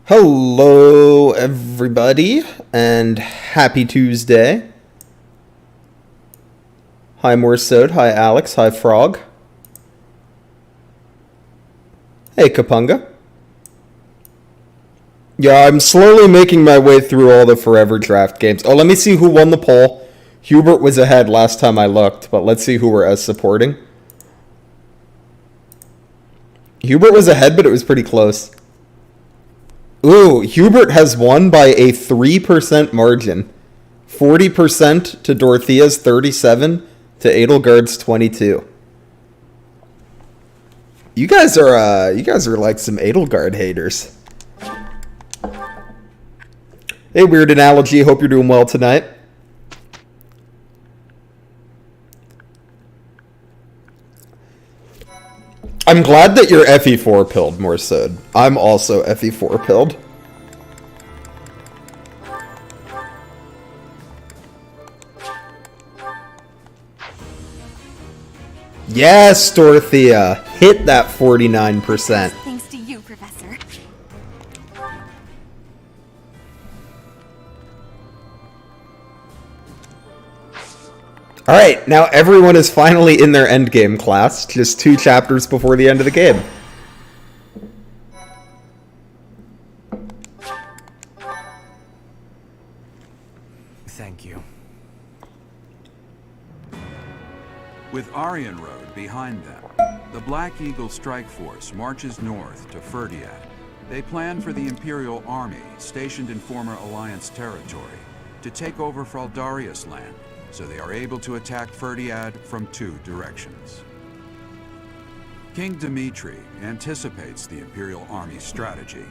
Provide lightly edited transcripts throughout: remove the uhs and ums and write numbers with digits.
Hello, everybody, and happy Tuesday. Hi, Morsode. Hi, Alex. Hi, Frog. Hey, Kapunga. Yeah, I'm slowly making my way through all the Forever Draft games. Oh, let me see who won the poll. Hubert was ahead last time I looked, but let's see who we're as supporting. Hubert was ahead, but it was pretty close. Ooh, Hubert has won by a 3% margin. 40% to Dorothea's 37 to Edelgard's 22. You guys are like some Edelgard haters. Hey, Weird Analogy, hope you're doing well tonight. I'm glad that you're FE4 pilled, Morsode. I'm also FE4 pilled. Yes, Dorothea. Hit that 49%. Thanks to you, Professor. Alright, now everyone is finally in their endgame class, just 2 chapters before the end of the game. Thank you. With Aryan Road behind them, the Black Eagle Strike Force marches north to Ferdiad. They plan for the Imperial Army, stationed in former Alliance territory, to take over Fraldarius land, so they are able to attack Ferdiad from 2 directions. King Dimitri anticipates the Imperial Army's strategy,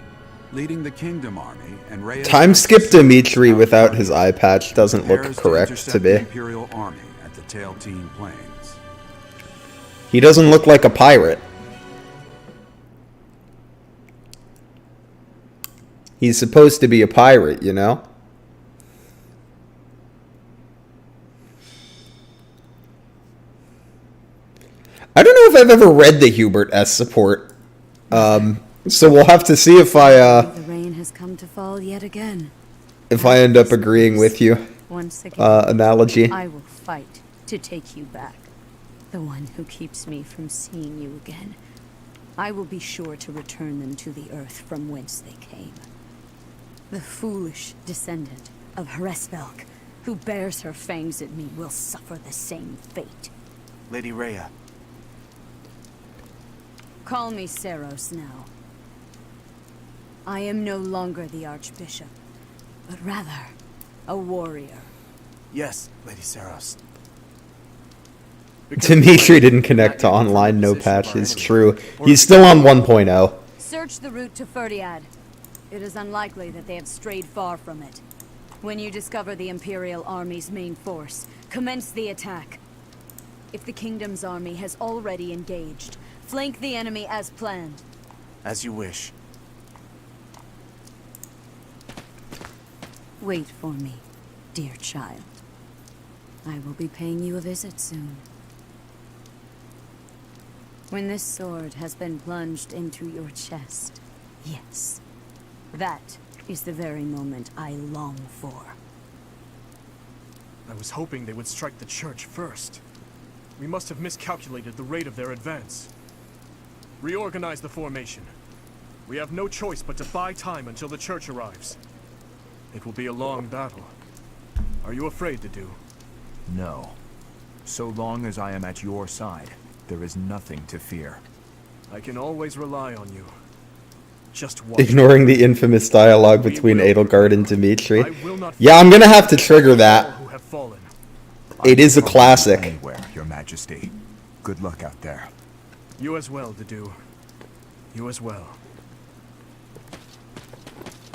leading the Kingdom Army and Rhea. Time skip Dimitri without his eye patch doesn't look correct to me. The Imperial Army at the Tailtean Plains. He doesn't look like a pirate. He's supposed to be a pirate, you know? I don't know if I've ever read the Hubert S support. So we'll have to see if The rain has come to fall yet again. if I end up agreeing with you. Once again, Analogy. I will fight to take you back. The one who keeps me from seeing you again. I will be sure to return them to the earth from whence they came. The foolish descendant of Hresvelk, who bears her fangs at me, will suffer the same fate. Lady Rhea. Call me Saros now. I am no longer the Archbishop, but rather a warrior. Yes, Lady Saros. Dimitri didn't connect to online, no patch is true. He's still on 1.0. Search the route to Ferdiad. It is unlikely that they have strayed far from it. When you discover the Imperial Army's main force, commence the attack. If the Kingdom's army has already engaged, flank the enemy as planned. As you wish. Wait for me, dear child. I will be paying you a visit soon. When this sword has been plunged into your chest, yes, that is the very moment I long for. I was hoping they would strike the church first. We must have miscalculated the rate of their advance. Reorganize the formation. We have no choice but to buy time until the church arrives. It will be a long battle. Are you afraid to do? No. So long as I am at your side, there is nothing to fear. I can always rely on you. Just watch. Ignoring the infamous dialogue between Edelgard and Dimitri. Yeah, I'm gonna have to trigger that. It is a classic. Anywhere, Your Majesty. Good luck out there. You as well, Dedu. You as well.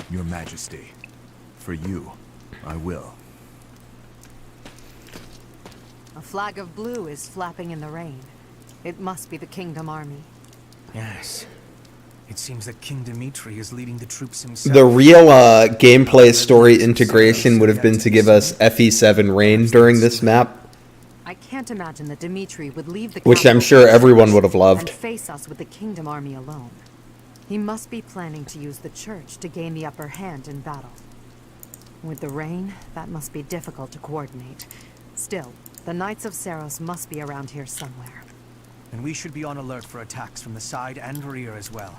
Your Majesty. For you, I will. A flag of blue is flapping in the rain. It must be the Kingdom Army. Yes. It seems that King Dimitri is leading the troops himself. The real gameplay story integration would have been to give us FE7 rain during this map. I can't imagine that Dimitri would leave the Which I'm capital sure everyone would have loved. and face us with the Kingdom Army alone. He must be planning to use the church to gain the upper hand in battle. With the rain, that must be difficult to coordinate. Still, the Knights of Saros must be around here somewhere. And we should be on alert for attacks from the side and rear as well.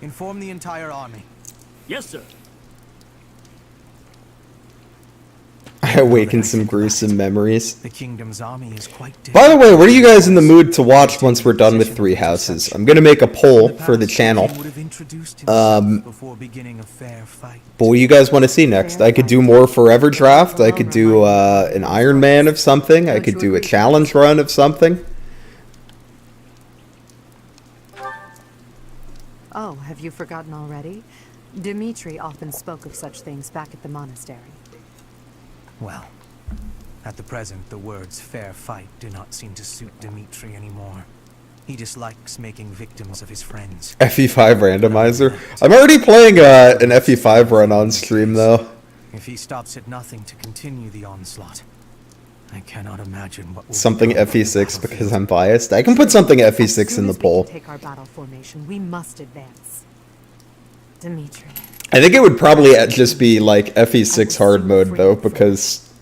Inform the entire army. Yes, sir. I awakened some gruesome memories. The kingdom's army is quite different. By the way, what are you guys in the mood to watch once we're done with Three Houses? I'm gonna make a poll for the channel. Before beginning a fair fight. But what do you guys want to see next? I could do more Forever Draft. I could do an Iron Man of something. I could do a challenge run of something. Oh, have you forgotten already? Dimitri often spoke of such things back at the monastery. Well, at the present, the words fair fight do not seem to suit Dimitri anymore. He dislikes making victims of his friends. FE5 randomizer. I'm already playing an FE5 run on stream, though. If he stops at nothing to continue the onslaught, I cannot imagine what will Something become of the FE6 because battlefield. I'm biased. I can put something FE6 in the poll. Take our battle formation. We must advance. Dimitri. I think it would probably just be like FE6 hard mode though, because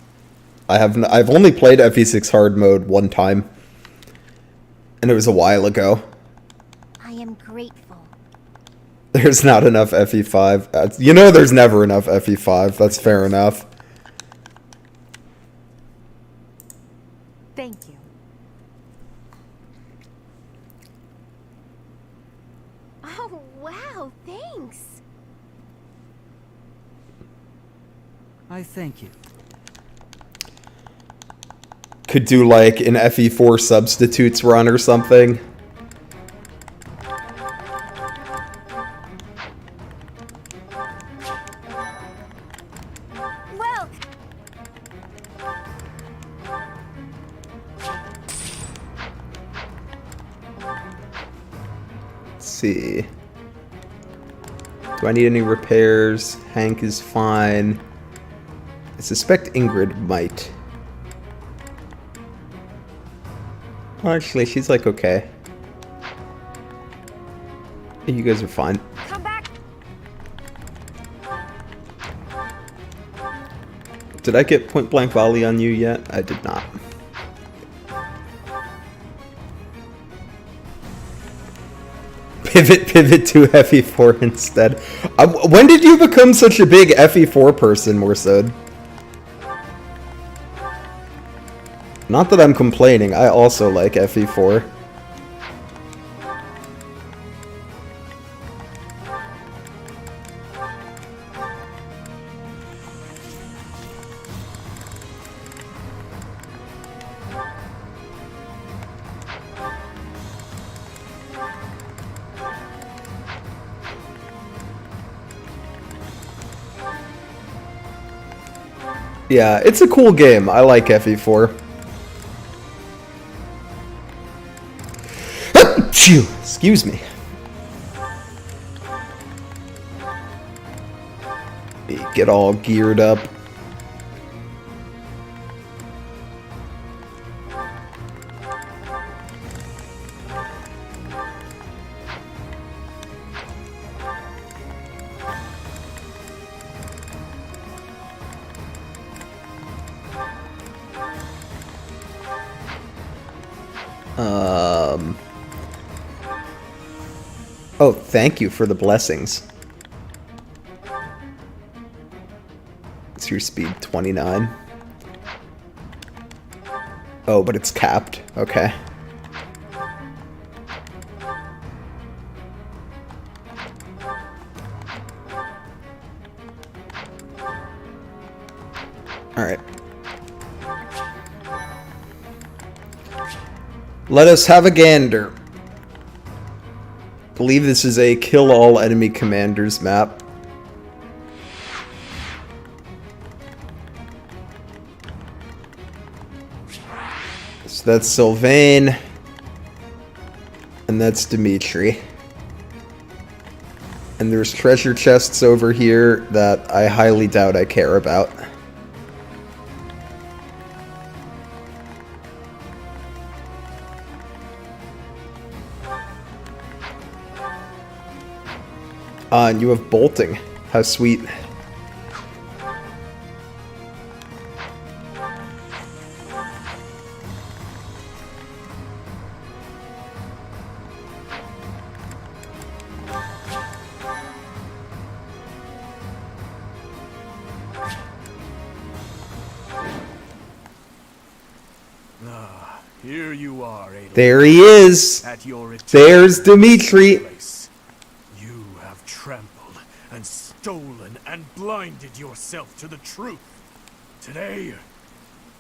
I've only played FE6 hard mode one time, and it was a while ago. I am grateful. There's not enough FE5. You know, there's never enough FE5. That's fair enough. Thank you. Oh, wow, thanks. I thank you. Could do like an FE4 substitutes run or something. Well, Let's see. Do I need any repairs? Hank is fine. I suspect Ingrid might. Oh, actually, she's like okay. You guys are fine. come back. Did I get point blank volley on you yet? I did not. Pivot to FE4 instead. When did you become such a big FE4 person, Morsod? Not that I'm complaining, I also like FE4. Yeah, it's a cool game. I like FE4. Excuse me. Get all geared up. Oh, thank you for the blessings. It's your speed 29. Oh, but it's capped. Okay. Alright. Let us have a gander. Believe this is a kill all enemy commanders map. So that's Sylvain. And that's Dimitri. And there's treasure chests over here that I highly doubt I care about. And you have bolting. How sweet. Here you are, Edelgard. There he is. At your There's Dimitri. place. You have trampled and stolen and blinded yourself to the truth. Today,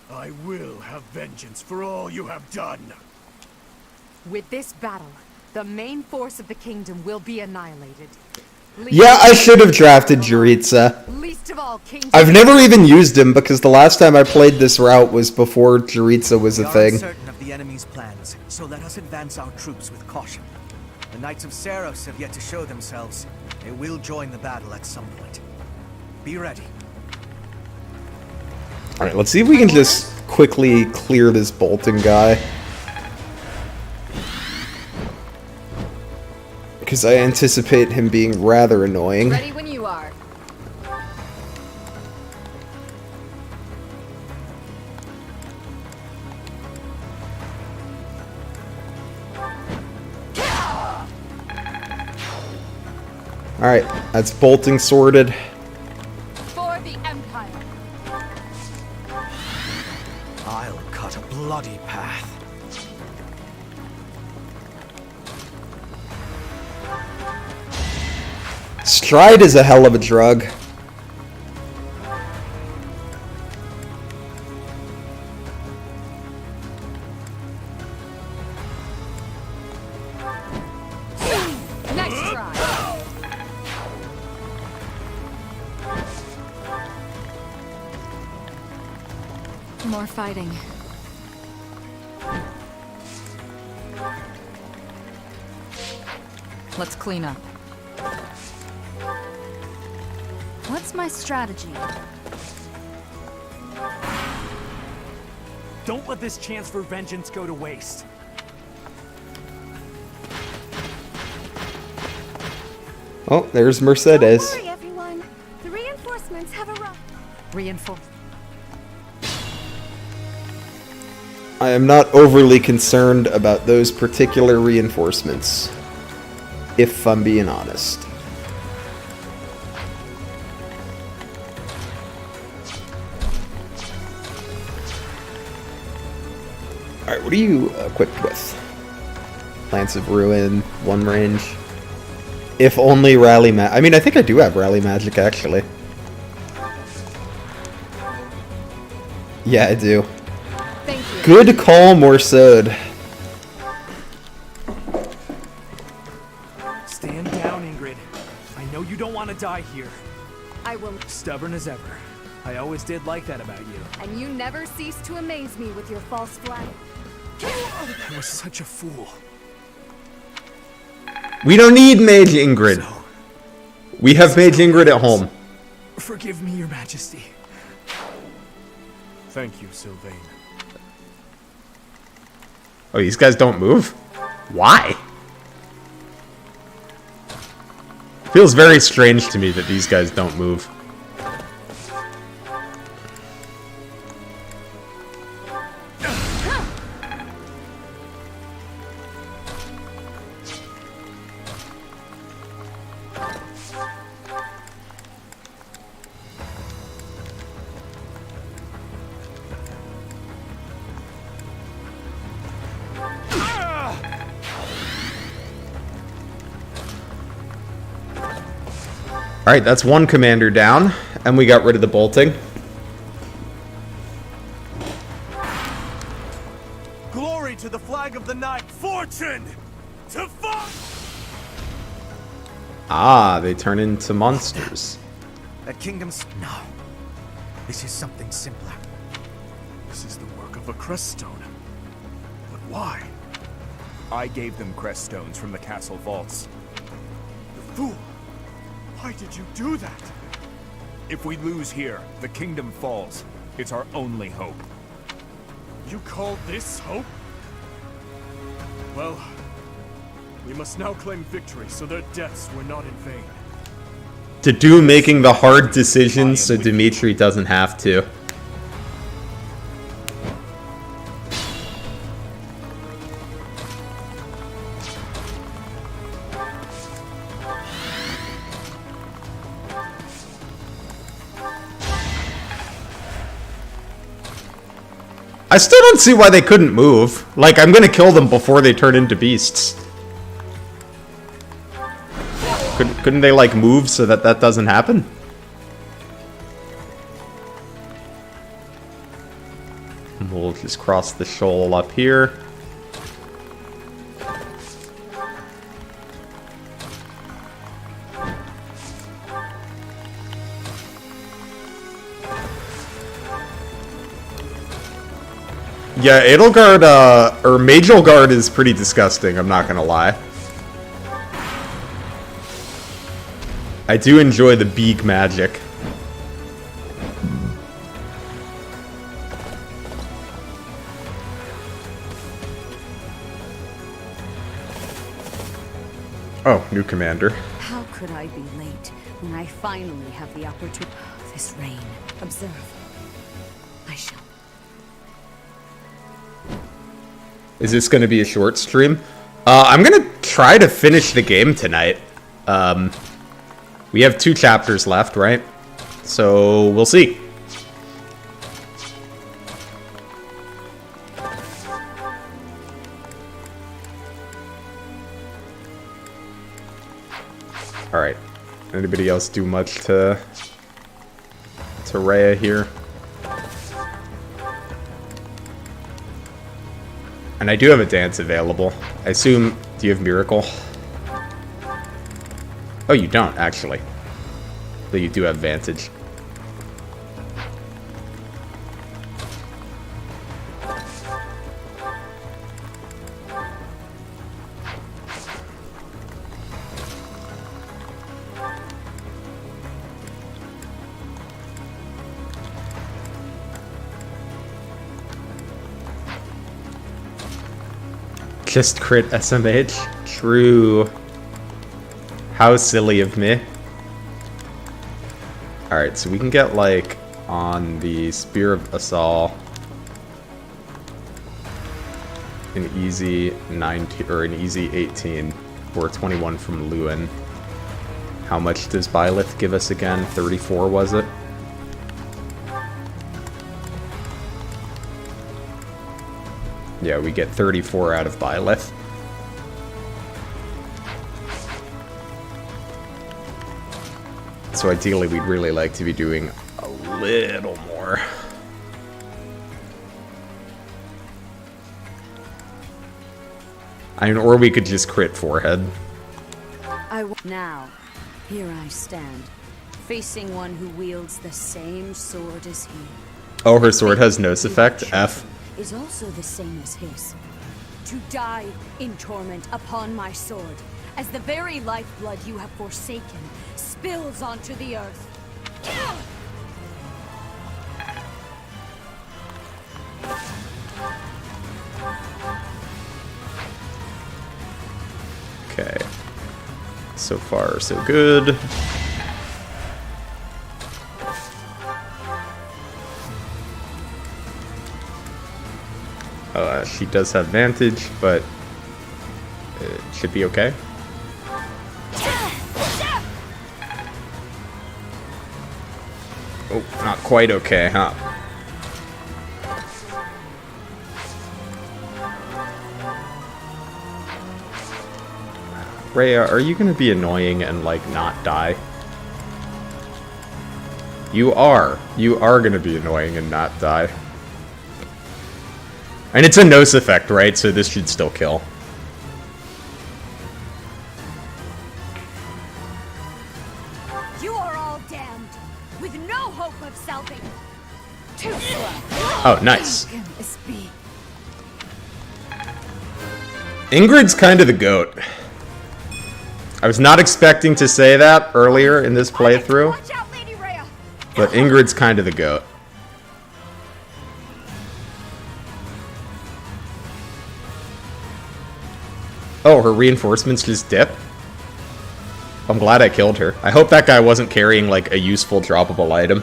I will have vengeance for all you have done. With this battle, the main force of the kingdom will be annihilated. Yeah, I should have drafted Jurica. Least of all, King. I've never even used him because the last time I played this route was before Jurica was a We are thing. uncertain of the enemy's plans, so let us advance our troops with caution. The Knights of Saros have yet to show themselves. They will join the battle at some point. Be ready. Alright, let's see if we can just quickly clear this bolting guy. Because I anticipate him being rather annoying. Ready when you are. Alright, that's bolting sorted. For the Empire. I'll cut a bloody path. Stride is a hell of a drug. Nice try. More fighting. Let's clean up. What's my strategy? Don't let this chance for vengeance go to waste. Oh, there's Mercedes. Don't worry, everyone. The reinforcements have arrived. Reinforce. I am not overly concerned about those particular reinforcements, if I'm being honest. Alright, what are you equipped with? Lance of Ruin, one range. If only Rally I mean, I think I do have Rally Magic, actually. Yeah, I do. Thank you. Good call, Morsode. Stand down, Ingrid. I know you don't want to die here. I will. Stubborn as ever. I always did like that about you. And you never cease to amaze me with your false flag. I was such a fool. We don't need Mage Ingrid. So, We have Mage Ingrid at home. Forgive me, Your Majesty. thank you, Sylvain. Oh, these guys don't move? Why? Feels very strange to me that these guys don't move. Alright, that's one commander down, and we got rid of the bolting. Glory to the flag of the night! Fortune! To fight! Ah, they turn into monsters. That kingdom's... No. This is something simpler. This is the work of a crest stone. But why? I gave them crest stones from the castle vaults. You fool! Why did you do that? If we lose here, the kingdom falls. It's our only hope. You call this hope? Well, we must now claim victory so their deaths were not in vain. To do making the hard decisions so Dimitri doesn't have to. I still don't see why they couldn't move. Like, I'm gonna kill them before they turn into beasts. Couldn't they, like, move so that that doesn't happen? And we'll just cross the shoal up here. Yeah, Edelgard, or Magelgard is pretty disgusting, I'm not gonna lie. I do enjoy the beak magic. Oh, new commander. How could I be late when I finally have the opportunity? This rain. Observe. I shall. Is this going to be a short stream? I'm going to try to finish the game tonight. We have 2 chapters left, right? So, we'll see. Alright. Anybody else do much to Rhea here? And I do have a dance available. I assume... Do you have Miracle? Oh, you don't, actually. But you do have Vantage. Just crit SMH? True. How silly of me. Alright, so we can get, like, on the Spear of Assault an easy 19, or an easy 18, or 21 from Lewin. How much does Byleth give us again? 34, was it? Yeah, we get 34 out of Byleth. So ideally, we'd really like to be doing a little more. I mean, or we could just crit forehead. Now, here I stand, facing one who wields the same sword as he. Oh, her sword has nose effect? F. Is also the same as his. To die in torment upon my sword, as the very lifeblood you have forsaken spills onto the earth. Okay. So far, so good. She does have Vantage, but it should be okay. Oh, not quite okay, huh? Rhea, are you gonna be annoying and, like, not die? You are. You are gonna be annoying and not die. And it's a nose effect, right? So this should still kill. You are all damned, with no hope of salvation. Too slow. Oh, nice. Ingrid's kind of the goat. I was not expecting to say that earlier in this playthrough, Watch out, Lady Rhea. but Ingrid's kind of the goat. Oh, her reinforcements just dip? I'm glad I killed her. I hope that guy wasn't carrying, like, a useful droppable item.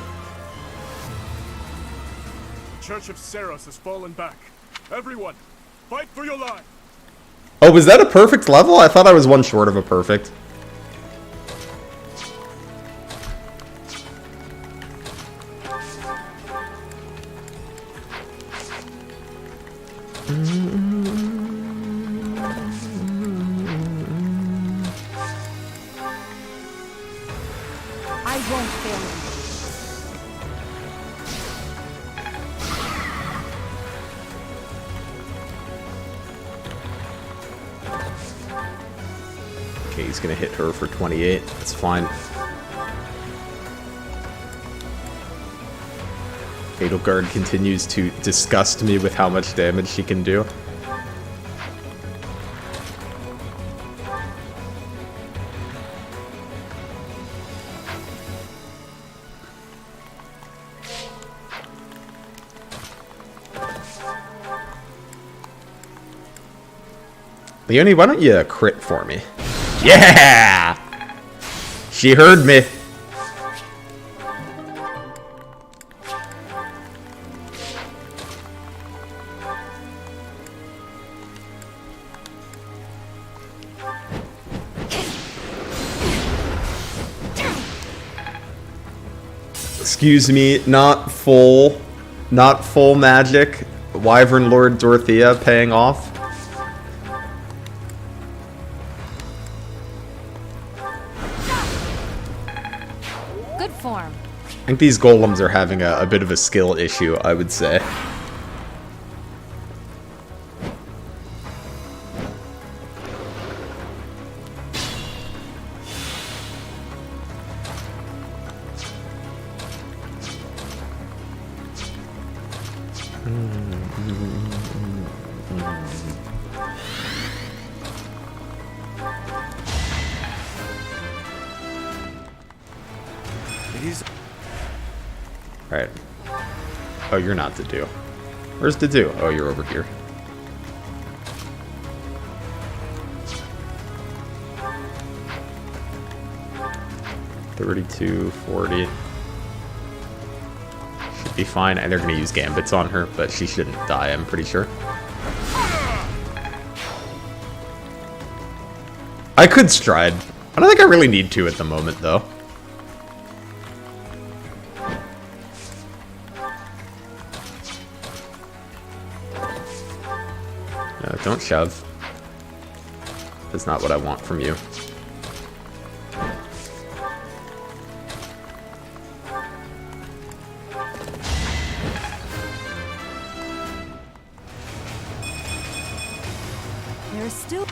The Church of Seros has fallen back. Everyone, fight for your life! Oh, was that a perfect level? I thought I was one short of a perfect. I won't fail you. Okay, he's gonna hit her for 28. That's fine. Edelgard continues to disgust me with how much damage she can do. Leonie, why don't you crit for me? Yeah! She heard me. Excuse me, not full magic. Wyvern Lord Dorothea paying off. Good form. I think these golems are having a bit of a skill issue, I would say. Right. Oh, you're not Dedu. Where's Dedu? Oh, you're over here. $32, $40. Should be fine. And they're going to use gambits on her, but she shouldn't die, I'm pretty sure. I could stride. I don't think I really need to at the moment, though. No, don't shove. That's not what I want from you. There's still...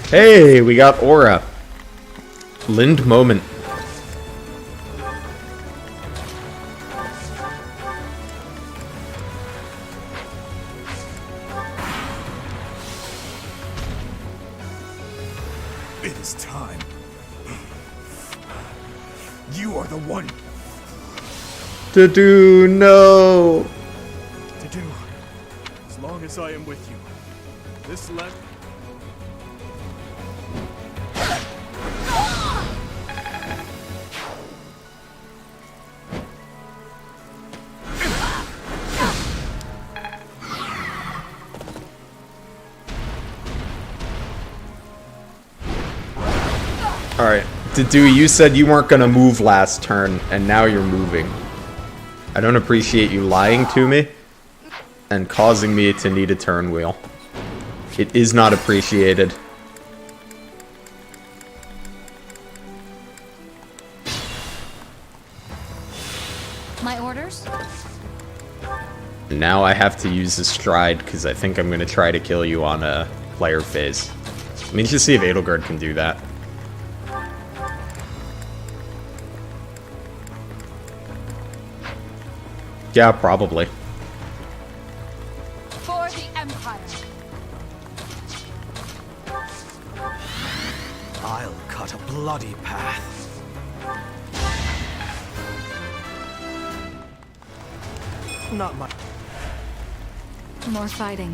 Hey, we got Aura. Lind moment. It is time. You are the one. Dedu, no. Dedu, as long as I am with you, this land... Alright, Dedu, you said you weren't gonna move last turn, and now you're moving. I don't appreciate you lying to me and causing me to need a turn wheel. It is not appreciated. My orders? Now I have to use the stride because I think I'm going to try to kill you on a player phase. Let me just see if Edelgard can do that. Yeah, probably. For the Empire. I'll cut a bloody path. Not my... More fighting.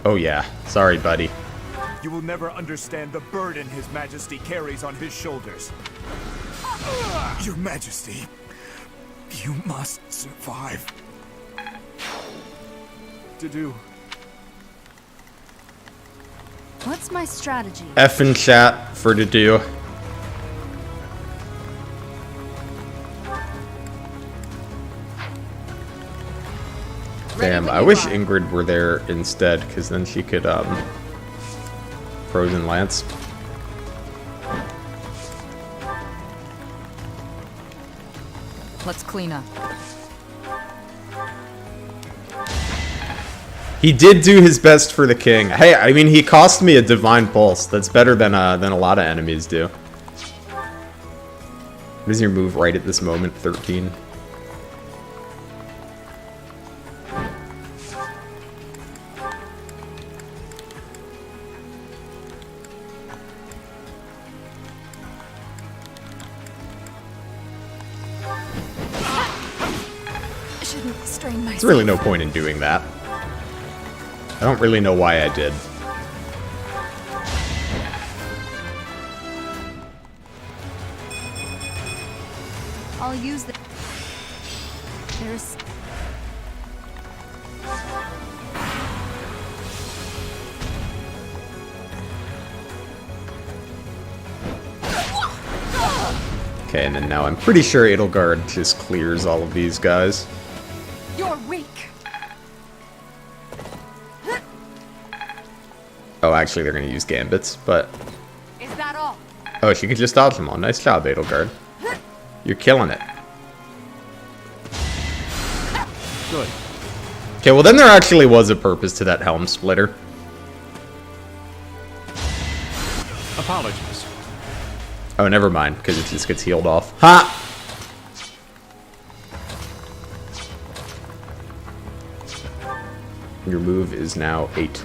Oh yeah. Sorry, buddy. You will never understand the burden His Majesty carries on his shoulders. Your Majesty, you must survive. To do. What's my strategy? F in chat for to do. Damn, I wish Ingrid were there instead, because then she could, Frozen Lance. Let's clean up. He did do his best for the king. Hey, I mean, he cost me a Divine Pulse. That's better than a lot of enemies do. What is your move right at this moment? 13. There's really no point in doing that. I don't really know why I did. I'll use the... There's... Okay, and then now I'm pretty sure Edelgard just clears all of these guys. You're weak. Oh, actually, they're going to use Gambits, but... Is that all? Oh, she could just dodge them all. Nice job, Edelgard. You're killing it. Good. Okay, well then there actually was a purpose to that Helm Splitter. Apologies. Oh, never mind, because it just gets healed off. Ha! Your move is now 8.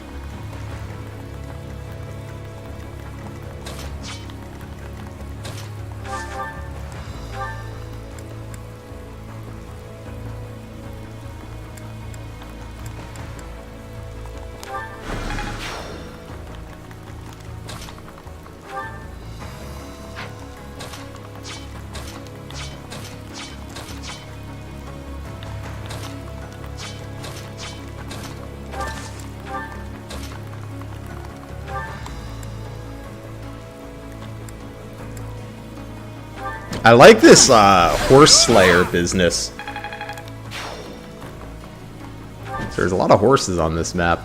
I like this horse slayer business. There's a lot of horses on this map.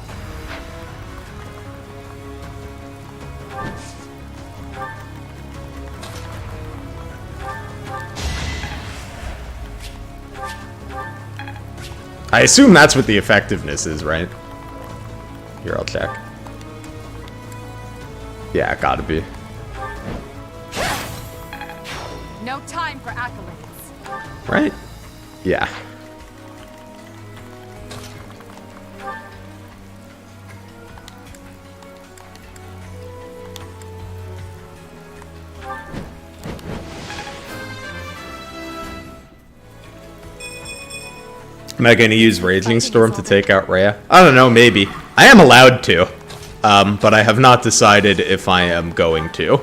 I assume that's what the effectiveness is, right? Here, I'll check. Yeah, gotta be. No time for accolades. Right? Yeah. Am I going to use Raging Storm to take out Rhea? I don't know, maybe. I am allowed to. But I have not decided if I am going to.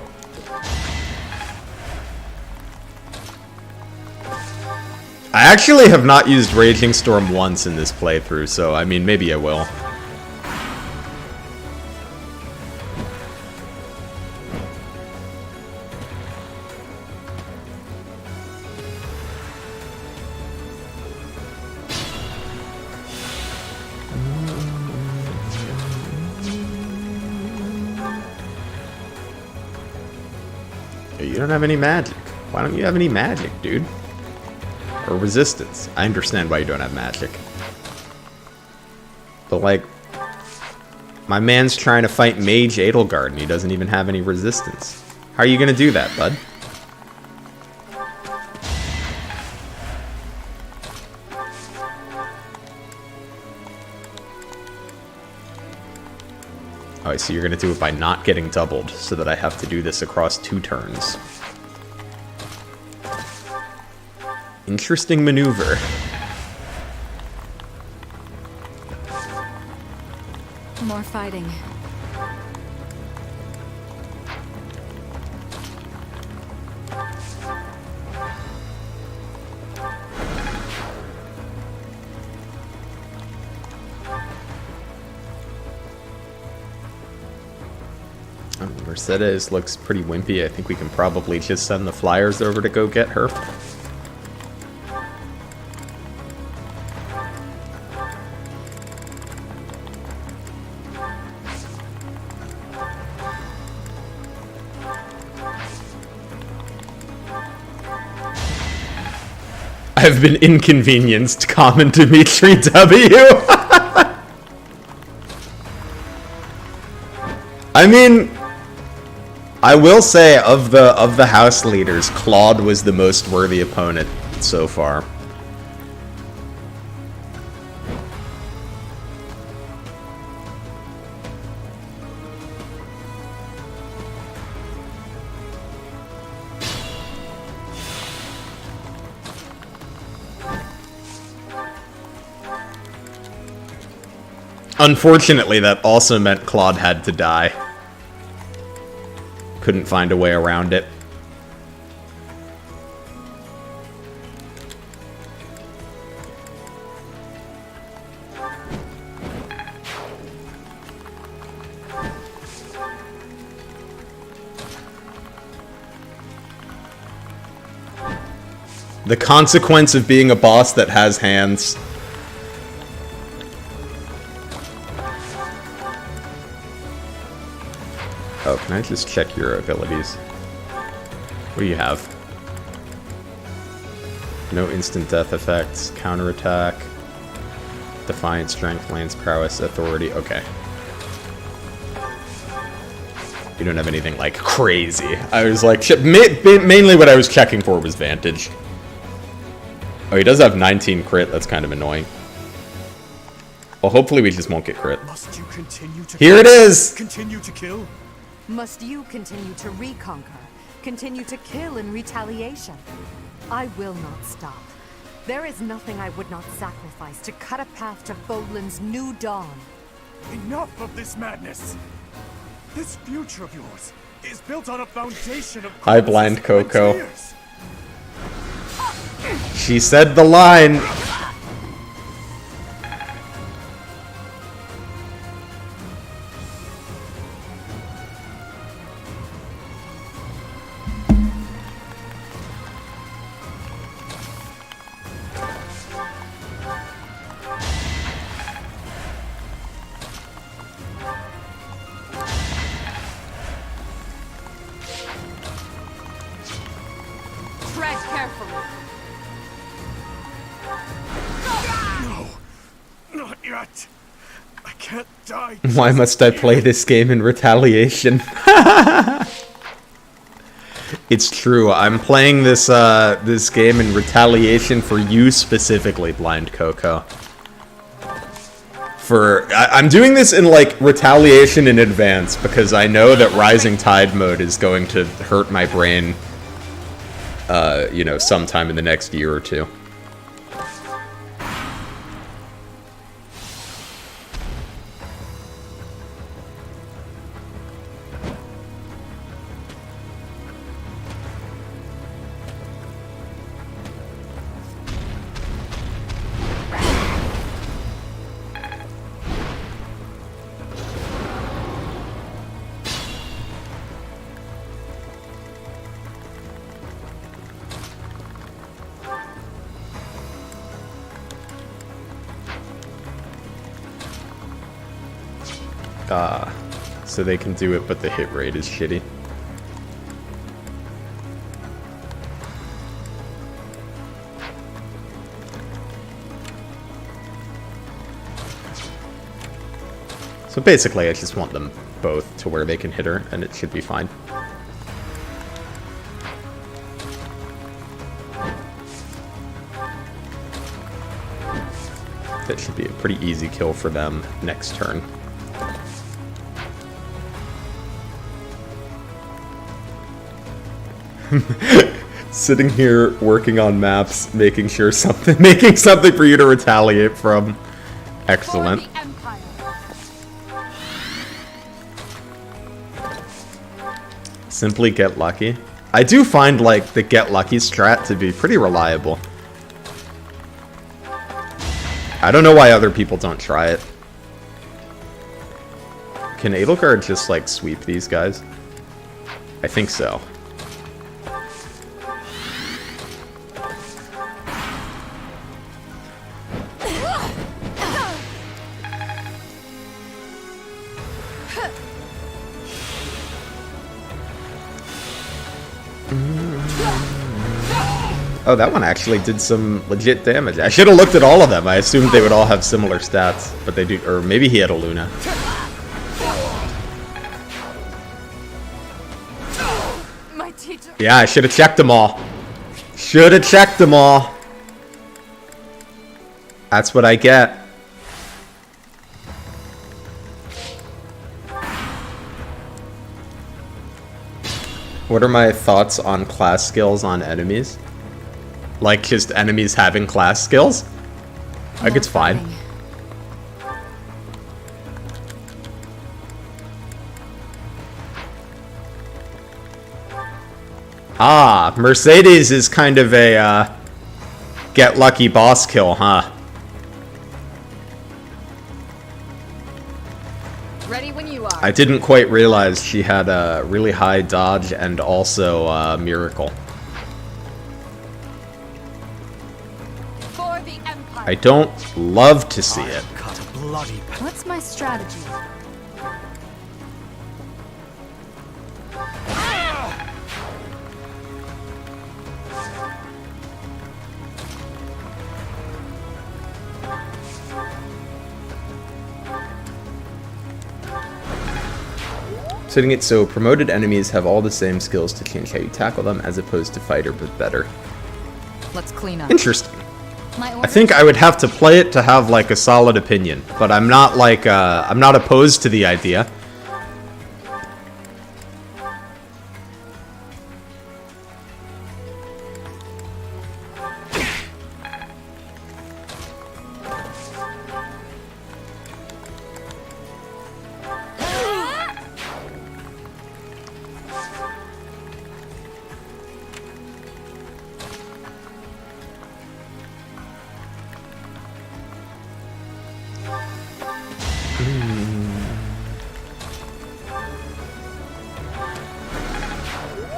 I actually have not used Raging Storm once in this playthrough, so I mean, maybe I will. You don't have any magic. Why don't you have any magic, dude? Or resistance. I understand why you don't have magic. But like, my man's trying to fight Mage Edelgard and he doesn't even have any resistance. How are you gonna do that, bud? Oh, I see you're gonna do it by not getting doubled, so that I have to do this across 2 turns. Interesting maneuver. More fighting. Mercedes looks pretty wimpy. I think we can probably just send the flyers over to go get her. I've been inconvenienced, common Dimitri W. I mean, I will say of the house leaders, Claude was the most worthy opponent so far. Unfortunately, that also meant Claude had to die. Couldn't find a way around it. The consequence of being a boss that has hands. Oh, can I just check your abilities? What do you have? No instant death effects, counterattack, defiant strength, lance prowess, authority. Okay. You don't have anything like crazy. I was like, mainly what I was checking for was Vantage. Oh, he does have 19 crit. That's kind of annoying. Well, hopefully we just won't get crit. Must you continue to Here it is! Continue to kill? Must you continue to reconquer, continue to kill in retaliation? I will not stop. There is nothing I would not sacrifice to cut a path to Bodlin's new dawn. Enough of this madness! This future of yours is built on a foundation of... Hi, Blind Coco. She said the line! Why must I play this game in retaliation? It's true. I'm playing this this game in retaliation for you specifically, Blind Coco. I'm doing this in like retaliation in advance because I know that Rising Tide mode is going to hurt my brain. You know, sometime in the next year or two. So they can do it, but the hit rate is shitty. So basically, I just want them both to where they can hit her, and it should be fine. That should be a pretty easy kill for them next turn. Sitting here working on maps, making something for you to retaliate from. Excellent. Simply get lucky. I do find, like, the get lucky strat to be pretty reliable. I don't know why other people don't try it. Can Edelgard just, like, sweep these guys? I think so. Oh, that one actually did some legit damage. I should have looked at all of them. I assumed they would all have similar stats, but they do. Or maybe he had a Luna. My teacher. Yeah, I should have checked them all. Should have checked them all. That's what I get. What are my thoughts on class skills on enemies? Like, just enemies having class skills? Like, it's fine. Ah, Mercedes is kind of a, get lucky boss kill, huh? Ready when you are. I didn't quite realize she had a really high dodge and also miracle. For the Empire. I don't love to see it. Cut a bloody What's my strategy? Setting it so promoted enemies have all the same skills to change how you tackle them as opposed to fighter but better. Let's clean up. Interesting. I think I would have to play it to have like a solid opinion, but I'm not like I'm not opposed to the idea.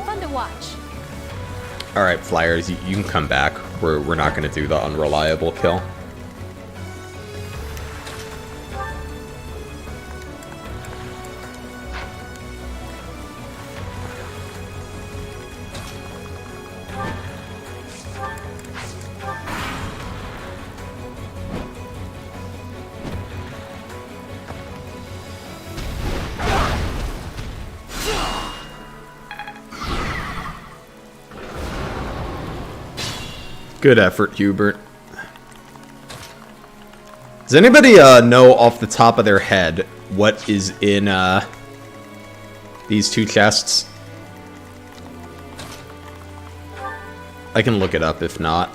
Fun to watch. Alright, Flyers, you can come back. We're not going to do the unreliable kill. Good effort, Hubert. Does anybody know off the top of their head what is in these two chests? I can look it up if not.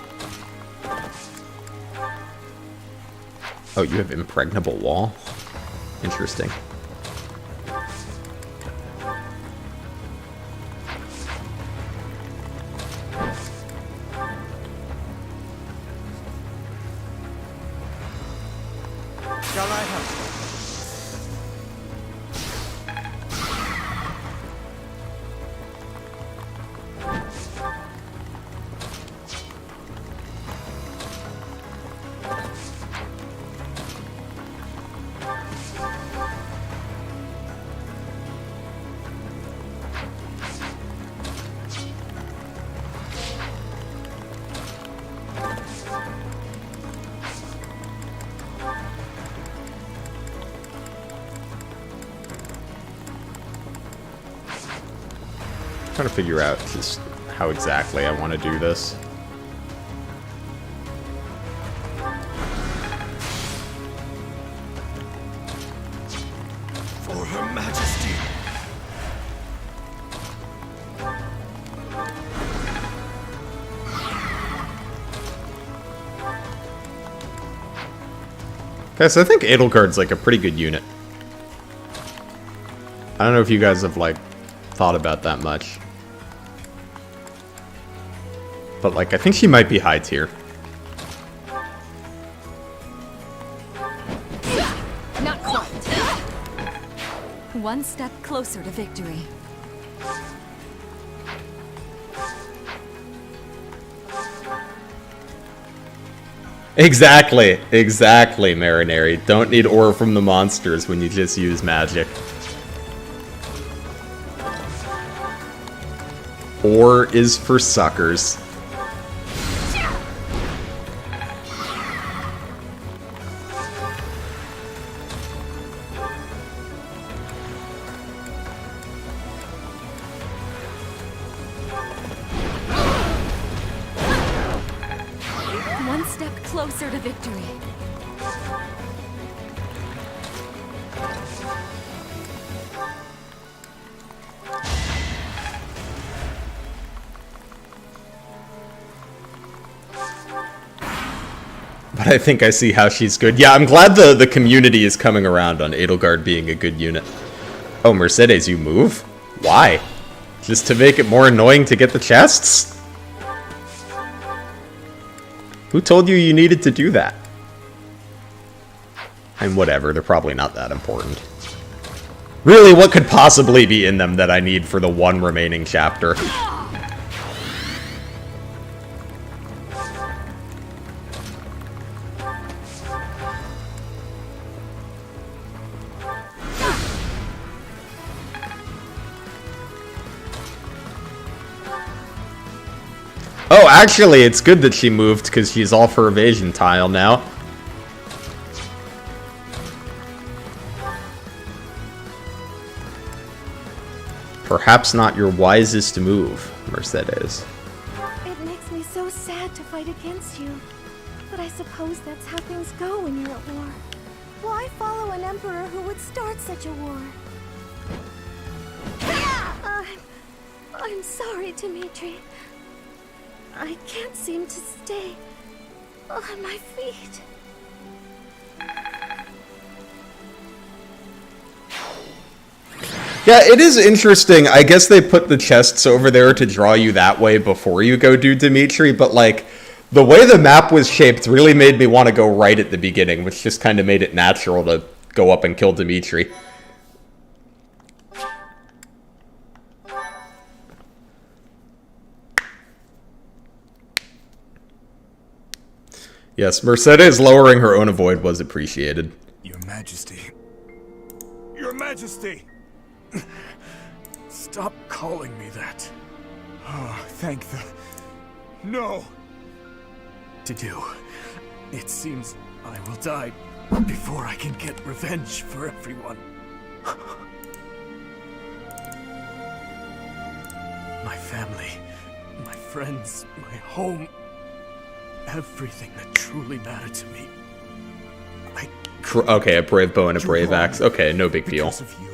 Oh, you have impregnable wall? Interesting. Shall I help? Trying to figure out just how exactly I want to do this. For Her Majesty. Okay, so I think Edelgard's like a pretty good unit. I don't know if you guys have like thought about that much. But, like, I think she might be high tier. Not quite. One step closer to victory. Exactly, Marinari. Don't need ore from the monsters when you just use magic. Ore is for suckers. One step closer to victory. But I think I see how she's good. Yeah, I'm glad the community is coming around on Edelgard being a good unit. Oh, Mercedes, you move? Why? Just to make it more annoying to get the chests? Who told you you needed to do that? And whatever, they're probably not that important. Really, what could possibly be in them that I need for the one remaining chapter? Oh, actually, it's good that she moved, because she's off her evasion tile now. Perhaps not your wisest move, Mercedes. It makes me so sad to fight against you. But I suppose that's how things go when you're at war. Why follow an emperor who would start such a war? I'm sorry, Dimitri. I can't seem to stay on my feet. Yeah, it is interesting. I guess they put the chests over there to draw you that way before you go do Dimitri, but like, the way the map was shaped really made me want to go right at the beginning, which just kind of made it natural to go up and kill Dimitri. Yes, Mercedes lowering her own avoid was appreciated. Your Majesty. Your Majesty! Stop calling me that. Oh, thank the... No! To do. It seems I will die before I can get revenge for everyone. My family, my friends, my home, everything that truly mattered to me. Okay, a brave bow and a brave axe. Okay, no big deal. Because of you,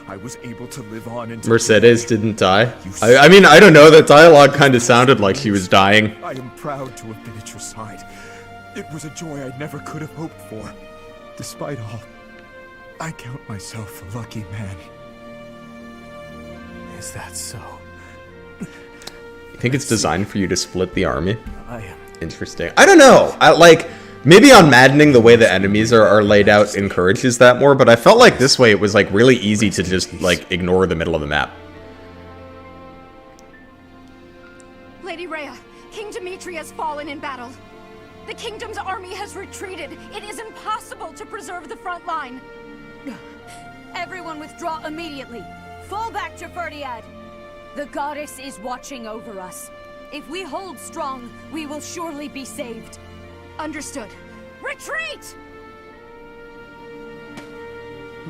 I was able to live on into Mercedes didn't die. I mean, I don't know, that dialogue kind of sounded like she was dying. I am proud to have been at your side. It was a joy I never could have hoped for. Despite all, I count myself a lucky man. Is that so? You think it's designed for you to split the army? I am. Interesting. I don't know. Maybe on Maddening, the way the enemies are laid out encourages that more, but I felt like this way it was, like, really easy to just, like, ignore the middle of the map. Lady Rhea, King Dimitri has fallen in battle. The kingdom's army has retreated. It is impossible to preserve the front line. Everyone withdraw immediately. Fall back to Ferdiad. The goddess is watching over us. If we hold strong, we will surely be saved. Understood. Retreat!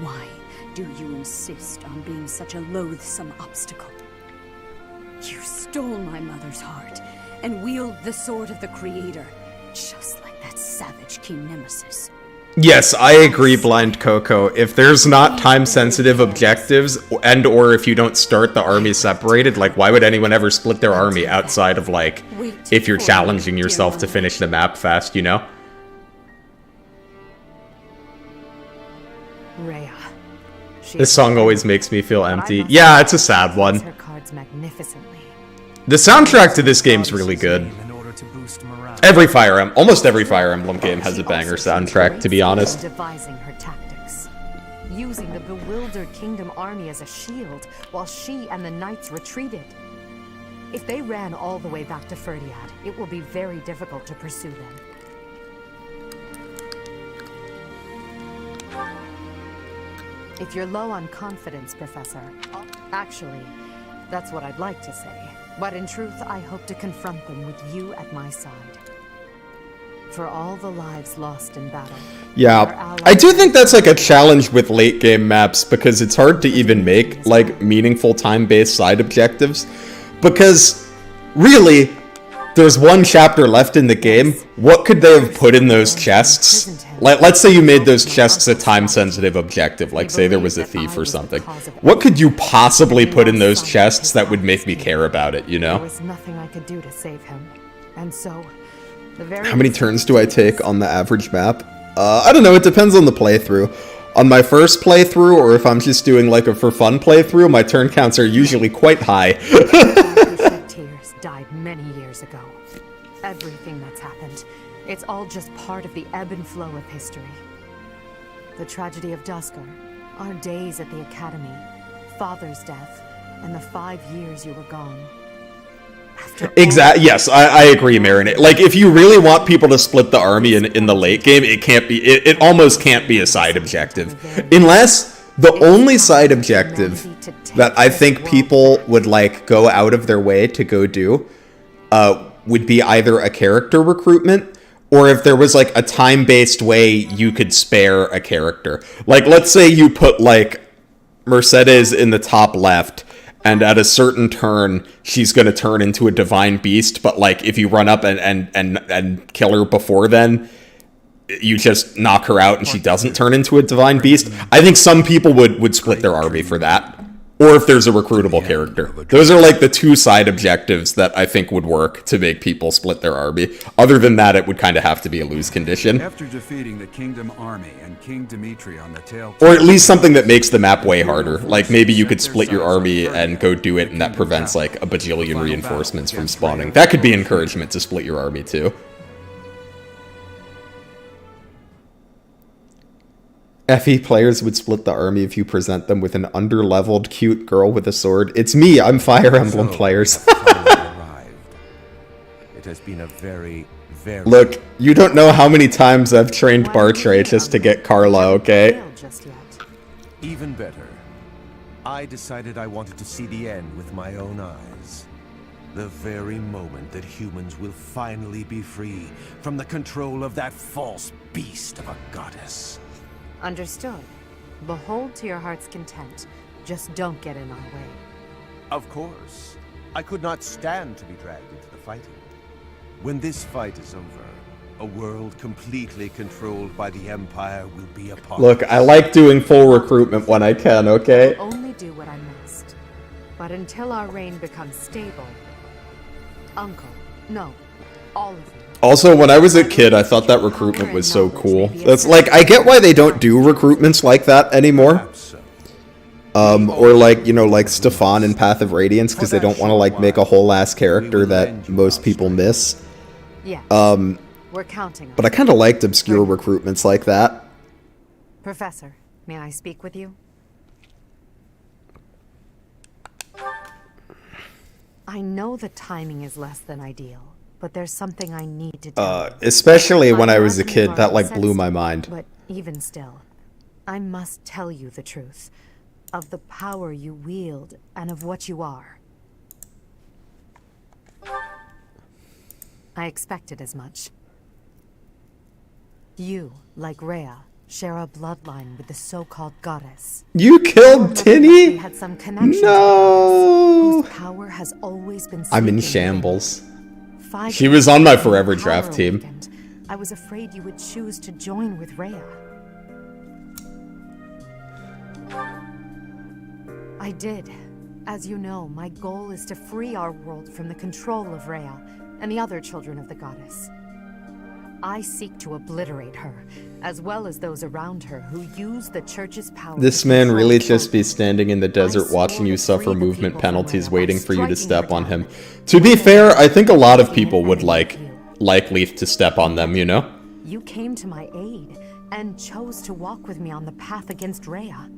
Why do you insist on being such a loathsome obstacle? You stole my mother's heart and wield the sword of the Creator, just like that savage King Nemesis. Yes, I agree, Blind Coco. If there's not time-sensitive objectives, and or if you don't start the army separated, like, why would anyone ever split their army outside of, like, if you're challenging yourself to finish the map fast, you know? Rhea, This song always makes me feel empty. Yeah, it's a sad one. Her cards magnificently. The soundtrack to this game's really good. In order to boost morale. Almost every Fire Emblem game has a banger soundtrack, to be honest. Devising her tactics, using the bewildered kingdom army as a shield while she and the knights retreated. If they ran all the way back to Ferdiad, it will be very difficult to pursue them. If you're low on confidence, Professor, actually, that's what I'd like to say. But in truth, I hope to confront them with you at my side. For all the lives lost in battle. Yeah, I do think that's like a challenge with late game maps because it's hard to even make like meaningful time-based side objectives. Because really, there's one chapter left in the game. What could they have put in those chests? Like, let's say you made those chests a time-sensitive objective, like say there was a thief or something. What could you possibly put in those chests that would make me care about it, you know? There was nothing I could do to save him. And so, how many turns do I take on the average map? I don't know, it depends on the playthrough. On my first playthrough, or if I'm just doing like a for fun playthrough, my turn counts are usually quite high. Tears died many years ago. Everything that's happened, it's all just part of the ebb and flow of history. The tragedy of Duscar, our days at the academy, Father's death, and the 5 years you were gone. Exactly. Yes, I agree, Marin. Like, if you really want people to split the army in the late game, it can't be. It almost can't be a side objective, unless the only side objective that I think people would like go out of their way to go do would be either a character recruitment or if there was like a time-based way you could spare a character. Like, let's say you put like Mercedes in the top left. And at a certain turn, she's going to turn into a divine beast. But like, if you run up and kill her before then, you just knock her out and she doesn't turn into a divine beast. I think some people would split their army for that. Or if there's a recruitable character. Those are like the two side objectives that I think would work to make people split their army. Other than that, it would kind of have to be a lose condition. After defeating the Kingdom Army and King Dimitri on the tail, or at least something that makes the map way harder. Like maybe you could split your army and go do it, and that prevents like a bajillion reinforcements from spawning. That could be encouragement to split your army too. FE players would split the army if you present them with an under-leveled cute girl with a sword. It's me, I'm Fire Emblem players. It has been a very Look, you don't know how many times I've trained Bartray just to get Carla, okay? Even better. I decided I wanted to see the end with my own eyes. The very moment that humans will finally be free from the control of that false beast of a goddess. Understood. Behold to your heart's content. Just don't get in our way. Of course. I could not stand to be dragged into the fighting. When this fight is over, a world completely controlled by the Empire will be upon us. Look, I like doing full recruitment when I can, okay? I'll only do what I must. But until our reign becomes stable, Uncle, no, all of you. Also, when I was a kid, I thought that recruitment was so cool. That's like, I get why they don't do recruitments like that anymore. Or like, you know, like Stefan in Path of Radiance, because they don't want to like make a whole ass character that most people miss. Yeah. We're counting. But I kind of liked obscure recruitments like that. Professor, may I speak with you? I know the timing is less than ideal. But there's something I need to do. Especially when I was a kid, that like blew my mind. But even still, I must tell you the truth of the power you wield and of what you are. I expected as much. You, like Rhea, share a bloodline with the so-called goddess. You killed Tinny? Had some connection no. To whose power has always been. I'm in shambles. She was on my forever draft team. I was afraid you would choose to join with Rhea. I did. As you know, my goal is to free our world from the control of Rhea and the other children of the goddess. I seek to obliterate her, as well as those around her who use the church's power. This to man control really children. just be standing in the desert swore watching you to suffer free the movement people from penalties Rhea by waiting for you to striking step her on down. him. To be fair, I think a lot of people would like Leaf to step on them, you know? You came to my aid and chose to walk with me on the path against Rhea.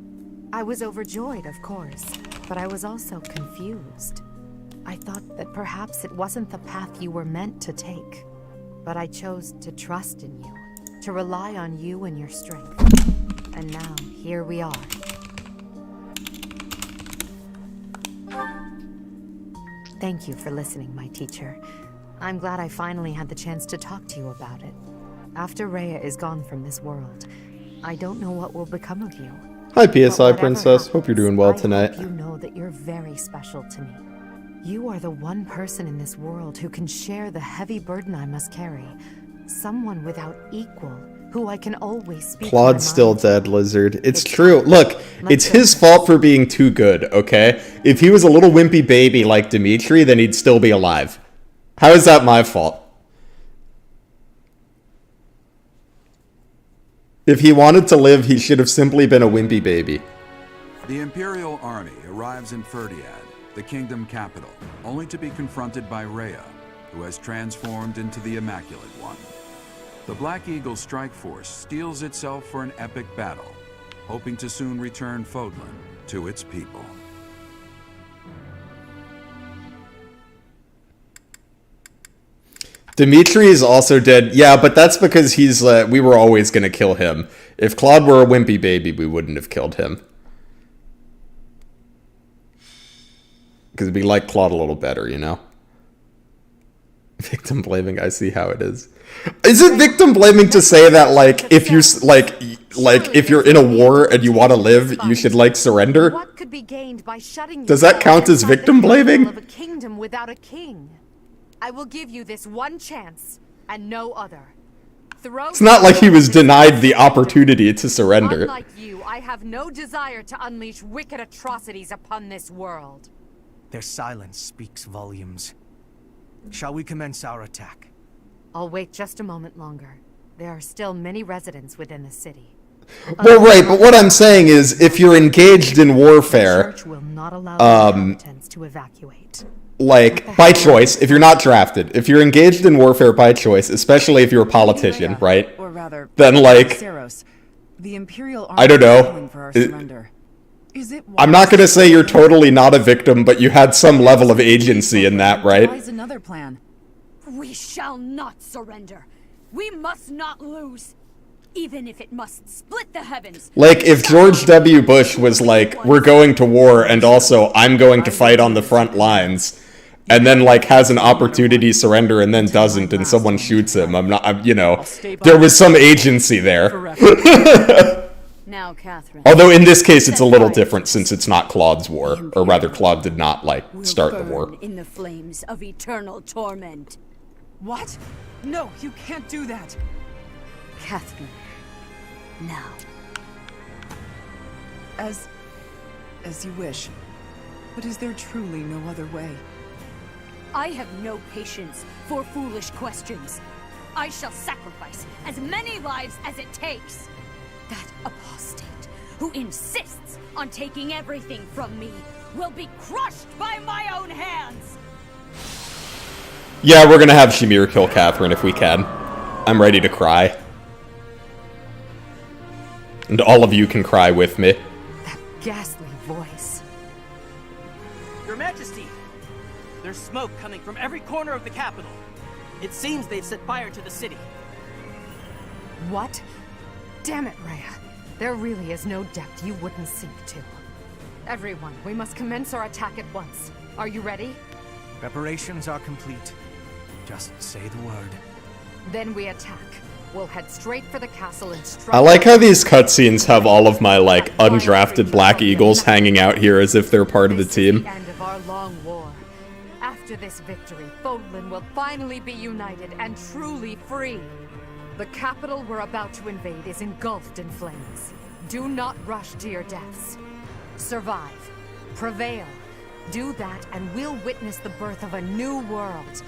I was overjoyed, of course, but I was also confused. I thought that perhaps it wasn't the path you were meant to take, but I chose to trust in you, to rely on you and your strength. And now, here we are. Thank you for listening, my teacher. I'm glad I finally had the chance to talk to you about it. After Rhea is gone from this world, I don't know what will become of you. Hi, But PSI whatever Princess. Hope you're doing well happens, tonight. I hope you know that you're very special to me. You are the one person in this world who can share the heavy burden I must carry. Someone without equal, who I can always speak to my Claude's still mind to. dead, Lizard. It's It's true. fine. Look, Let's it's go his first. fault for being too good, okay? If he was a little wimpy baby like Dimitri, then he'd still be alive. How is that my fault? If he wanted to live, he should have simply been a wimpy baby. The Imperial army arrives in Ferdiad, the kingdom capital, only to be confronted by Rhea, who has transformed into the Immaculate One. The Black Eagle strike force steels itself for an epic battle, hoping to soon return Fodlan to its people. Dimitri is also dead. Yeah, but that's because he's, we were always gonna kill him. If Claude were a wimpy baby, we wouldn't have killed him. Because we like Claude a little better, you know? Victim blaming, I see how it is. Is it victim blaming to say that, like, if you, if you're in a war and you want to live, you should, like, surrender? What could be gained by shutting Does you that count as inside the victim blaming? capital of a kingdom without a king? I will give you this one chance and no other. It's not like he was denied the opportunity to surrender. Unlike you, I have no desire to unleash wicked atrocities upon this world. Their silence speaks volumes. Shall we commence our attack? I'll wait just a moment longer. There are still many residents within the city. Well, right, but what I'm saying is, if you're engaged in The warfare, church will not allow the inhabitants to evacuate. like, by choice, if you're not drafted, if you're engaged in warfare by choice, especially if you're a politician, right? Or rather, Then, like, Saros, the Imperial Army I don't know. is calling for our surrender. Is it I'm not gonna wise say you're totally not a victim, but you had some level of agency in that, to right? devise another plan? We shall not surrender. We must not lose. Even if it must split the heavens. Like, if George W. Bush was like, we're going to war, and also, I'm going to fight on the front lines, and then, like, has an opportunity to surrender and then doesn't, and someone shoots him, you know, there was some agency there. Now, Catherine. Although, in this case, it's a little different, since it's not Claude's war. Or rather, Claude did not, like, We'll start the burn war. in the flames of eternal torment. What? No, you can't do that. Catherine. Now. As you wish. But is there truly no other way? I have no patience for foolish questions. I shall sacrifice as many lives as it takes. That apostate who insists on taking everything from me will be crushed by my own hands. Yeah, we're gonna have Shamir kill Catherine if we can. I'm ready to cry. And all of you can cry with me. That ghastly voice. Your Majesty! There's smoke coming from every corner of the capital. It seems they've set fire to the city. What? Damn it, Rhea. There really is no depth you wouldn't sink to. Everyone, we must commence our attack at once. Are you ready? Preparations are complete. Just say the word. Then we attack. We'll head straight for the castle and strike. I like how these cutscenes have all of my, like, undrafted Black Eagles hanging out here as if they're part of the This is team. the end of our long war. After this victory, Fodlan will finally be united and truly free. The capital we're about to invade is engulfed in flames. Do not rush to your deaths. Survive. Prevail. Do that and we'll witness the birth of a new world.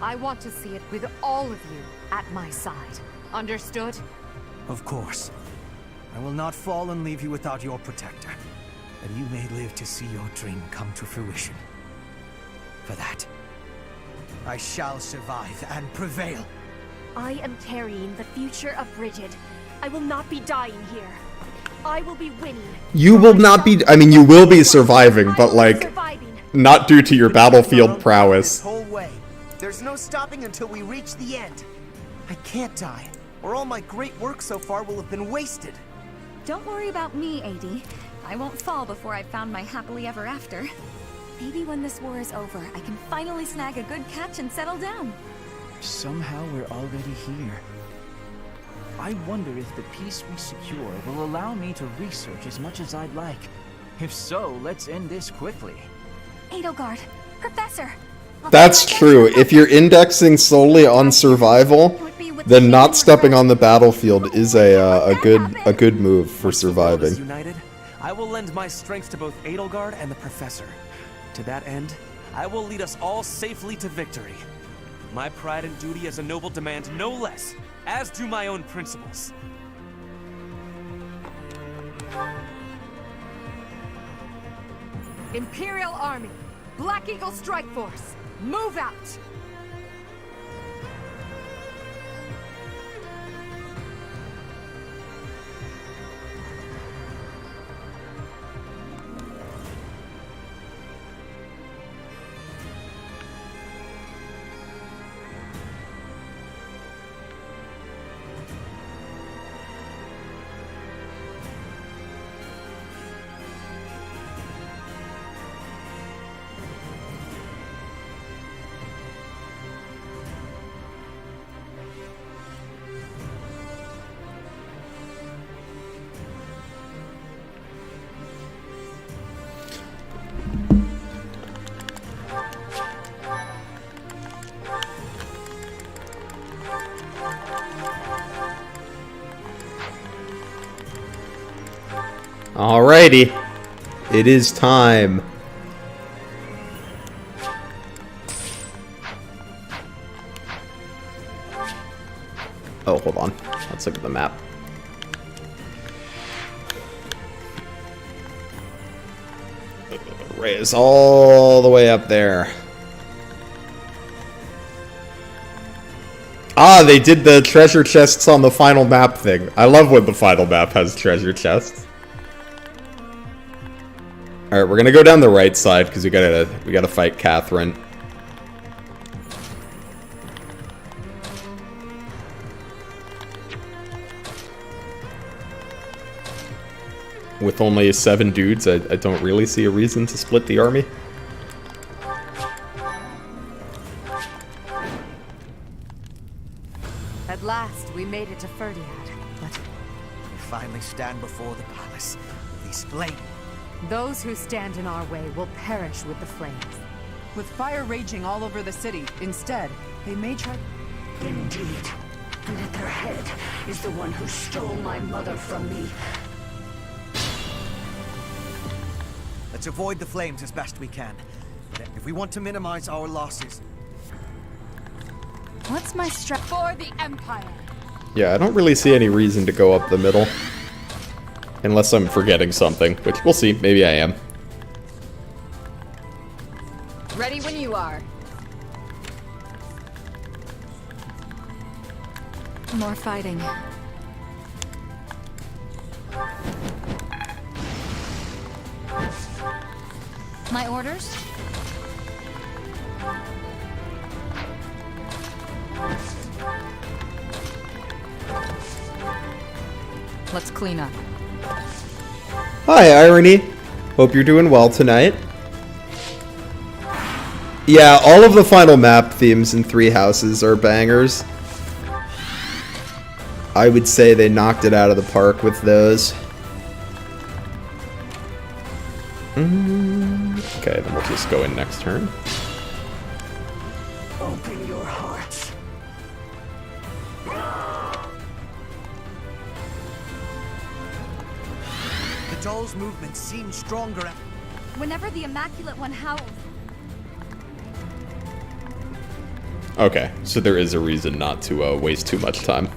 I want to see it with all of you at my side. Understood? Of course. I will not fall and leave you without your protector. And you may live to see your dream come to fruition. For that, I shall survive and prevail. I am carrying the future of Brigid. I will not be dying here. I will be winning. You will not be... I mean, you will be surviving, but, like, not due to your battlefield prowess. This whole way. There's no stopping until we reach the end. I can't die, or all my great work so far will have been wasted. Don't worry about me, AD. I won't fall before I've found my happily ever after. Maybe when this war is over, I can finally snag a good catch and settle down. Somehow we're already here. I wonder if the peace we secure will allow me to research as much as I'd like. If so, let's end this quickly. Edelgard, Professor! That's true. If you're indexing solely on survival, then not stepping on the battlefield is a good move for surviving. United, I will lend my strength to both Edelgard and the Professor. To that end, I will lead us all safely to victory. My pride and duty as a noble demand no less, as do my own principles. Imperial Army, Black Eagle Strike Force, move out! Alrighty. It is time. Oh, hold on. Let's look at the map. Ray is all the way up there. Ah, they did the treasure chests on the final map thing. I love when the final map has treasure chests. Alright, we're gonna go down the right side because we gotta fight Catherine. With only 7 dudes, I don't really see a reason to split the army. At last, we made it to Ferdiad, but We finally stand before the palace with these flames. those who stand in our way will perish with the flames. With fire raging all over the city, instead, they may try... Indeed. And at their head is the one who stole my mother from me. Let's avoid the flames as best we can. If we want to minimize our losses. What's my strap For the Empire! Yeah, I don't really see any reason to go up the middle. Unless I'm forgetting something, which we'll see. Maybe I am. Ready when you are. More fighting. My orders? Let's clean up. Hi, Irony. Hope you're doing well tonight. Yeah, all of the final map themes in Three Houses are bangers. I would say they knocked it out of the park with those. Okay, then we'll just go in next turn. Open your hearts. The doll's movement seems stronger. Whenever the Immaculate One howls. Okay, so there is a reason not to waste too much time.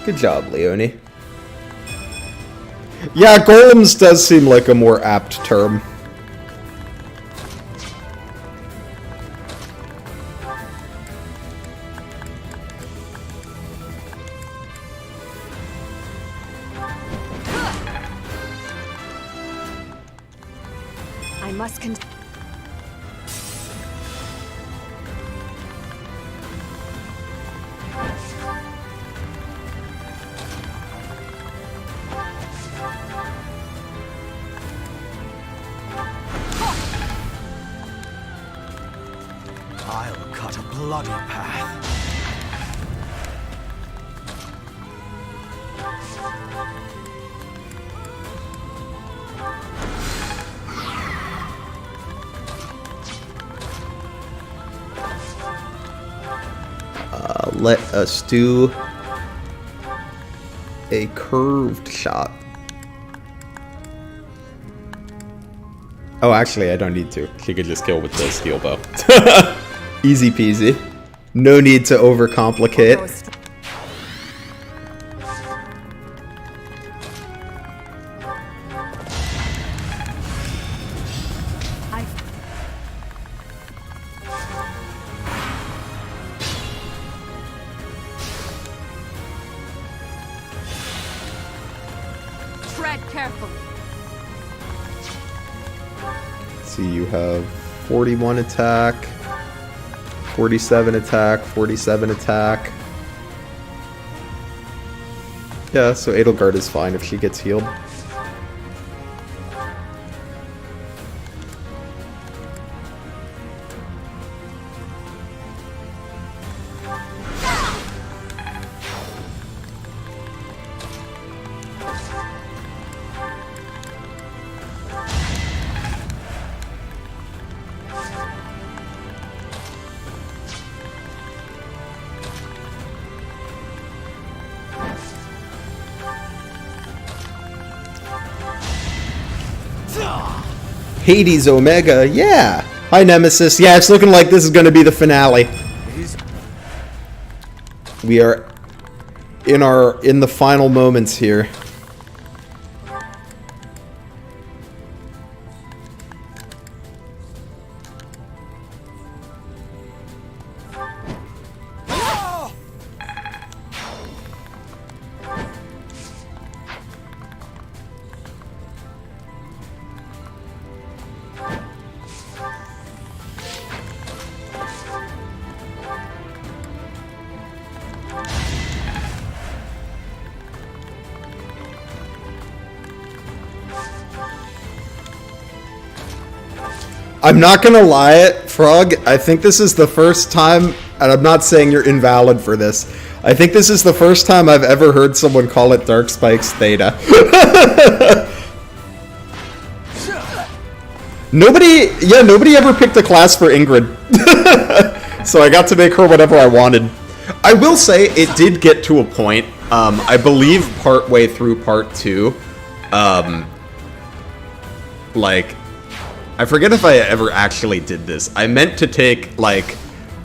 Good job, Leonie. Yeah, golems does seem like a more apt term. I must I'll cut a bloody path. Let us do a curved shot. Oh, actually, I don't need to. She could just kill with the steel bow. Easy peasy. No need to overcomplicate. tread carefully. See, you have 41 attack, 47 attack, 47 attack. Yeah, so Edelgard is fine if she gets healed. Hades Omega, yeah! Hi Nemesis, yeah, it's looking like this is gonna be the finale. We are in the final moments here. I'm not gonna lie, Frog, I think this is the first time, and I'm not saying you're invalid for this, I think this is the first time I've ever heard someone call it Dark Spikes Theta. Nobody ever picked a class for Ingrid. So I got to make her whatever I wanted. I will say, it did get to a point, I believe partway through part 2, like, I forget if I ever actually did this. I meant to take, like,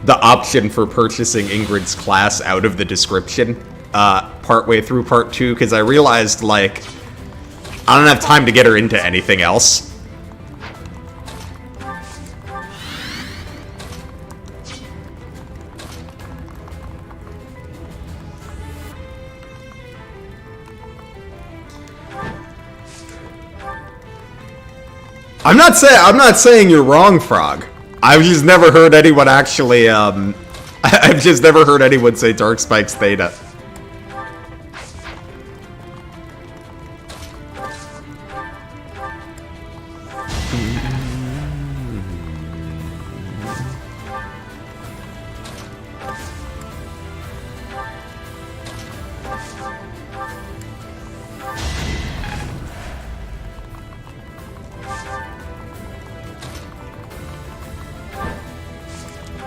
the option for purchasing Ingrid's class out of the description, partway through part 2, because I realized, like, I don't have time to get her into anything else. I'm not saying you're wrong, Frog. I've just never heard anyone actually, I've just never heard anyone say Dark Spikes Theta.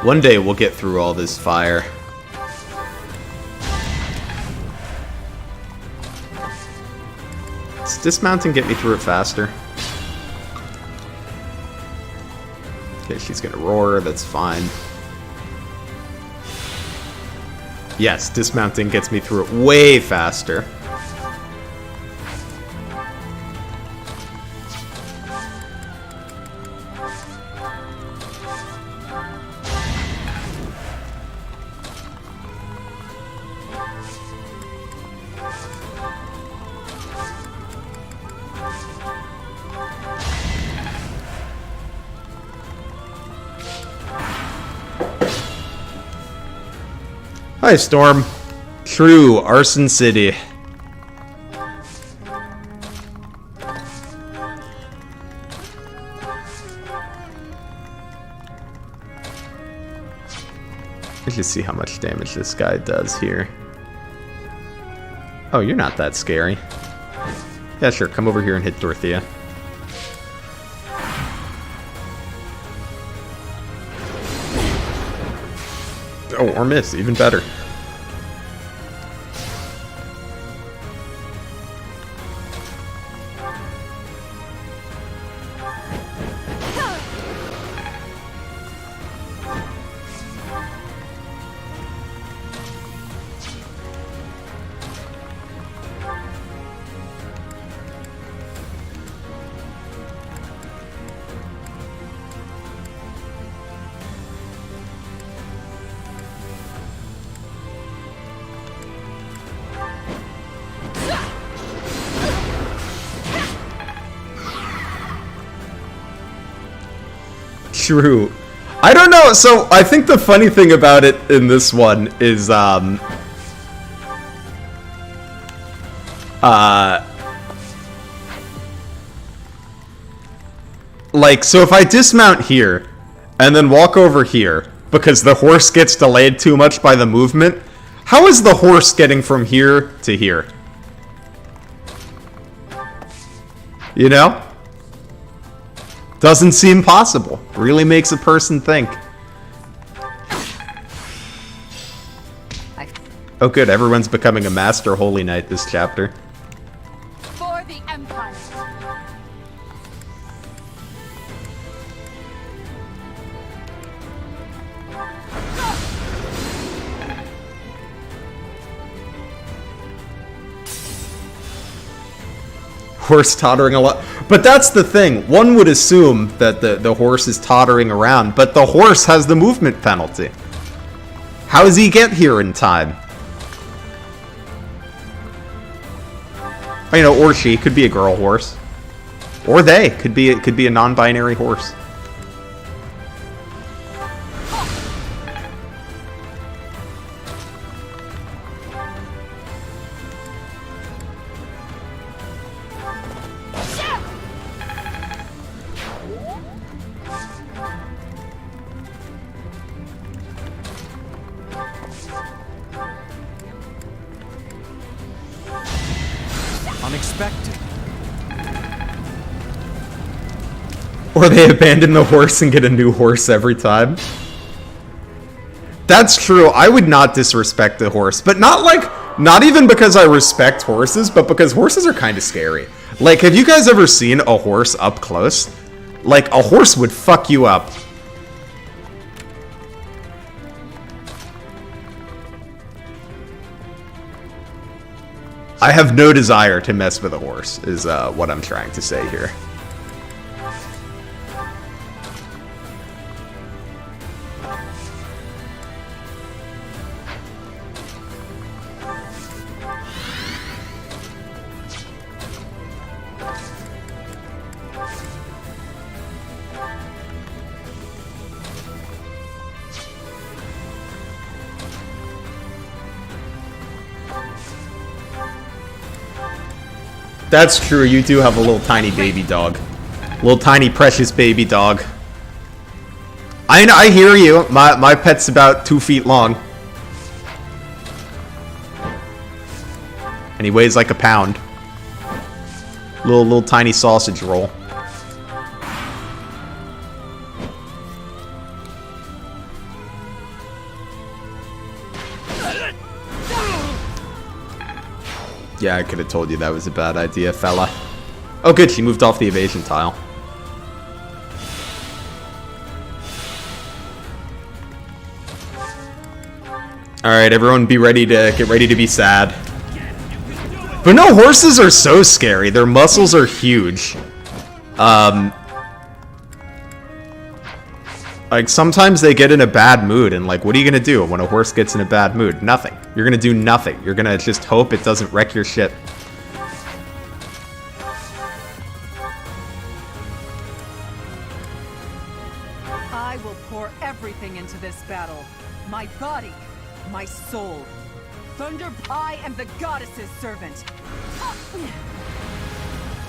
One day we'll get through all this fire. Does dismounting get me through it faster? Okay, she's gonna roar, that's fine. Yes, dismounting gets me through it way faster. Hi, Storm. True, Arson City. Let's just see how much damage this guy does here. Oh, you're not that scary. Yeah, sure, come over here and hit Dorothea. Oh, or miss, even better. True. I don't know, so I think the funny thing about it in this one is, like, so if I dismount here, and then walk over here, because the horse gets delayed too much by the movement, how is the horse getting from here to here? You know? Doesn't seem possible. Really makes a person think. Oh good, everyone's becoming a master holy knight this chapter. For the Empire. Horse tottering a lot. But that's the thing. One would assume that the horse is tottering around, but the horse has the movement penalty. How does he get here in time? You know, or she. Could be a girl horse. Or they. Could be a non-binary horse. Unexpected. Or they abandon the horse and get a new horse every time. That's true. I would not disrespect the horse, but not even because I respect horses, but because horses are kind of scary. Like, have you guys ever seen a horse up close? Like, a horse would fuck you up. I have no desire to mess with a horse, is what I'm trying to say here. That's true, you do have a little tiny baby dog. Little tiny precious baby dog. I hear you. My pet's about 2 feet long. And he weighs like a pound. Little tiny sausage roll. Yeah, I could have told you that was a bad idea, fella. Oh good, she moved off the evasion tile. Alright, everyone get ready to be sad. But no, horses are so scary. Their muscles are huge. Like, sometimes they get in a bad mood, and like, what are you gonna do when a horse gets in a bad mood? Nothing. You're gonna do nothing. You're gonna just hope it doesn't wreck your shit. I will pour everything into this battle. My body, my soul. Thunder, I am the goddess's servant.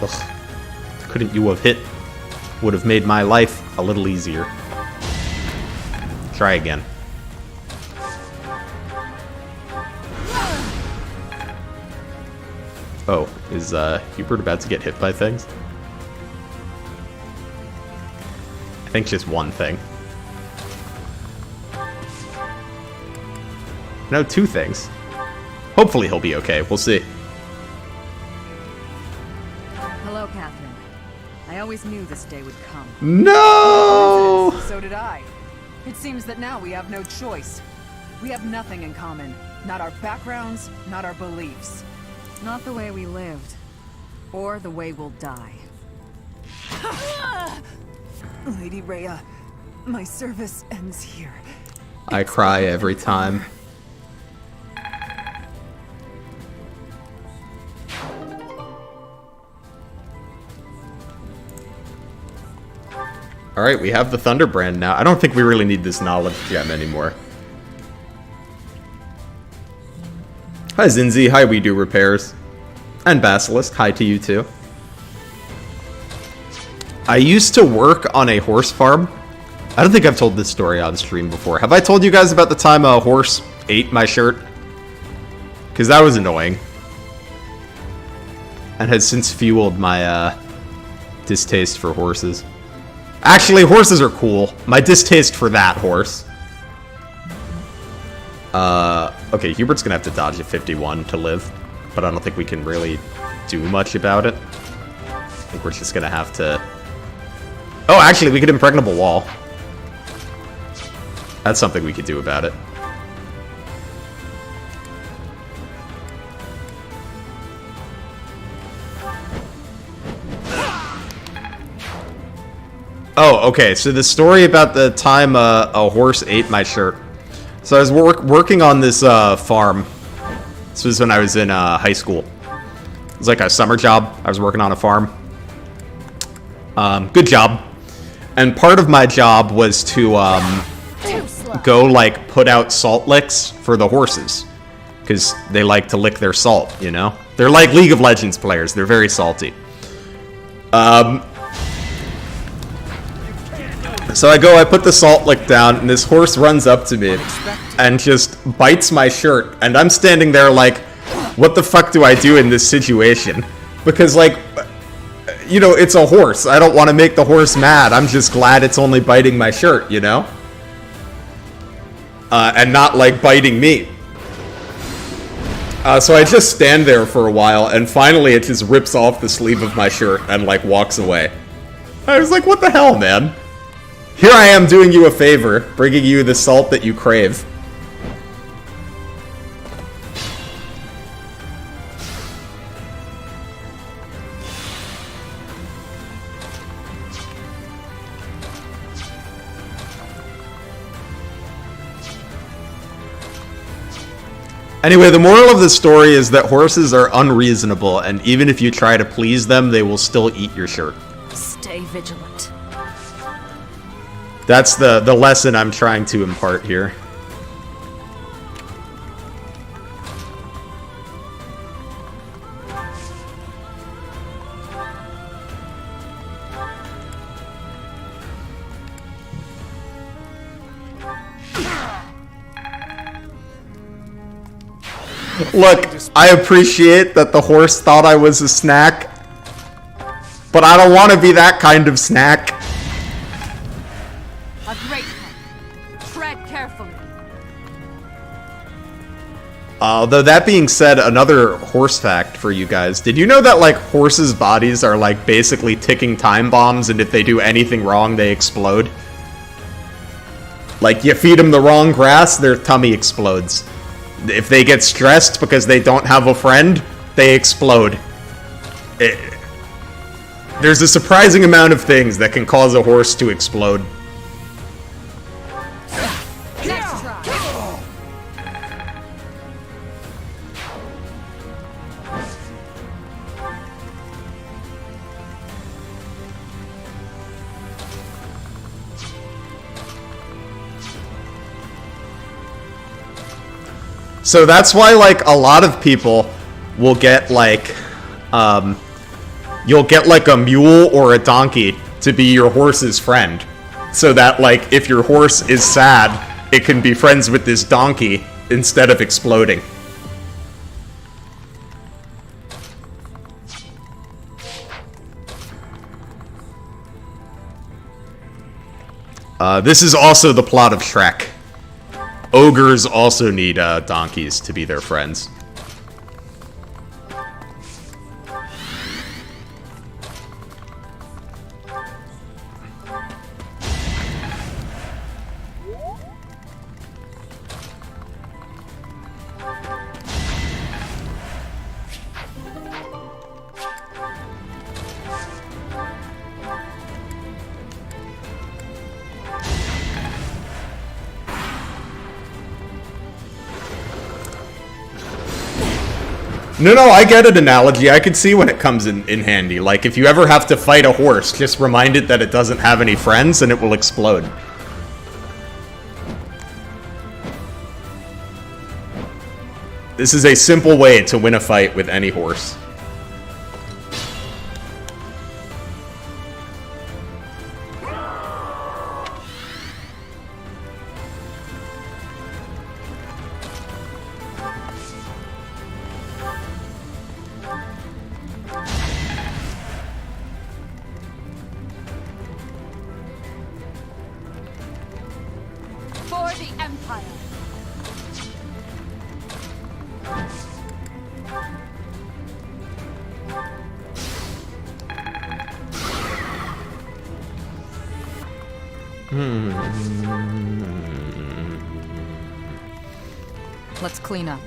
Ugh. Couldn't you have hit? Would have made my life a little easier. Try again. Oh, is Hubert about to get hit by things? I think just one thing. No, two things. Hopefully he'll be okay. We'll see. Hello, Catherine. I always knew this day would come. No! So did I. It seems that now we have no choice. We have nothing in common. Not our backgrounds, not our beliefs. Not the way we lived. Or the way we'll die. Lady Rhea, my service ends here. I cry every time. Alright, we have the Thunderbrand now. I don't think we really need this knowledge gem anymore. Hi Zinzi, hi We Do Repairs. And Basilisk, hi to you too. I used to work on a horse farm. I don't think I've told this story on stream before. Have I told you guys about the time a horse ate my shirt? Because that was annoying. And has since fueled my distaste for horses. Actually, horses are cool. My distaste for that horse. Okay, Hubert's gonna have to dodge a 51 to live. But I don't think we can really do much about it. I think we're just gonna have to... Oh, actually, we could impregnable wall. That's something we could do about it. Oh, okay, so the story about the time a horse ate my shirt. So I was working on this farm. This was when I was in high school. It was like a summer job. I was working on a farm. Good job. And part of my job was to go like put out salt licks for the horses. Because they like to lick their salt, you know? They're like League of Legends players. They're very salty. So I put the salt lick down, and this horse runs up to me and just bites my shirt, and I'm standing there like, what the fuck do I do in this situation? Because, like, you know, it's a horse. I don't want to make the horse mad. I'm just glad it's only biting my shirt, you know? And not, like, biting me. So I just stand there for a while, and finally it just rips off the sleeve of my shirt and, like, walks away. I was like, what the hell, man? Here I am doing you a favor, bringing you the salt that you crave. Anyway, the moral of the story is that horses are unreasonable, and even if you try to please them, they will still eat your shirt. Stay vigilant. That's the lesson I'm trying to impart here. Look, I appreciate that the horse thought I was a snack, but I don't want to be that kind of snack. A great one. Tread carefully. Though that being said, another horse fact for you guys. Did you know that, like, horses' bodies are, like, basically ticking time bombs, and if they do anything wrong, they explode? Like, you feed them the wrong grass, their tummy explodes. If they get stressed because they don't have a friend, they explode. There's a surprising amount of things that can cause a horse to explode. So that's why, like, a lot of people will get, like, you'll get, like, a mule or a donkey to be your horse's friend. So that, like, if your horse is sad, it can be friends with this donkey instead of exploding. This is also the plot of Shrek. Ogres also need donkeys to be their friends. No, I get an analogy. I could see when it comes in handy. Like, if you ever have to fight a horse, just remind it that it doesn't have any friends and it will explode. This is a simple way to win a fight with any horse. Let's clean up.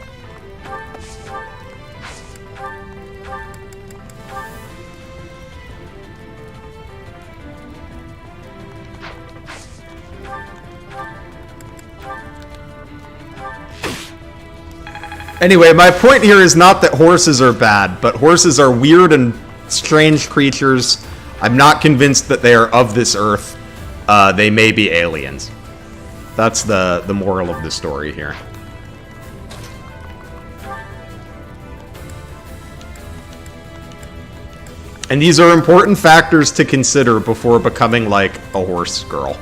Anyway, my point here is not that horses are bad, but horses are weird and strange creatures. I'm not convinced that they are of this earth. They may be aliens. That's the moral of the story here. And these are important factors to consider before becoming like a horse girl.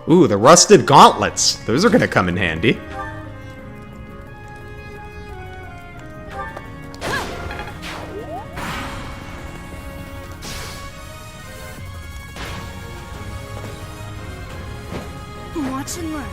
Ooh, the rusted gauntlets. Those are gonna come in handy. Watch and learn.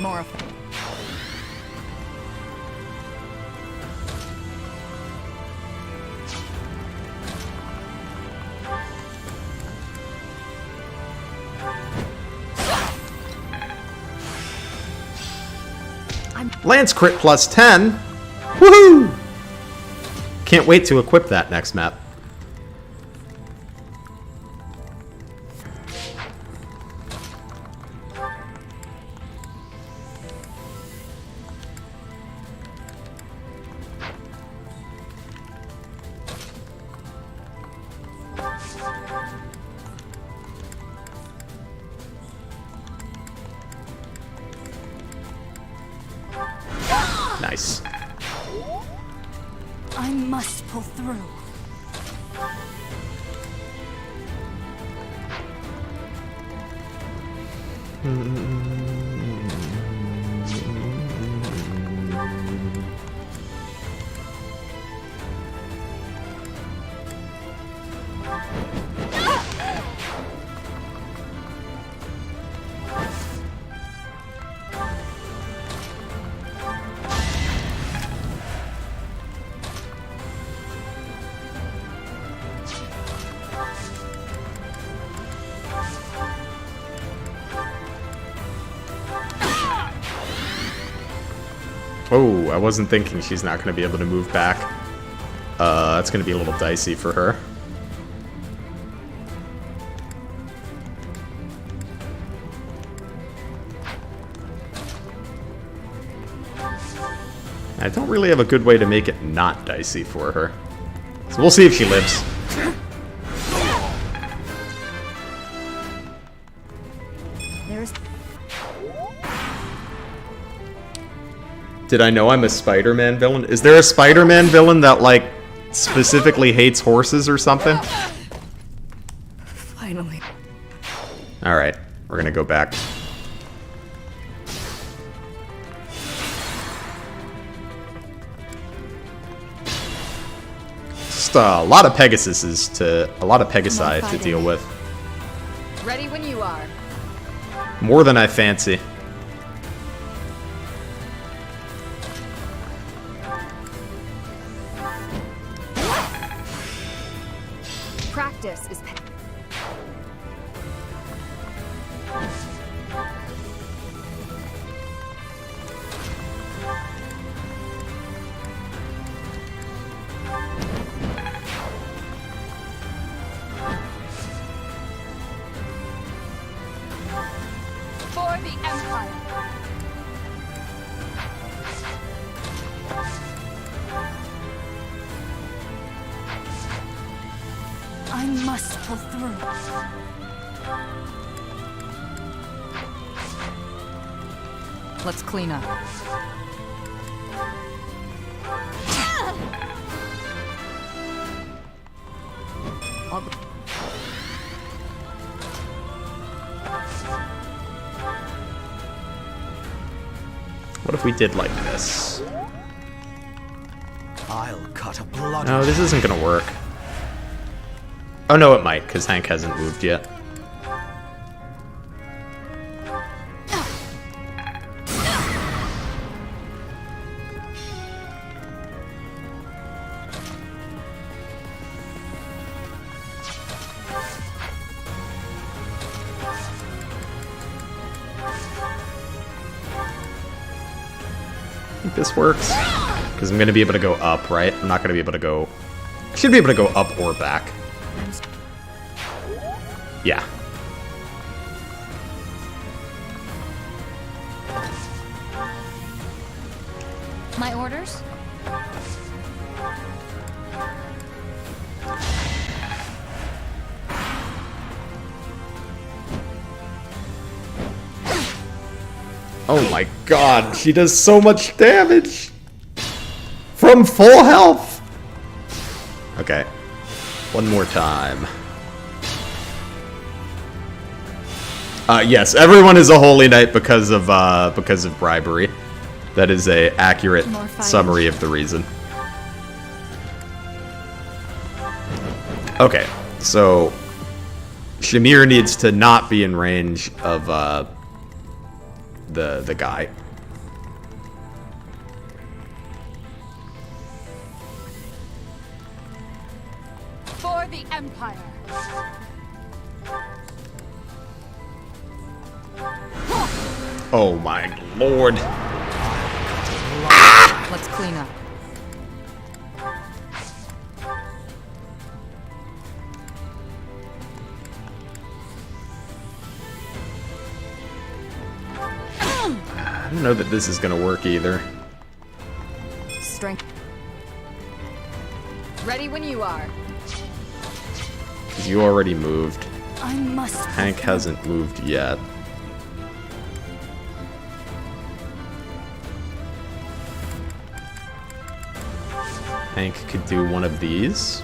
more of them. Lance crit plus 10. Woohoo! Can't wait to equip that next map. Nice. I must pull through. Oh, I wasn't thinking she's not going to be able to move back. That's going to be a little dicey for her. I don't really have a good way to make it not dicey for her. So we'll see if she lives. Did I know I'm a Spider-Man villain? Is there a Spider-Man villain that, like, specifically hates horses or something? Finally. Alright, we're gonna go back. Just a lot of Pegasi to deal with. Ready when you are. More than I fancy. Practice is for the Empire. I must pull through. Let's clean up. What if we did like this? I'll cut a blood. No, this isn't gonna work. Oh no, it might, because Hank hasn't moved yet. I think this works. Because I'm going to be able to go up, right? I'm not going to be able to go... I should be able to go up or back. Yeah. My orders? Oh my god, she does so much damage! From full health! Okay. One more time. Yes, everyone is a holy knight because of bribery. That is a accurate summary of the reason. Okay, so Shamir needs to not be in range of the guy. For the Empire. Oh my lord. Let's clean up. I don't know that this is gonna work either. Strength. Ready when you are. Because you already moved. I must. Hank hasn't moved yet. Hank could do one of these.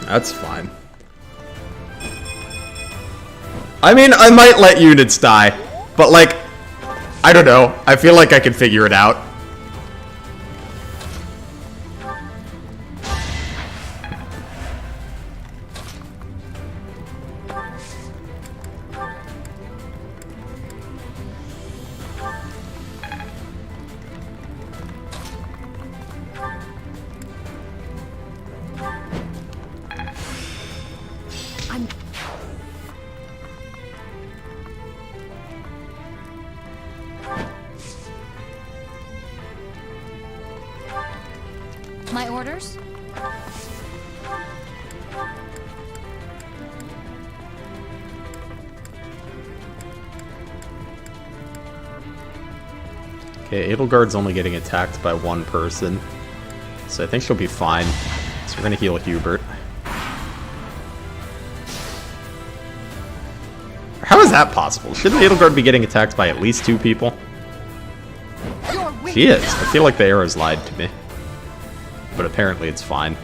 That's fine. I mean, I might let units die, but like, I don't know. I feel like I can figure it out. My orders? Okay, Edelgard's only getting attacked by one person, so I think she'll be fine. So we're gonna heal Hubert. How is that possible? Shouldn't Edelgard be getting attacked by at least 2 people? She is. I feel like the arrows lied to me. But apparently it's fine.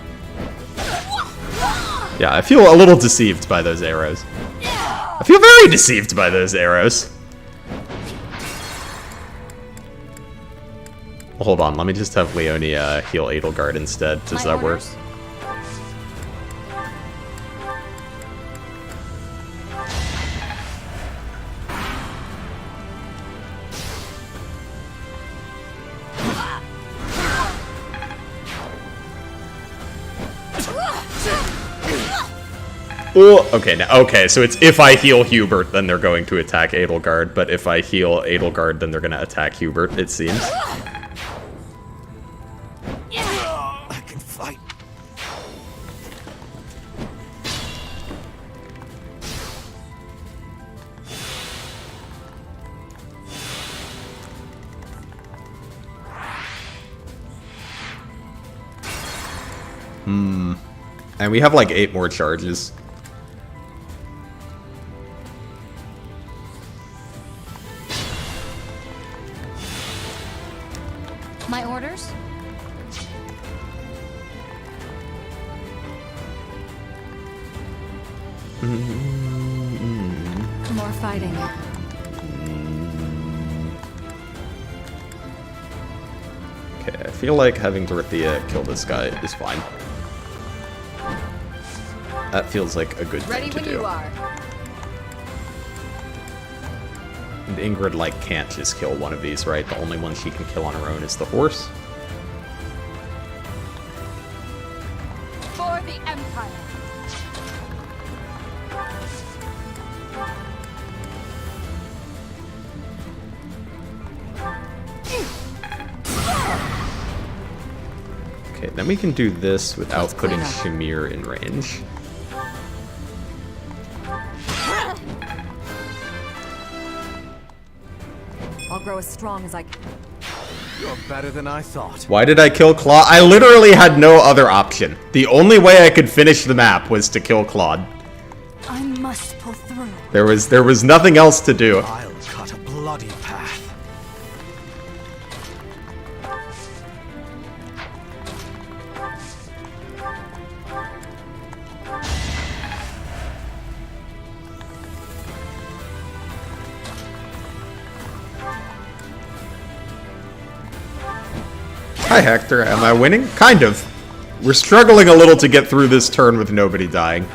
Yeah, I feel a little deceived by those arrows. I feel very deceived by those arrows. Well, hold on, let me just have Leonie heal Edelgard instead. Does that work? Oh, okay, okay, so it's if I heal Hubert, then they're going to attack Edelgard, but if I heal Edelgard, then they're going to attack Hubert, it seems. I can fight. And we have like 8 more charges. My orders? More fighting. Okay, I feel like having Dorothea kill this guy is fine. That feels like a good thing to do. Ready when you are. And Ingrid, like, can't just kill one of these, right? The only one she can kill on her own is the horse. For the Empire. Okay, then we can do this without putting Shamir in range. I'll grow as strong as I can. You're better than I thought. Why did I kill Claude? I literally had no other option. The only way I could finish the map was to kill Claude. I must pull through. There was nothing else to do. I'll cut a bloody path. Hi Hector, am I winning? Kind of. We're struggling a little to get through this turn with nobody dying.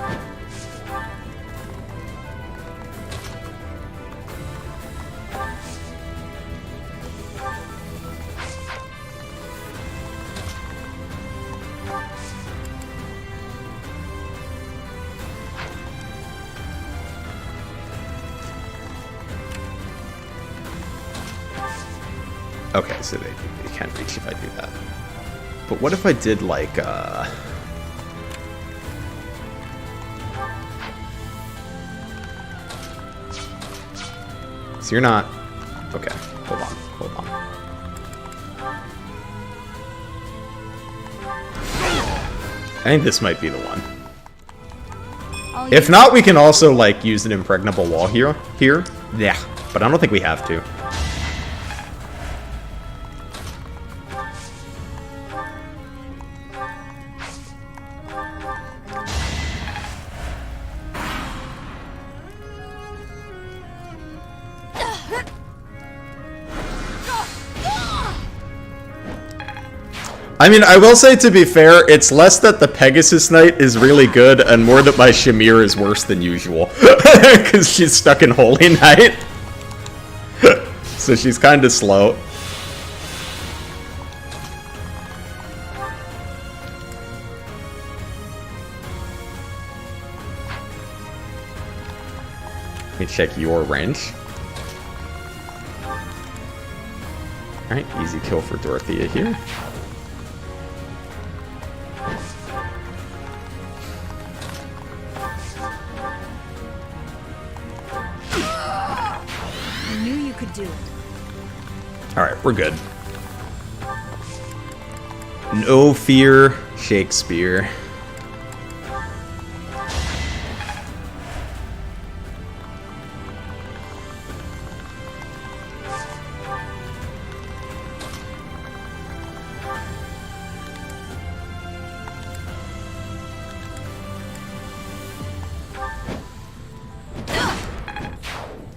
Okay, so they can't reach if I do that. But what if I did, like, So you're not... Okay, hold on. I think this might be the one. If not, we can also, like, use an impregnable wall here. Yeah, but I don't think we have to. I mean, I will say, to be fair, it's less that the Pegasus Knight is really good and more that my Shamir is worse than usual. Because she's stuck in Holy Knight. So she's kind of slow. Let me check your range. Alright, easy kill for Dorothea here. Alright, we're good. No fear, Shakespeare.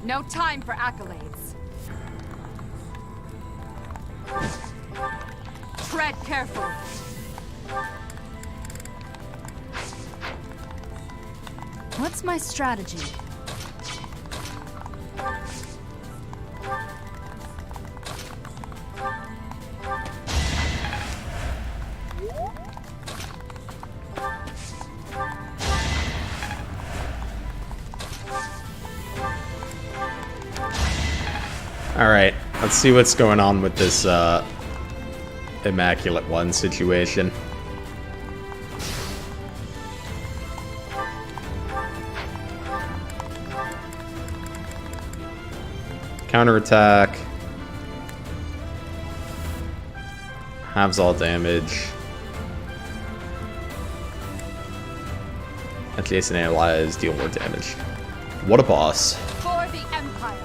No time for accolades. Tread carefully. What's my strategy? Alright, let's see what's going on with this, Immaculate One situation. Counterattack. Halves all damage. Adjacent allies deal more damage. What a boss. For the Empire.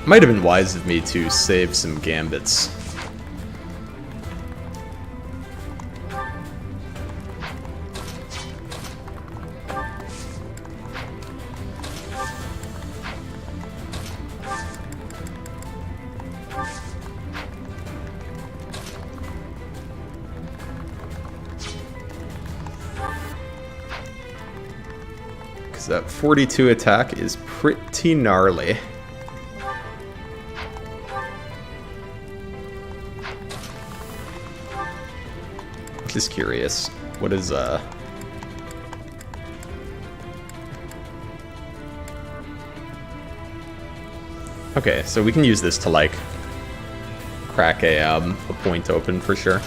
Might have been wise of me to save some gambits. Because that 42 attack is pretty gnarly. Just curious, what is Okay, so we can use this to like crack a point open for sure.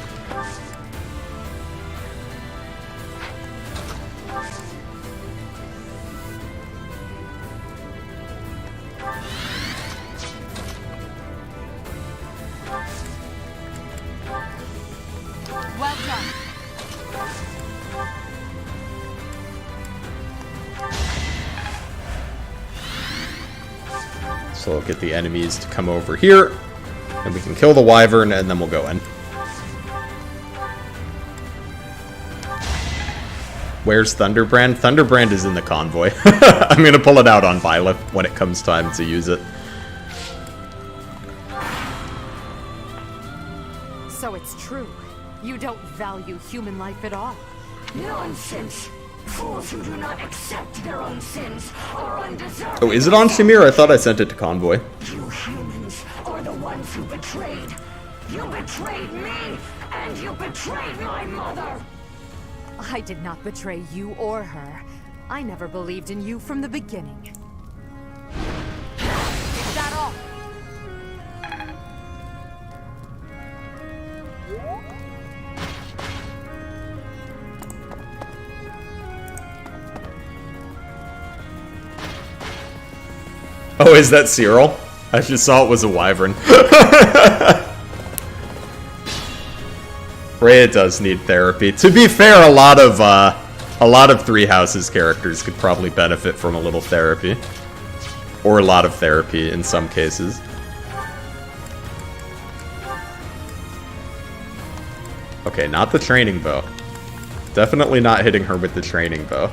So we'll get the enemies to come over here, and we can kill the Wyvern, and then we'll go in. Where's Thunderbrand? Thunderbrand is in the convoy. I'm gonna pull it out on Byleth when it comes time to use it. So it's true. You don't value human life at all. Nonsense. Fools who do not accept their own sins are undeserving. Oh, is it on Shamir? I thought I sent it to convoy. You humans are the ones who betrayed. You betrayed me, and you betrayed my mother. I did not betray you or her. I never believed in you from the beginning. Is that all? Oh, is that Cyril? I just saw it was a Wyvern. Rhea does need therapy. To be fair, a lot of Three Houses characters could probably benefit from a little therapy. Or a lot of therapy in some cases. Okay, not the training bow. Definitely not hitting her with the training bow.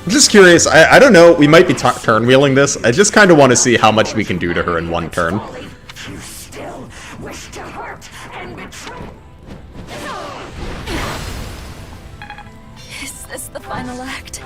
I'm just curious, I don't know, we might be turn-wheeling this. I just kind of want to see how much we can do to her in one turn. You still wish to hurt and betray. Is this the final act?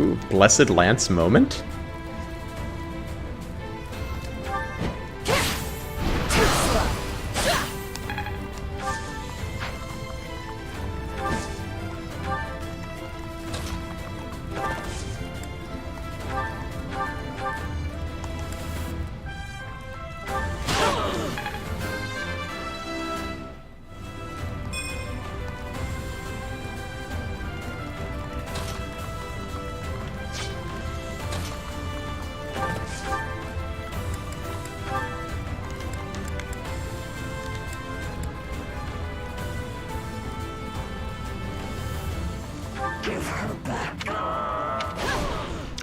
Ooh, Blessed Lance moment?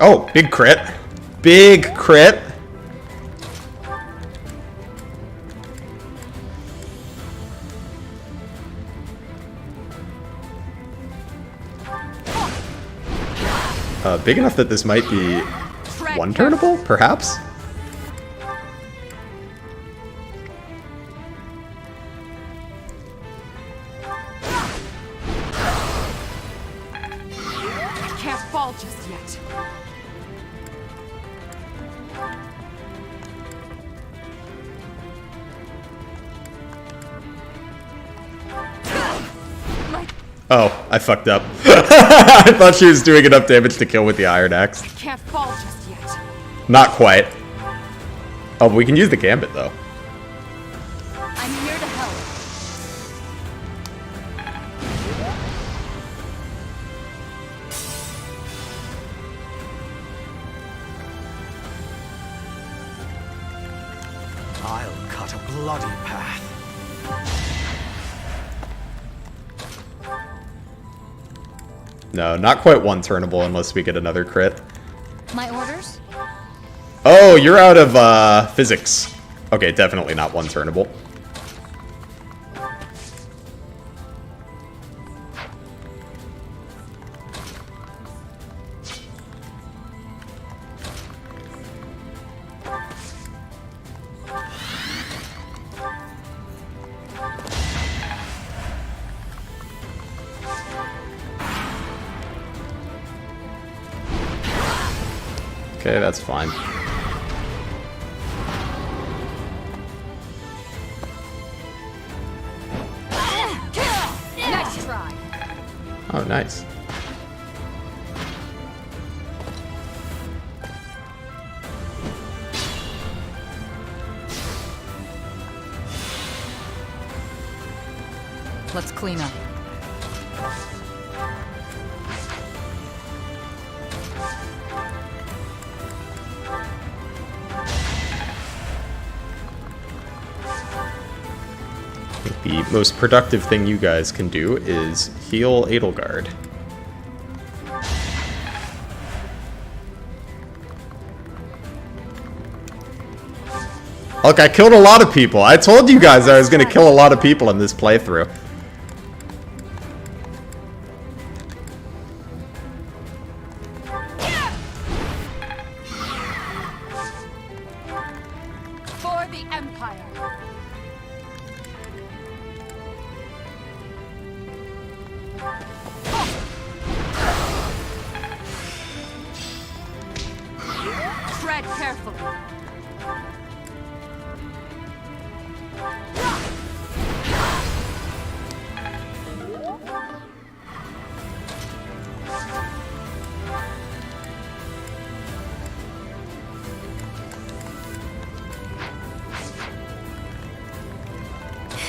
Oh, big crit. Big crit. Big enough that this might be one-turnable, perhaps? I can't fall just yet. Oh, I fucked up. I thought she was doing enough damage to kill with the Iron Axe. Can't fall just yet. Not quite. Oh, but we can use the Gambit, though. I'm here to help. I'll cut a bloody path. No, not quite one-turnable unless we get another crit. My orders? Oh, you're out of physics. Okay, definitely not one-turnable. Okay, that's fine. Oh, nice. Let's clean up. I think the most productive thing you guys can do is heal Edelgard. Look, I killed a lot of people. I told you guys I was going to kill a lot of people in this playthrough. For the Empire. Tread carefully.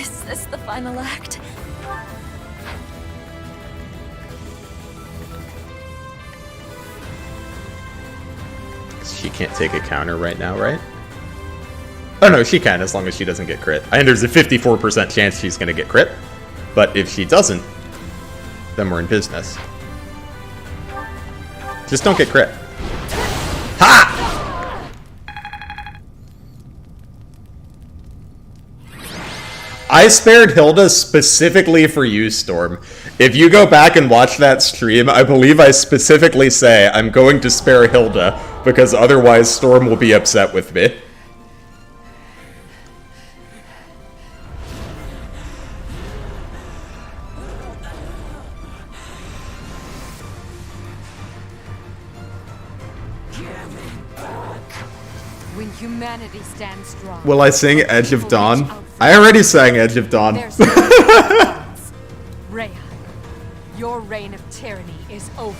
Is this the final act? She can't take a counter right now, right? Oh no, she can, as long as she doesn't get crit. And there's a 54% chance she's gonna get crit. But if she doesn't, then we're in business. Just don't get crit. Ha! I spared Hilda specifically for you, Storm. If you go back and watch that stream, I believe I specifically say I'm going to spare Hilda, because otherwise Storm will be upset with me. When humanity stands strong. Will I sing Edge of Dawn? I already sang Edge of Dawn. Rhea, your reign of tyranny is over.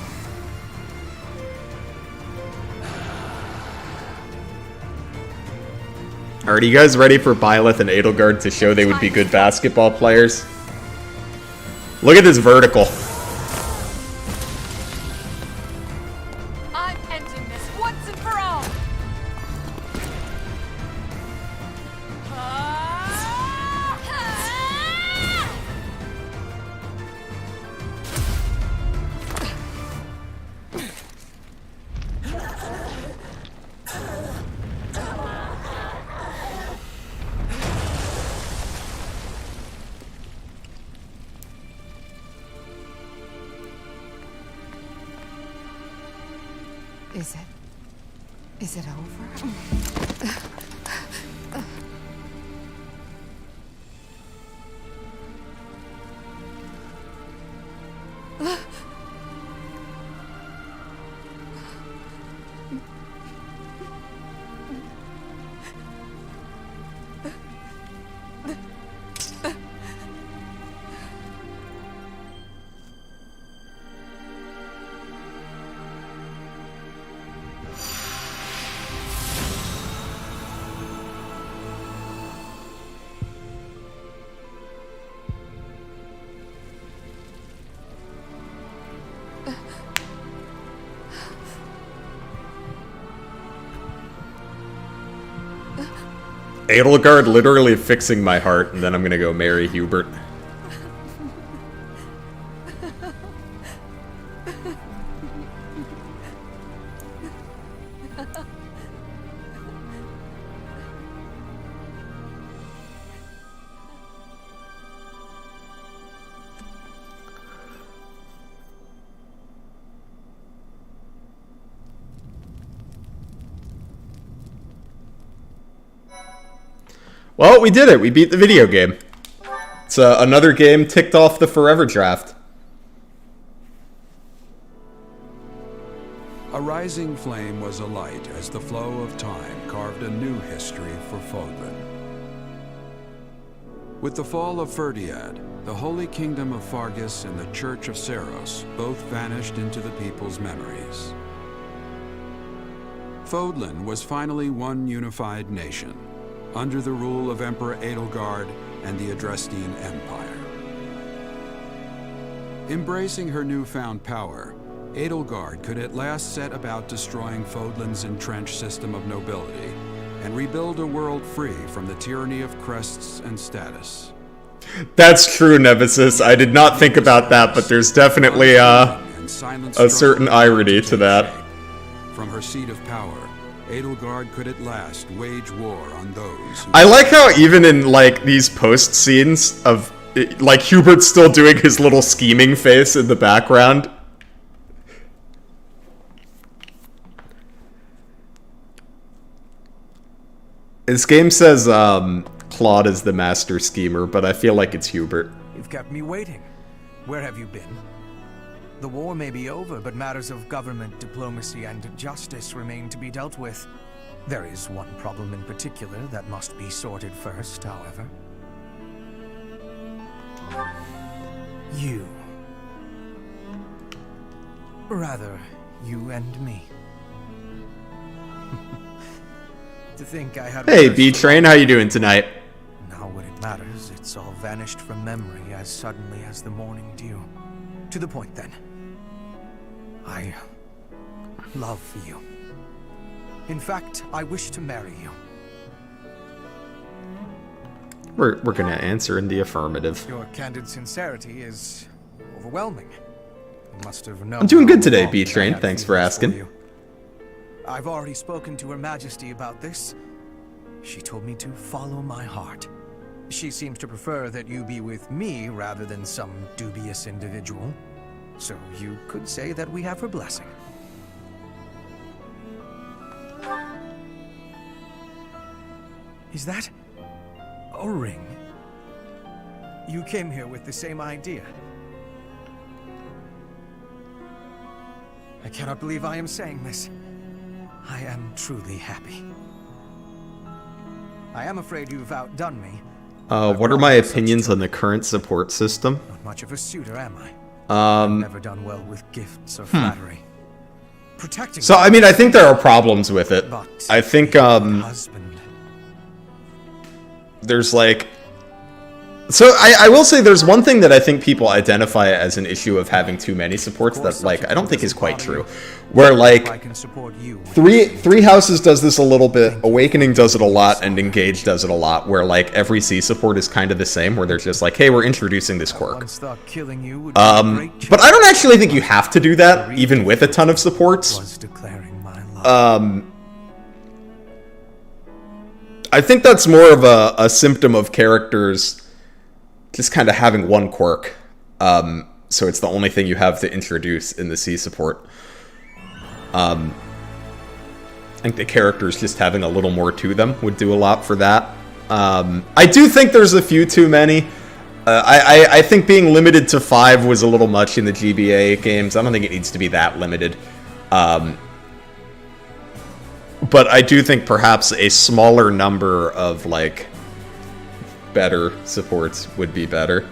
Alright, you guys ready for Byleth and Edelgard to show they would be good basketball players? Look at this vertical. I'm ending this once and for all. Is it over? Edelgard literally fixing my heart, and then I'm gonna go marry Hubert. Well, we did it. We beat the video game. It's another game ticked off the forever draft. A rising flame was alight as the flow of time carved a new history for Fodlan. With the fall of Ferdiad, the Holy Kingdom of Fargus and the Church of Seros both vanished into the people's memories. Fodlan was finally one unified nation, under the rule of Emperor Edelgard and the Adrestian Empire. Embracing her newfound power, Edelgard could at last set about destroying Fodlan's entrenched system of nobility and rebuild a world free from the tyranny of crests and status. That's true, Nemesis. I did not think about that, but there's definitely a certain irony to that. From her seat of power, Edelgard could at last wage war on those who... I like how even in, like, these post scenes of, like, Hubert's still doing his little scheming face in the background. This game says, Claude is the master schemer, but I feel like it's Hubert. You've kept me waiting. Where have you been? The war may be over, but matters of government, diplomacy, and justice remain to be dealt with. There is one problem in particular that must be sorted first, however. You. Rather, you and me. To think I had... Hey, B-Train, how you doing tonight? Now when it matters, it's all vanished from memory as suddenly as the morning dew. To the point, then. I love you. In fact, I wish to marry you. We're gonna answer in the affirmative. Your candid sincerity is overwhelming. You must have known. I'm doing good today, B-Train. Thanks for asking. I've already spoken to Her Majesty about this. She told me to follow my heart. She seems to prefer that you be with me rather than some dubious individual. So you could say that we have her blessing. Is that a ring? You came here with the same idea. I cannot believe I am saying this. I am truly happy. I am afraid you've outdone me. What are my opinions on the current support system? Not much of a suitor, am I? I've never done well with gifts or flattery. Protecting so, I mean, I think there are problems with it. I think, there's like... So, I will say there's one thing that I think people identify as an issue of having too many supports that, like, I don't think is quite true. Where, like, Three Houses does this a little bit, Awakening does it a lot, and Engage does it a lot, where, like, every C support is kind of the same, where they're just like, hey, we're introducing this quirk. But I don't actually think you have to do that, even with a ton of supports. I think that's more of a symptom of characters just kind of having one quirk. So it's the only thing you have to introduce in the C support. I think the characters just having a little more to them would do a lot for that. I do think there's a few too many. I think being limited to 5 was a little much in the GBA games. I don't think it needs to be that limited. But I do think perhaps a smaller number of, like, better supports would be better.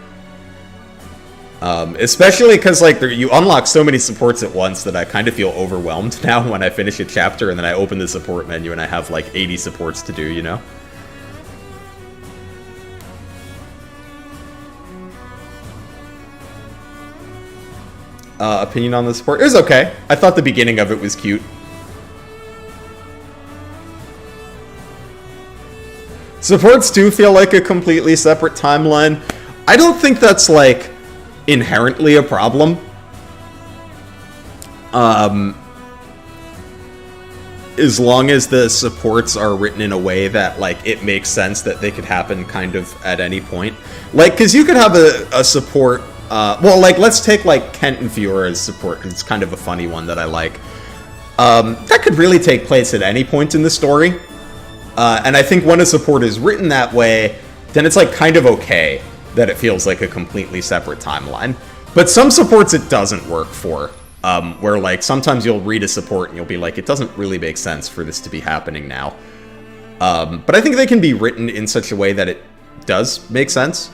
Especially because, like, you unlock so many supports at once that I kind of feel overwhelmed now when I finish a chapter and then I open the support menu and I have, like, 80 supports to do, you know? Opinion on the support? It was okay. I thought the beginning of it was cute. Supports do feel like a completely separate timeline. I don't think that's, like, inherently a problem. As long as the supports are written in a way that, like, it makes sense that they could happen kind of at any point. Like, because you could have a support... well, like, let's take, like, Kent and Fiora's support, because it's kind of a funny one that I like. That could really take place at any point in the story. And I think when a support is written that way, then it's, like, kind of okay that it feels like a completely separate timeline. But some supports it doesn't work for, where, like, sometimes you'll read a support and you'll be like, it doesn't really make sense for this to be happening now. But I think they can be written in such a way that it does make sense.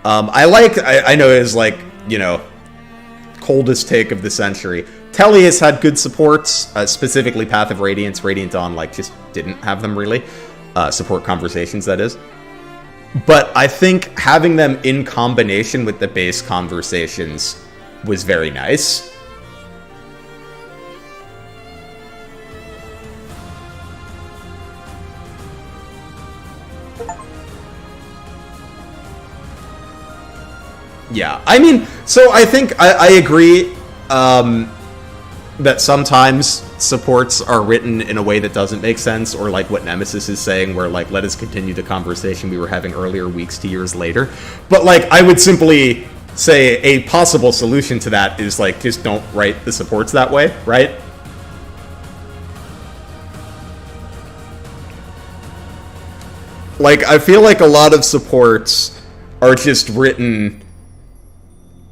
I know it is like, you know, coldest take of the century. Telly has had good supports, specifically Path of Radiance. Radiant Dawn, like, just didn't have them really. Support conversations, that is. But I think having them in combination with the base conversations was very nice. Yeah, I mean, so I think I agree that sometimes supports are written in a way that doesn't make sense, or like what Nemesis is saying, where like, let us continue the conversation we were having earlier weeks to years later. But like, I would simply say a possible solution to that is like, just don't write the supports that way, right? Like, I feel like a lot of supports are just written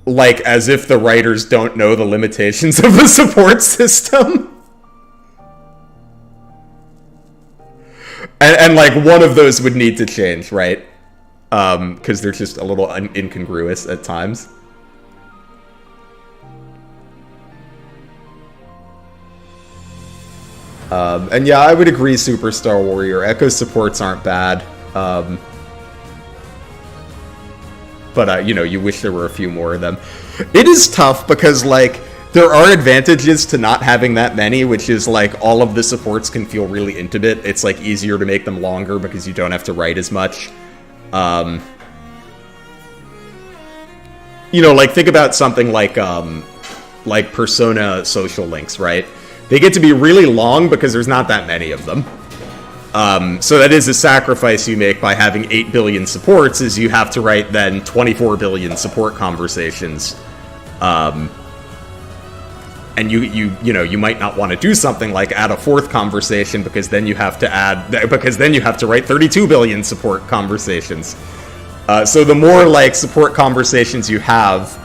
like as if the writers don't know the limitations of the support system. And like, one of those would need to change, right? Because they're just a little incongruous at times. And yeah, I would agree, Superstar Warrior. Echo supports aren't bad. But, you know, you wish there were a few more of them. It is tough because, like, there are advantages to not having that many, which is, like, all of the supports can feel really intimate. It's, like, easier to make them longer because you don't have to write as much. You know, like, think about something like Persona social links, right? They get to be really long because there's not that many of them. So that is a sacrifice you make by having 8 billion supports, is you have to write then 24 billion support conversations. And you know, you might not want to do something like add a 4th conversation because then you have to write 32 billion support conversations. So the more like support conversations you have,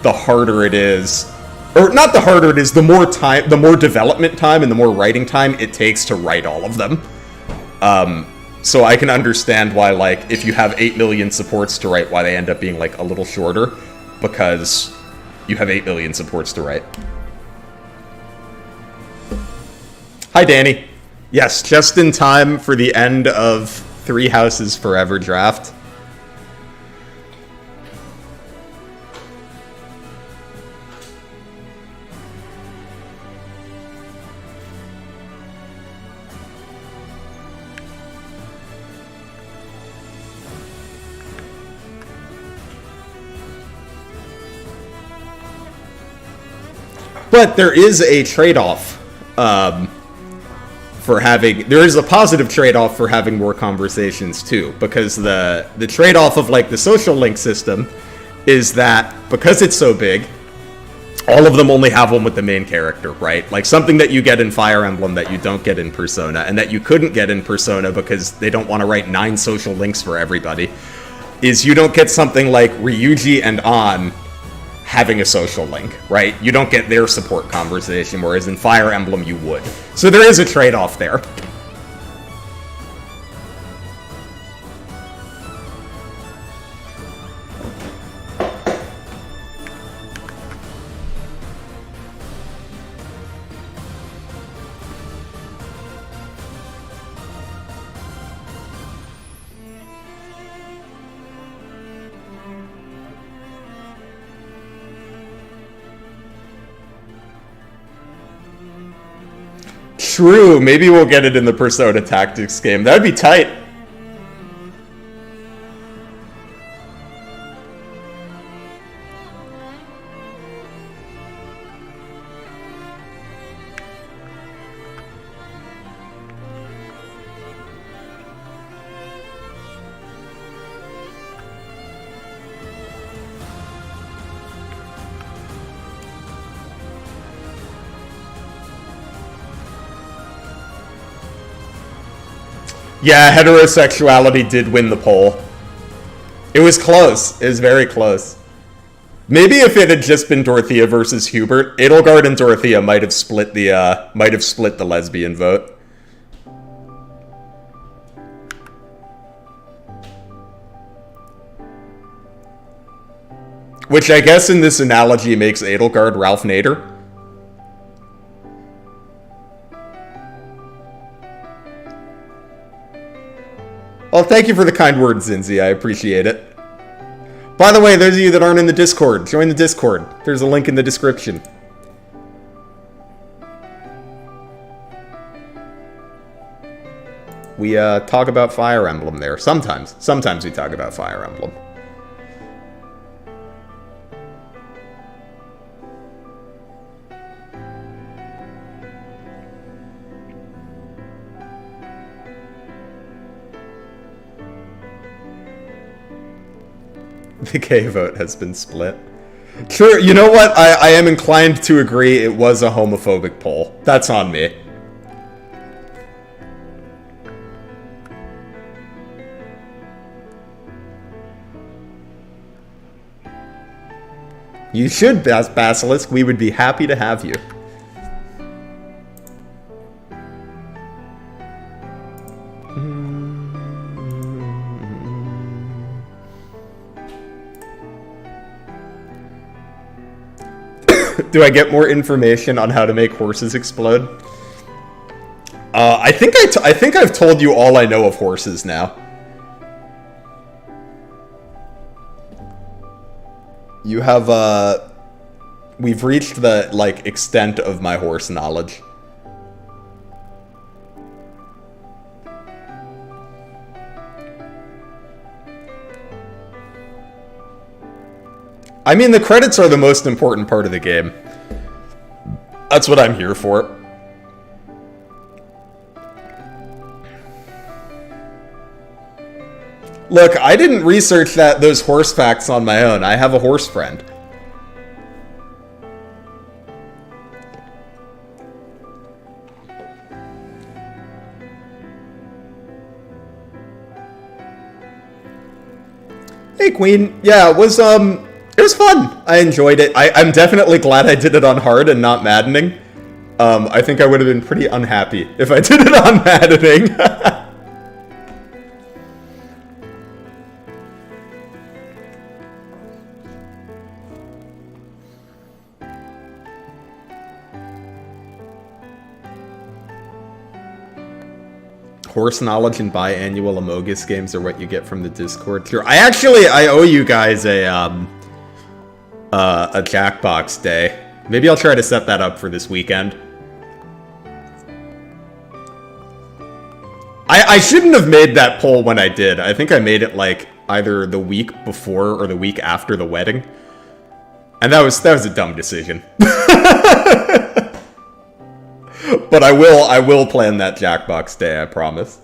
the harder it is, or not the harder it is, the more time, the more development time and the more writing time it takes to write all of them. So I can understand why, like, if you have 8 million supports to write, why they end up being, like, a little shorter, because you have 8 million supports to write. Hi, Danny. Yes, just in time for the end of Three Houses Forever draft. But there is a trade-off for having... There is a positive trade-off for having more conversations, too. Because the trade-off of, like, the social link system is that, because it's so big, all of them only have one with the main character, right? Like, something that you get in Fire Emblem that you don't get in Persona, and that you couldn't get in Persona because they don't want to write 9 social links for everybody, is you don't get something like Ryuji and An having a social link, right? You don't get their support conversation, whereas in Fire Emblem you would. So there is a trade-off there. True, maybe we'll get it in the Persona Tactics game. That'd be tight. Yeah, heterosexuality did win the poll. It was close. It was very close. Maybe if it had just been Dorothea versus Hubert, Edelgard and Dorothea might have split the lesbian vote. Which I guess in this analogy makes Edelgard Ralph Nader. Well, thank you for the kind words, Zinzi. I appreciate it. By the way, those of you that aren't in the Discord, join the Discord. There's a link in the description. We talk about Fire Emblem there. Sometimes. Sometimes we talk about Fire Emblem. The gay vote has been split. Sure, you know what? I am inclined to agree it was a homophobic poll. That's on me. You should, Basilisk. We would be happy to have you. Do I get more information on how to make horses explode? I think I've told you all I know of horses now. You have, we've reached the, like, extent of my horse knowledge. I mean, the credits are the most important part of the game. That's what I'm here for. Look, I didn't research those horse facts on my own. I have a horse friend. Hey, Queen. Yeah, it was fun. I enjoyed it. I'm definitely glad I did it on hard and not maddening. I think I would have been pretty unhappy if I did it on maddening. Horse knowledge and biannual Amogus games are what you get from the Discord. Sure. I owe you guys a Jackbox day. Maybe I'll try to set that up for this weekend. I shouldn't have made that poll when I did. I think I made it like either the week before or the week after the wedding. And that was a dumb decision. But I will plan that Jackbox day, I promise.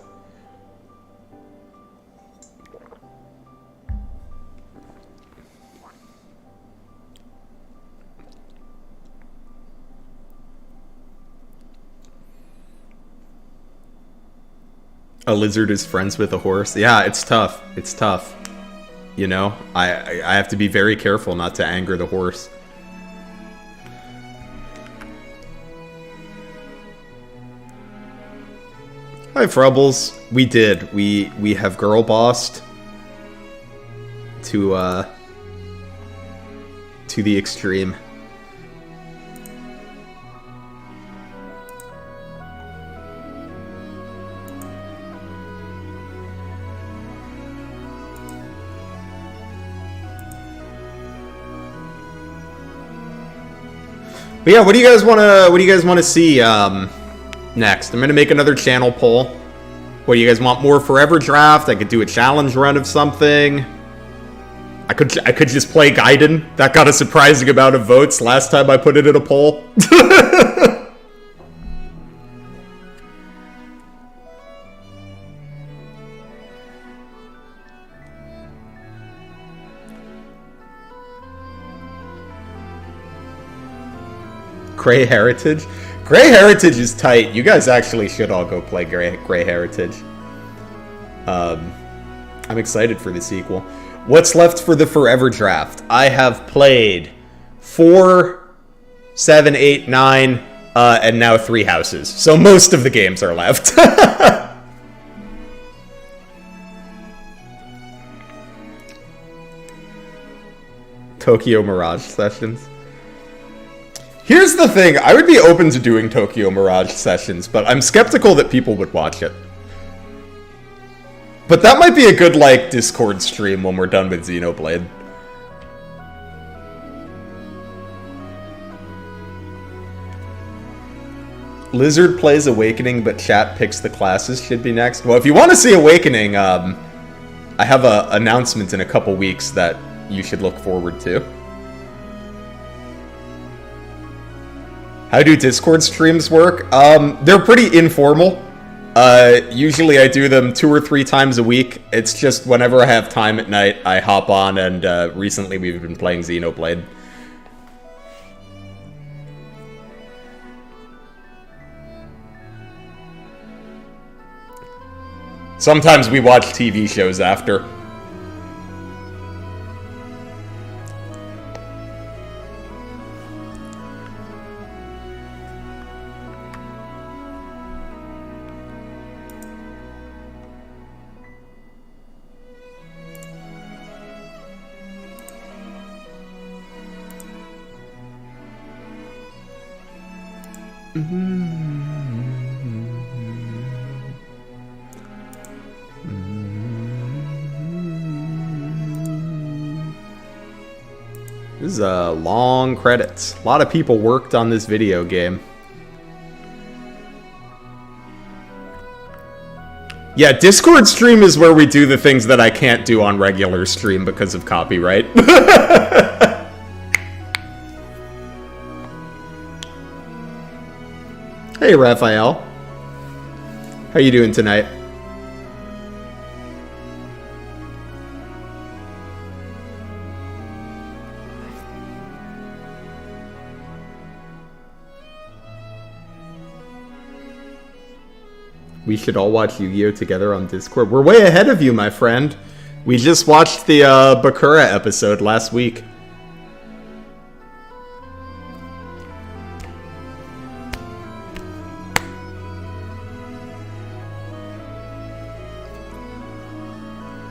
A lizard is friends with a horse. Yeah, it's tough. It's tough. You know, I have to be very careful not to anger the horse. Hi, Frubbles. We did. We have girl bossed to the extreme. But yeah, what do you guys want to see next? I'm gonna make another channel poll. What do you guys want? More Forever Draft? I could do a challenge run of something. I could just play Gaiden. That got a surprising amount of votes last time I put it in a poll. Grey Heritage? Grey Heritage is tight. You guys actually should all go play Grey Heritage. I'm excited for the sequel. What's left for the Forever Draft? I have played 4, 7, 8, 9, and now 3 Houses. So most of the games are left. Tokyo Mirage sessions. Here's the thing, I would be open to doing Tokyo Mirage sessions, but I'm skeptical that people would watch it. But that might be a good, like, Discord stream when we're done with Xenoblade. Lizard plays Awakening, but chat picks the classes should be next. Well, if you want to see Awakening, I have an announcement in a couple weeks that you should look forward to. How do Discord streams work? They're pretty informal. Usually I do them 2 or 3 times a week. It's just whenever I have time at night, I hop on, and recently we've been playing Xenoblade. Sometimes we watch TV shows after. This is long credits. A lot of people worked on this video game. Yeah, Discord stream is where we do the things that I can't do on regular stream because of copyright. Hey, Raphael. How you doing tonight? We should all watch Yu-Gi-Oh! Together on Discord. We're way ahead of you, my friend. We just watched the Bakura episode last week.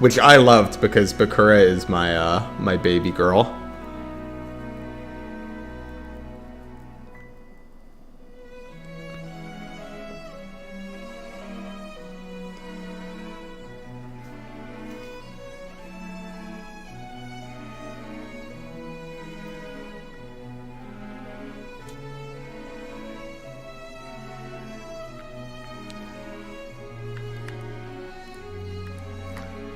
Which I loved because Bakura is my my baby girl.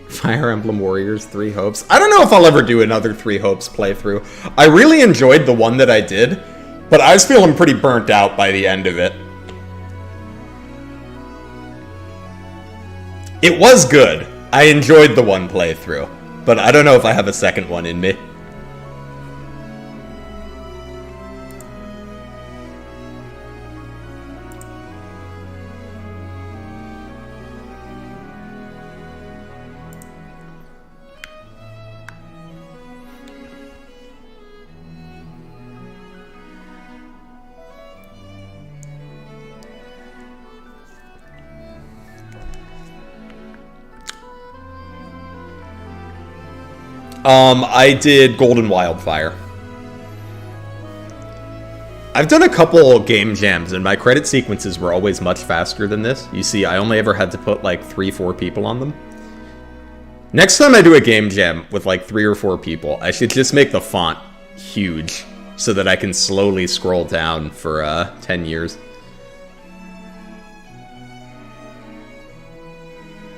Fire Emblem Warriors 3 Hopes. I don't know if I'll ever do another 3 Hopes playthrough. I really enjoyed the one that I did, but I was feeling pretty burnt out by the end of it. It was good. I enjoyed the one playthrough, but I don't know if I have a second one in me. I did Golden Wildfire. I've done a couple game jams, and my credit sequences were always much faster than this. You see, I only ever had to put like 3-4 people on them. Next time I do a game jam with like 3 or 4 people, I should just make the font huge so that I can slowly scroll down for 10 years.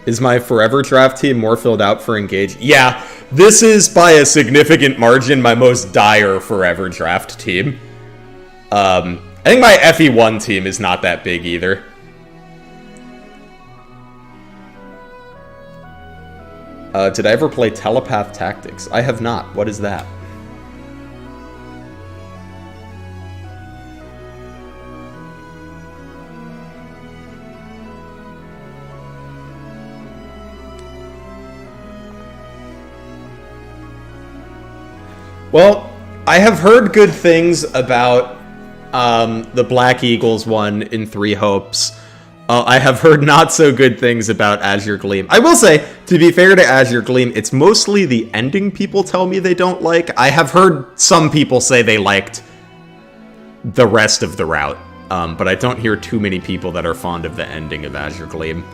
Is my Forever Draft team more filled out for Engage? Yeah, this is by a significant margin my most dire Forever Draft team. I think my FE1 team is not that big either. Did I ever play Telepath Tactics? I have not. What is that? Well, I have heard good things about the Black Eagles one in 3 Hopes. I have heard not so good things about Azure Gleam. I will say, to be fair to Azure Gleam, it's mostly the ending people tell me they don't like. I have heard some people say they liked the rest of the route, but I don't hear too many people that are fond of the ending of Azure Gleam.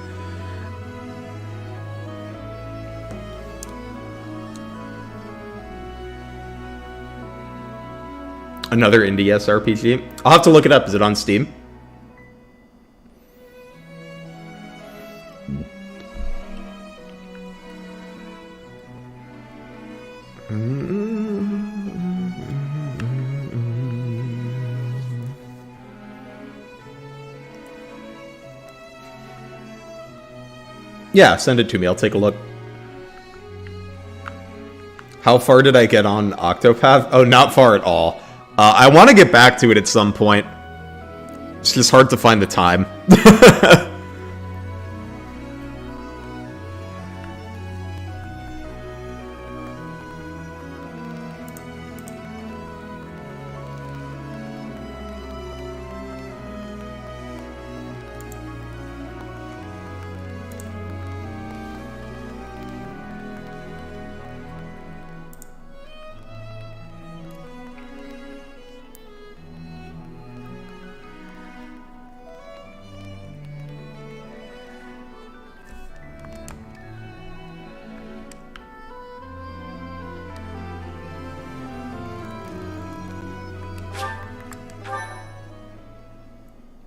Another indie SRPG. I'll have to look it up. Is it on Steam? Yeah, send it to me. I'll take a look. How far did I get on Octopath? Oh, not far at all. I want to get back to it at some point. It's just hard to find the time.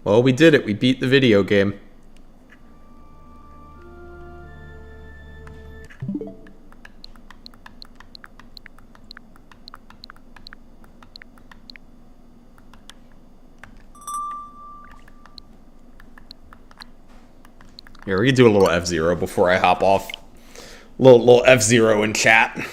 Well, we did it. We beat the video game. Here, we can do a little F-Zero before I hop off. Little F-Zero in chat.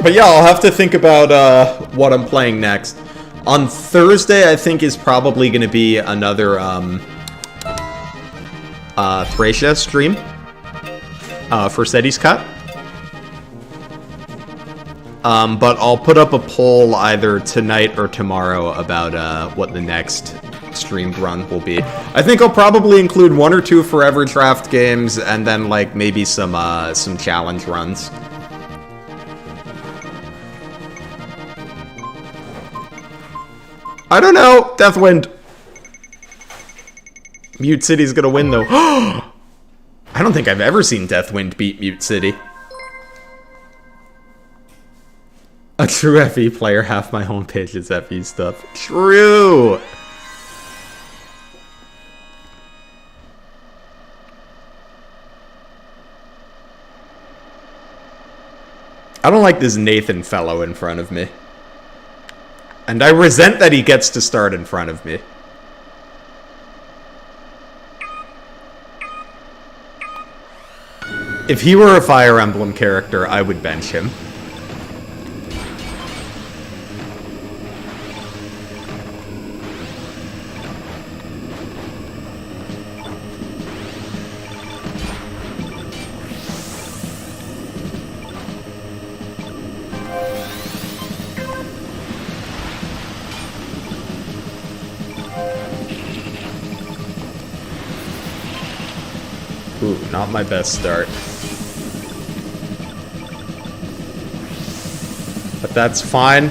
But yeah, I'll have to think about what I'm playing next. On Thursday, I think is probably going to be another Thracia stream for Seti's Cut. But I'll put up a poll either tonight or tomorrow about what the next streamed run will be. I think I'll probably include 1 or 2 Forever Draft games and then like maybe some challenge runs. I don't know. Deathwind. Mute City's gonna win, though. I don't think I've ever seen Deathwind beat Mute City. A true FE player, half my homepage is FE stuff. True! I don't like this Nathan fellow in front of me. And I resent that he gets to start in front of me. If he were a Fire Emblem character, I would bench him. Ooh, not my best start. But that's fine.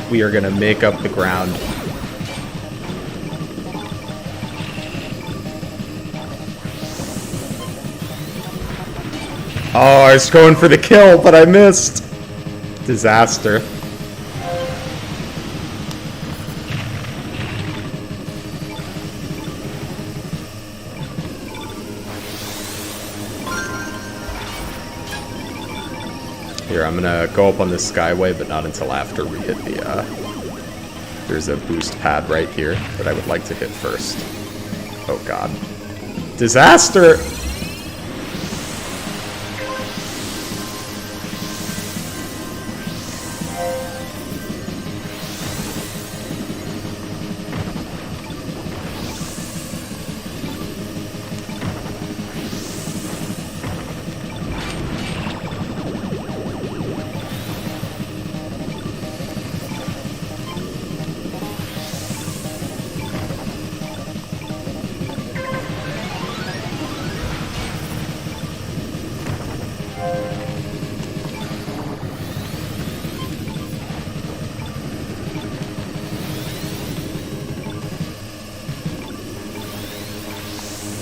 We are gonna make up the ground. Oh, I was going for the kill, but I missed. Disaster. Here, I'm gonna go up on this skyway, but not until after we hit the, there's a boost pad right here that I would like to hit first. Oh god. Disaster!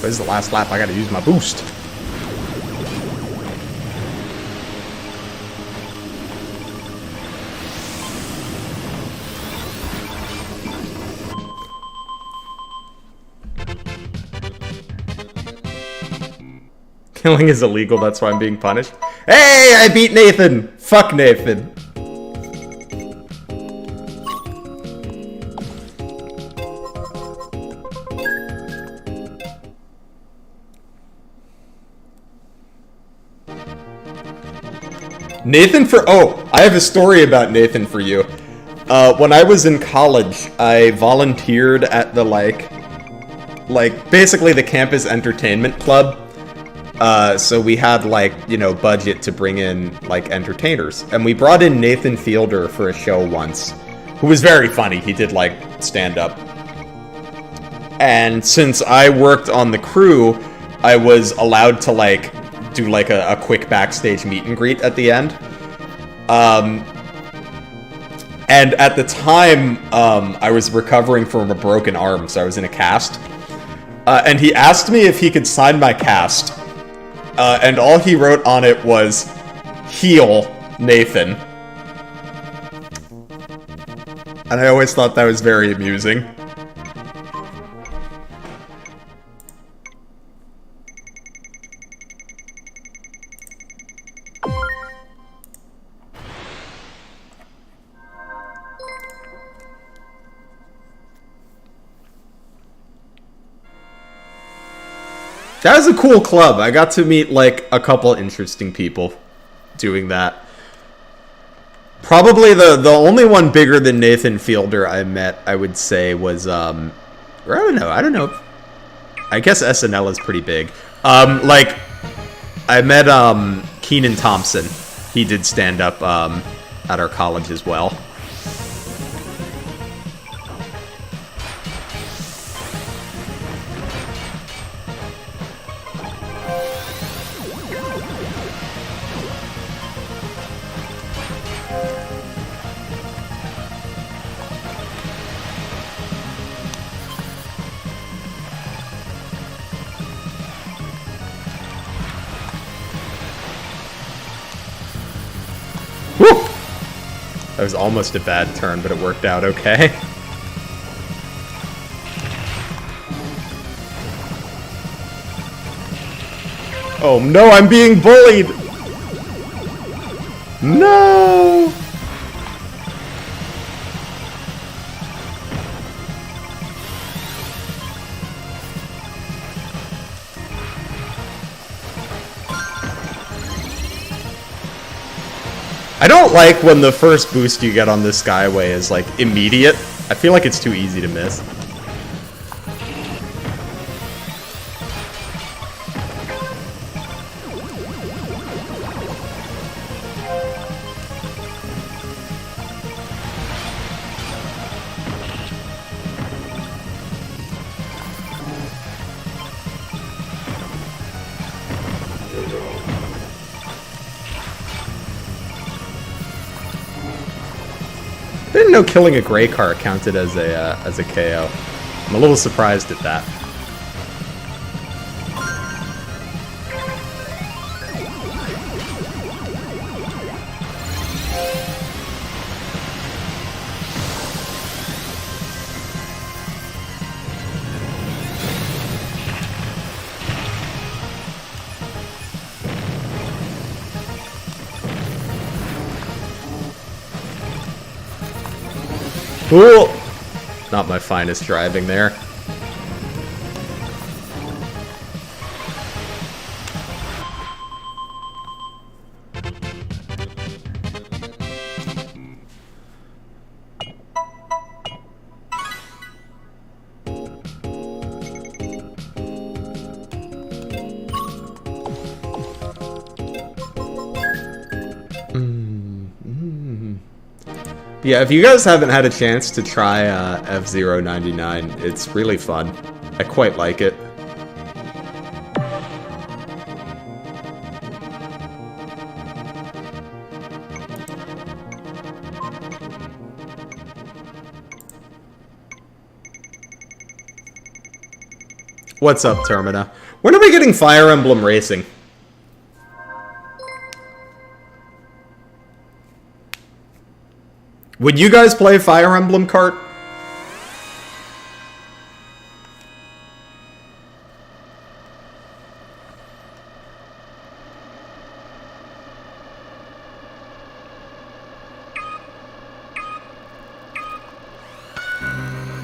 This is the last lap. I gotta use my boost. Killing is illegal, that's why I'm being punished. Hey, I beat Nathan! Fuck Nathan. Nathan for... Oh, I have a story about Nathan for you. When I was in college, I volunteered at the, like, basically the campus entertainment club. So we had, like, you know, budget to bring in, like, entertainers. And we brought in Nathan Fielder for a show once, who was very funny. He did, like, stand-up. And since I worked on the crew, I was allowed to, like, do, like, a quick backstage meet and greet at the end. And at the time, I was recovering from a broken arm, so I was in a cast. And he asked me if he could sign my cast. And all he wrote on it was, "Heal Nathan." And I always thought that was very amusing. That was a cool club. I got to meet, like, a couple interesting people doing that. Probably the only one bigger than Nathan Fielder I met, I would say, was, or I don't know. I guess SNL is pretty big. Like, I met, Keenan Thompson. He did stand up, at our college as well. That was almost a bad turn, but it worked out okay. Oh no, I'm being bullied! No! I don't like when the first boost you get on this Skyway is, like, immediate. I feel like it's too easy to miss. I didn't know killing a gray car counted as a KO. I'm a little surprised at that. Cool! Not my finest driving there. Yeah, if you guys haven't had a chance to try F-099, it's really fun. I quite like it. What's up, Termina? When are we getting Fire Emblem Racing? Would you guys play Fire Emblem Kart?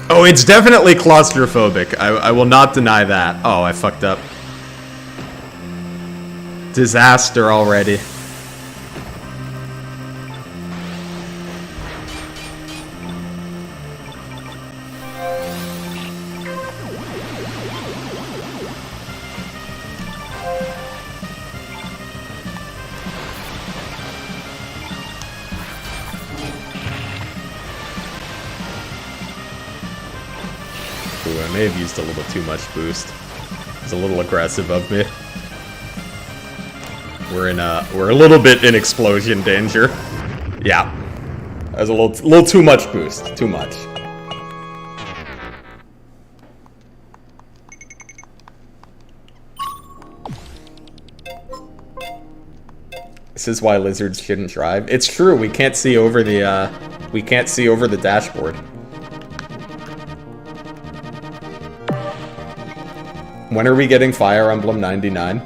Oh, it's definitely claustrophobic. I will not deny that. Oh, I fucked up. Disaster already. Ooh, I may have used a little too much boost. It's a little aggressive of me. We're a little bit in explosion danger. Yeah. That was a little too much boost. Too much. This is why lizards shouldn't drive. It's true, we can't see over the dashboard. When are we getting Fire Emblem 99?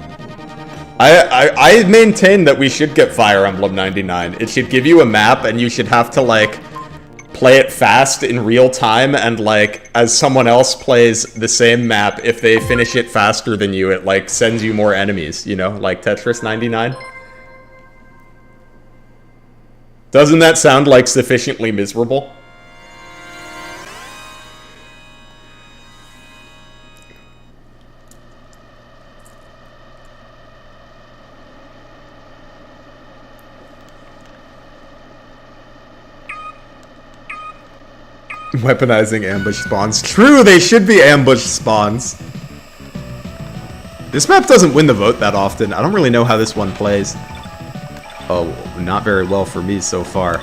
I maintain that we should get Fire Emblem 99. It should give you a map and you should have to, like, play it fast in real time and, like, as someone else plays the same map, if they finish it faster than you, it, like, sends you more enemies, you know? Like Tetris 99. Doesn't that sound, like, sufficiently miserable? Weaponizing ambush spawns. True, they should be ambush spawns. This map doesn't win the vote that often. I don't really know how this one plays. Oh, not very well for me so far.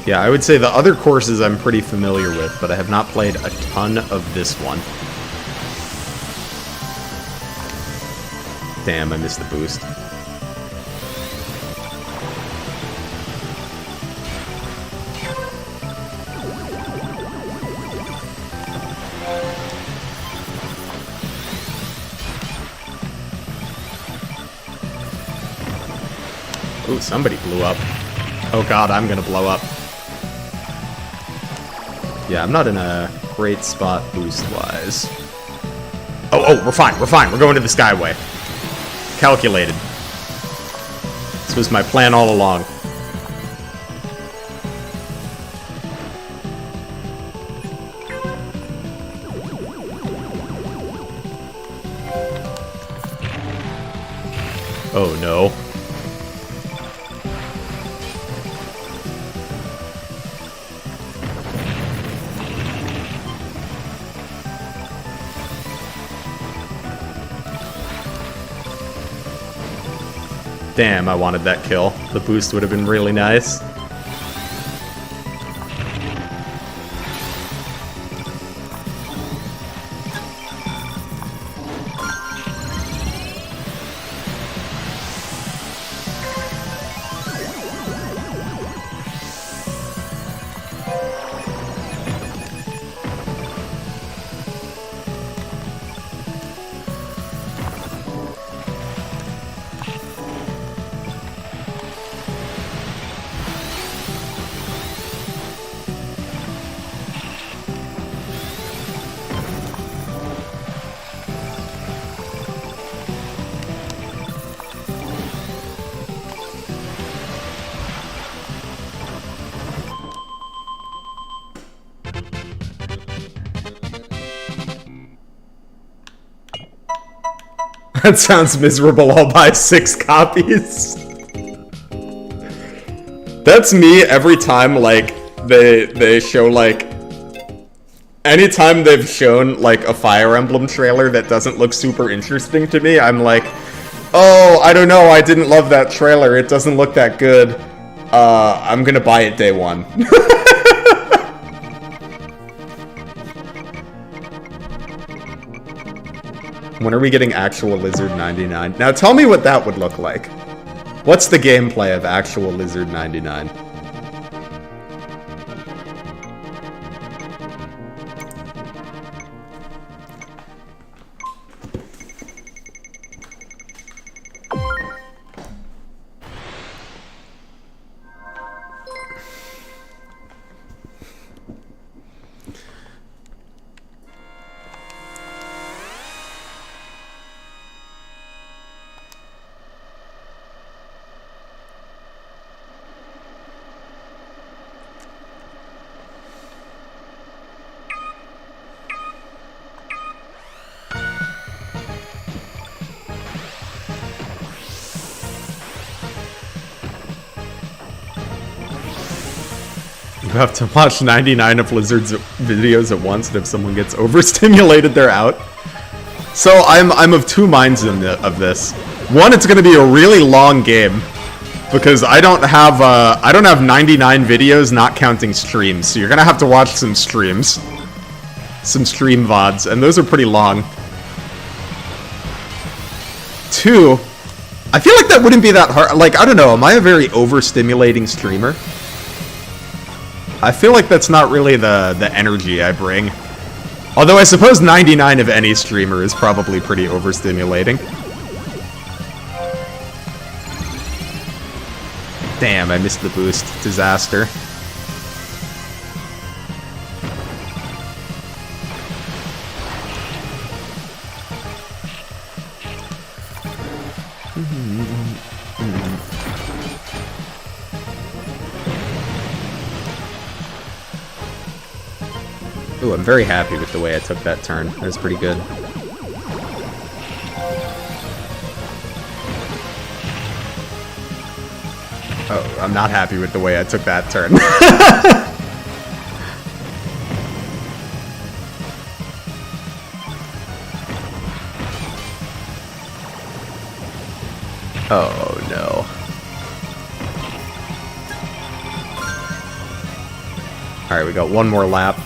Yeah, I would say the other courses I'm pretty familiar with, but I have not played a ton of this one. Damn, I missed the boost. Ooh, somebody blew up. Oh god, I'm gonna blow up. Yeah, I'm not in a great spot boost-wise. Oh, we're fine, we're going to the Skyway. Calculated. This was my plan all along. Oh no. Damn, I wanted that kill. The boost would have been really nice. That sounds miserable. I'll buy 6 copies. That's me every time, like, they show, like... Anytime they've shown, like, a Fire Emblem trailer that doesn't look super interesting to me, I'm like, oh, I don't know, I didn't love that trailer, it doesn't look that good. I'm gonna buy it day one. When are we getting actual Lizard 99? Now tell me what that would look like. What's the gameplay of actual Lizard 99? You have to watch 99 of Blizzard's videos at once, and if someone gets overstimulated, they're out. So I'm of two minds of this. One, it's going to be a really long game because I don't have 99 videos, not counting streams. So you're going to have to watch some streams, some stream VODs, and those are pretty long. Two, I feel like that wouldn't be that hard. Like, I don't know, am I a very overstimulating streamer? I feel like that's not really the energy I bring. Although I suppose 99 of any streamer is probably pretty overstimulating. Damn, I missed the boost. Disaster. Ooh, I'm very happy with the way I took that turn. That was pretty good. Oh, I'm not happy with the way I took that turn. Oh, no. Alright, we got one more lap.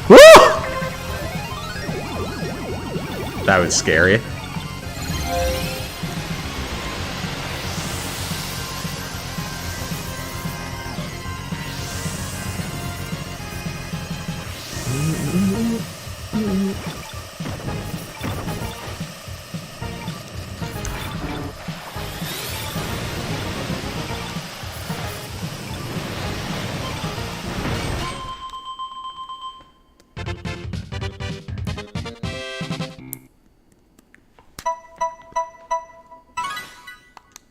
Woo! That was scary.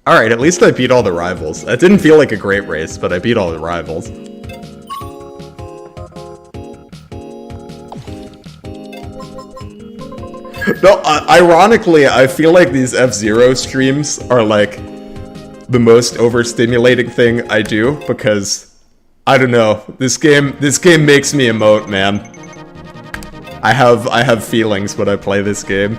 Alright, at least I beat all the rivals. That didn't feel like a great race, but I beat all the rivals. No, ironically, I feel like these F-Zero streams are like the most overstimulating thing I do, because I don't know, this game makes me emote, man. I have feelings when I play this game.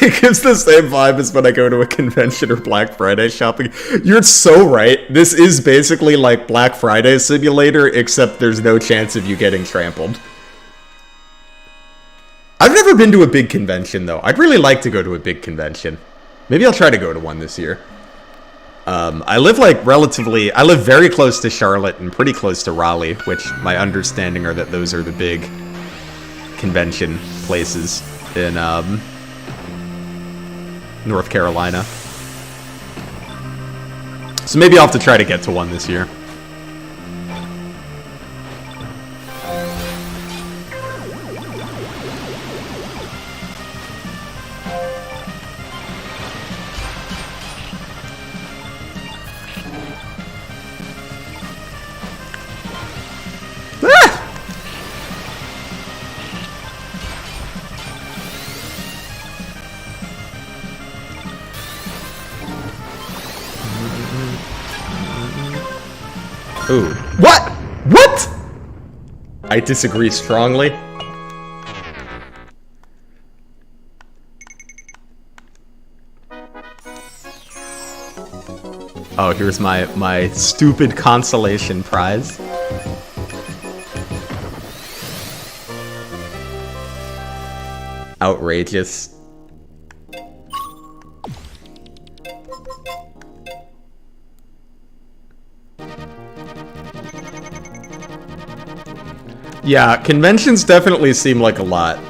It gives the same vibe as when I go to a convention or Black Friday shopping. You're so right. This is basically like Black Friday Simulator, except there's no chance of you getting trampled. I've never been to a big convention, though. I'd really like to go to a big convention. Maybe I'll try to go to one this year. I live very close to Charlotte and pretty close to Raleigh, which my understanding are that those are the big convention places. in North Carolina. So maybe I'll have to try to get to one this year. Ooh. What? What? I disagree strongly. Oh, here's my stupid consolation prize. Outrageous. Yeah, conventions definitely seem like a lot,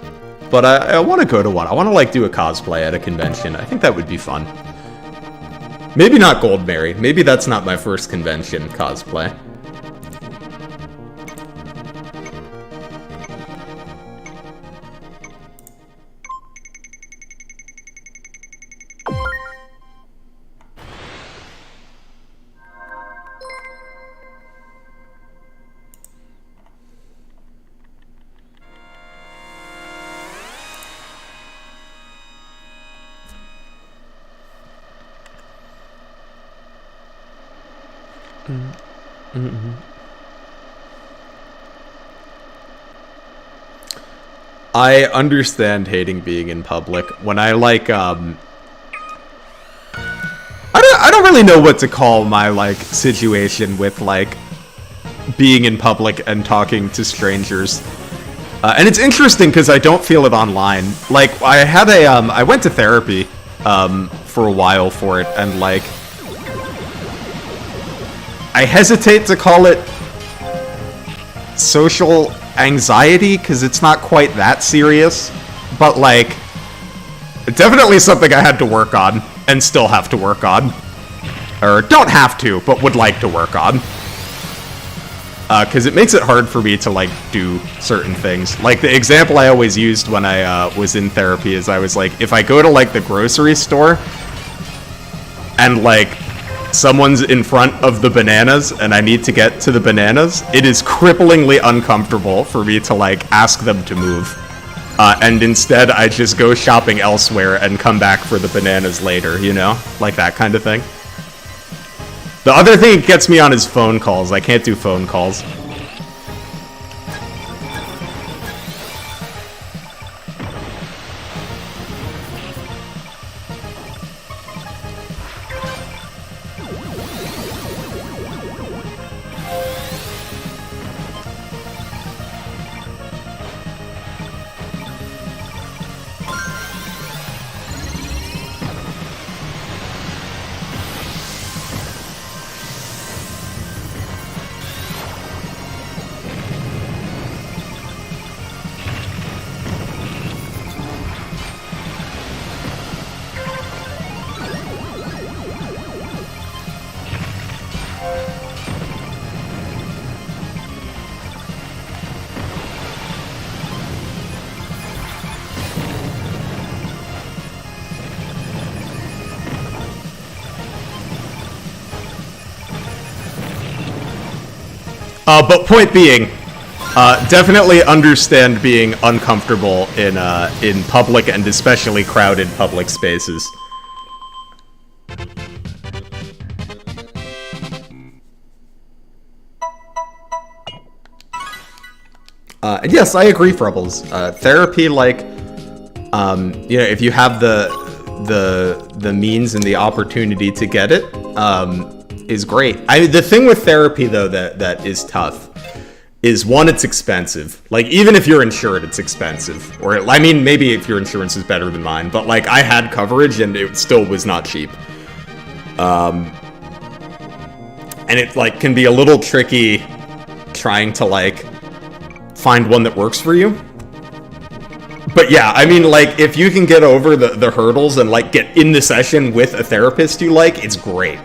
but I want to go to one. I want to like do a cosplay at a convention. I think that would be fun. Maybe not Gold Mary. Maybe that's not my first convention cosplay. I understand hating being in public. When I like, I don't really know what to call my like situation with like being in public and talking to strangers. And it's interesting because I don't feel it online. Like I had a I went to therapy for a while for it, and like I hesitate to call it social anxiety because it's not quite that serious, but like definitely something I had to work on and still have to work on, or don't have to but would like to work on, because it makes it hard for me to like do certain things. Like the example I always used when I was in therapy is I was like, if I go to like the grocery store and like someone's in front of the bananas and I need to get to the bananas, it is cripplingly uncomfortable for me to like ask them to move. And instead I just go shopping elsewhere and come back for the bananas later, you know? Like that kind of thing. The other thing it gets me on is phone calls. I can't do phone calls. But point being, definitely understand being uncomfortable in public and especially crowded public spaces. And yes, I agree, Frubbles. Therapy, like, you know, if you have the means and the opportunity to get it, is great. The thing with therapy though that is tough is, one, it's expensive. Like even if you're insured, it's expensive. Or I mean, maybe if your insurance is better than mine, but like I had coverage and it still was not cheap. And it like can be a little tricky trying to like find one that works for you. But yeah, I mean, like, if you can get over the hurdles and, like, get in the session with a therapist you like, it's great.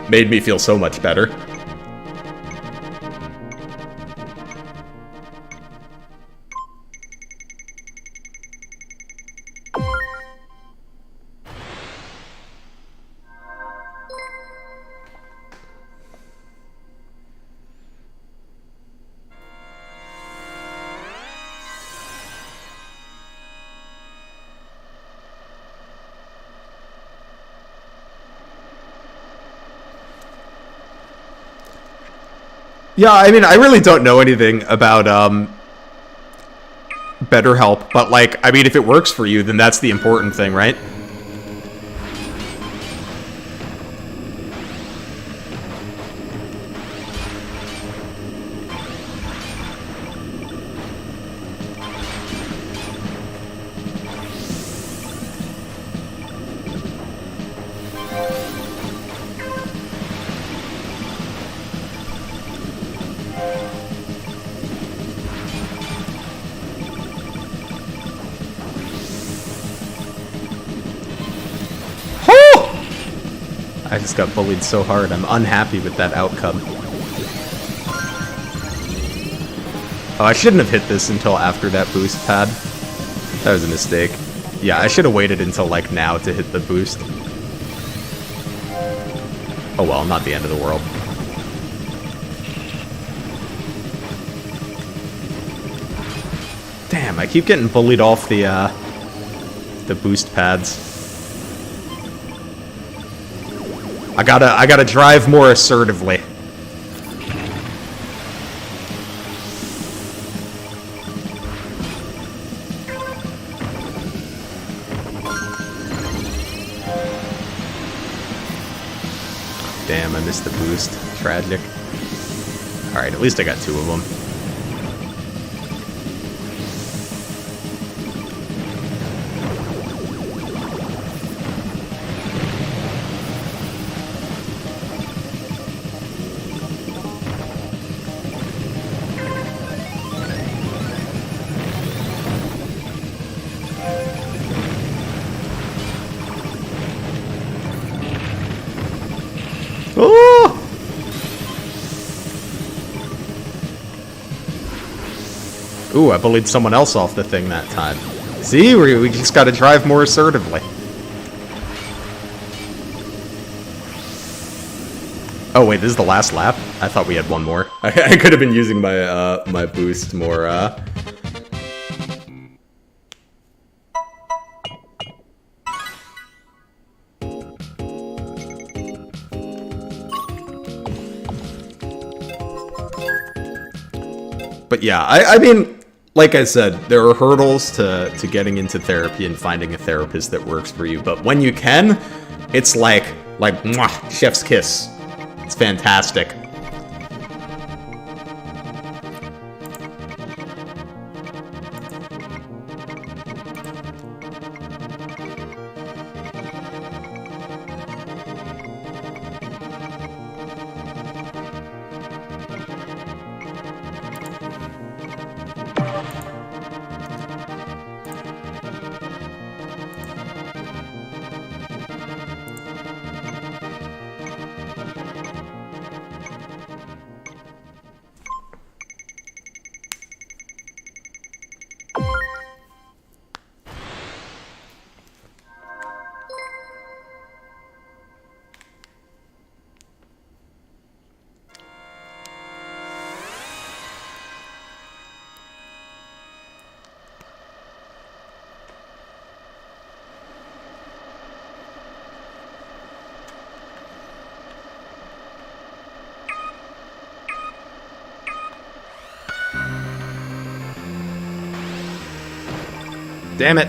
Made me feel so much better. Yeah, I mean, I really don't know anything about BetterHelp, but, like, I mean, if it works for you, then that's the important thing, right? I just got bullied so hard. I'm unhappy with that outcome. Oh, I shouldn't have hit this until after that boost pad. That was a mistake. Yeah, I should have waited until, like, now to hit the boost. Oh well, not the end of the world. Damn, I keep getting bullied off the boost pads. I gotta drive more assertively. Damn, I missed the boost. Tragic. Alright, at least I got 2 of them. Ooh, I bullied someone else off the thing that time. See, we just gotta drive more assertively. Oh wait, this is the last lap? I thought we had one more. I could have been using my my boost more. But yeah, I mean, like I said, there are hurdles to getting into therapy and finding a therapist that works for you. But when you can, it's like mwah, chef's kiss. It's fantastic. Damn it.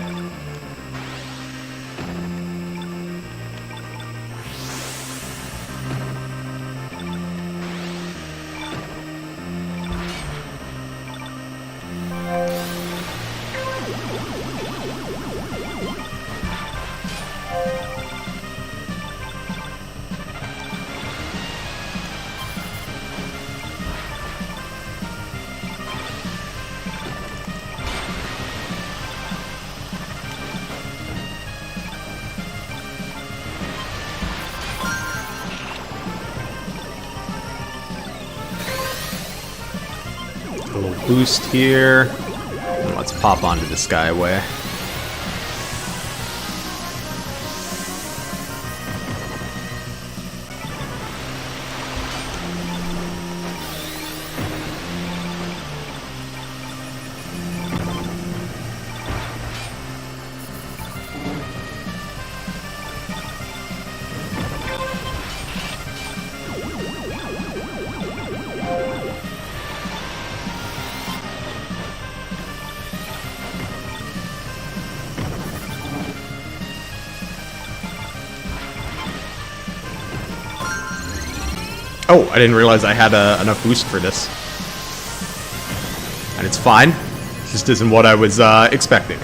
boost here. And let's pop onto the Skyway. Oh, I didn't realize I had enough boost for this. And it's fine. It just isn't what I was expecting.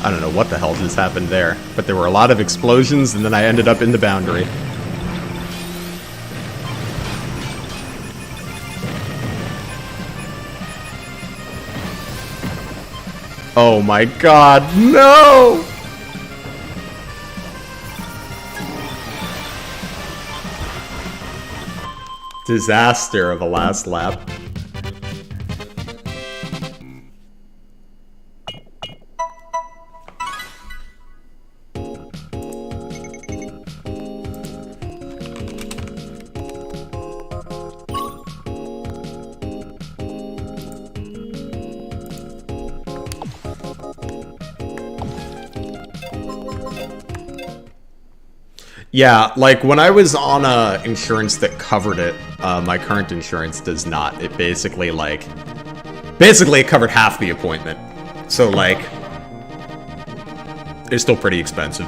I don't know what the hell just happened there, but there were a lot of explosions and then I ended up in the boundary. Oh my god, no! Disaster of a last lap. Yeah, like when I was on insurance that covered it, my current insurance does not. It basically it covered half the appointment. So like, it's still pretty expensive.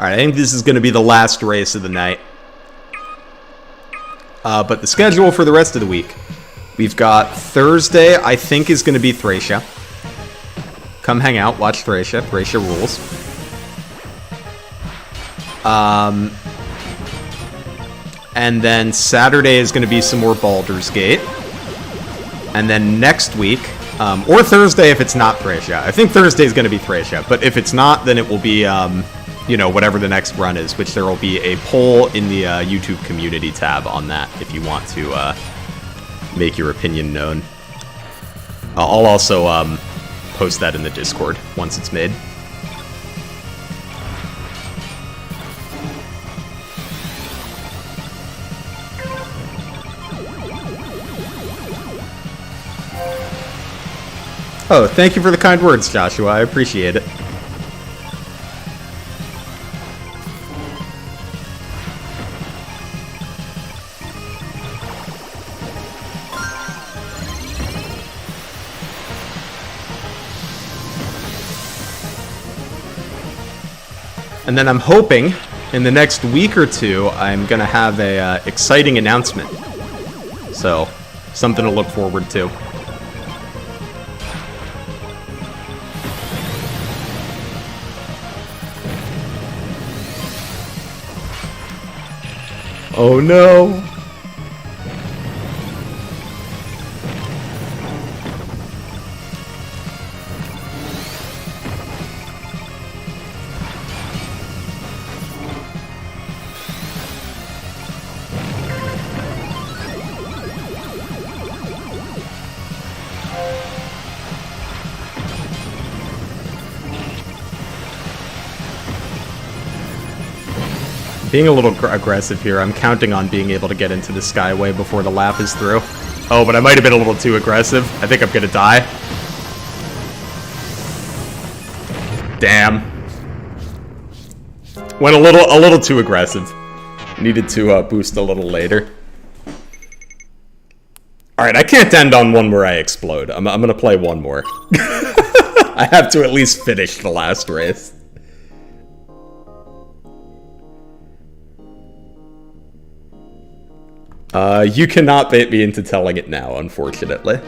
Alright, I think this is going to be the last race of the night. But the schedule for the rest of the week. We've got Thursday, I think, is going to be Thracia. Come hang out, watch Thracia. Thracia rules. And then Saturday is going to be some more Baldur's Gate. And then next week, or Thursday if it's not Thracia. I think Thursday is going to be Thracia, but if it's not, then it will be... you know, whatever the next run is, which there will be a poll in the YouTube community tab on that if you want to make your opinion known. I'll also post that in the Discord once it's made. Oh, thank you for the kind words, Joshua. I appreciate it. And then I'm hoping, in the next week or two, I'm going to have a exciting announcement. So, something to look forward to. Oh no! Being a little aggressive here, I'm counting on being able to get into the Skyway before the lap is through. Oh, but I might have been a little too aggressive. I think I'm gonna die. Damn. Went a little too aggressive. Needed to boost a little later. Alright, I can't end on one where I explode. I'm gonna play one more. I have to at least finish the last race. You cannot bait me into telling it now, unfortunately.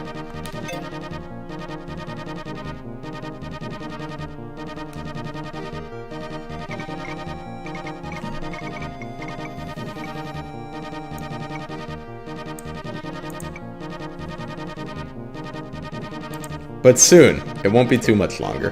But soon. It won't be too much longer.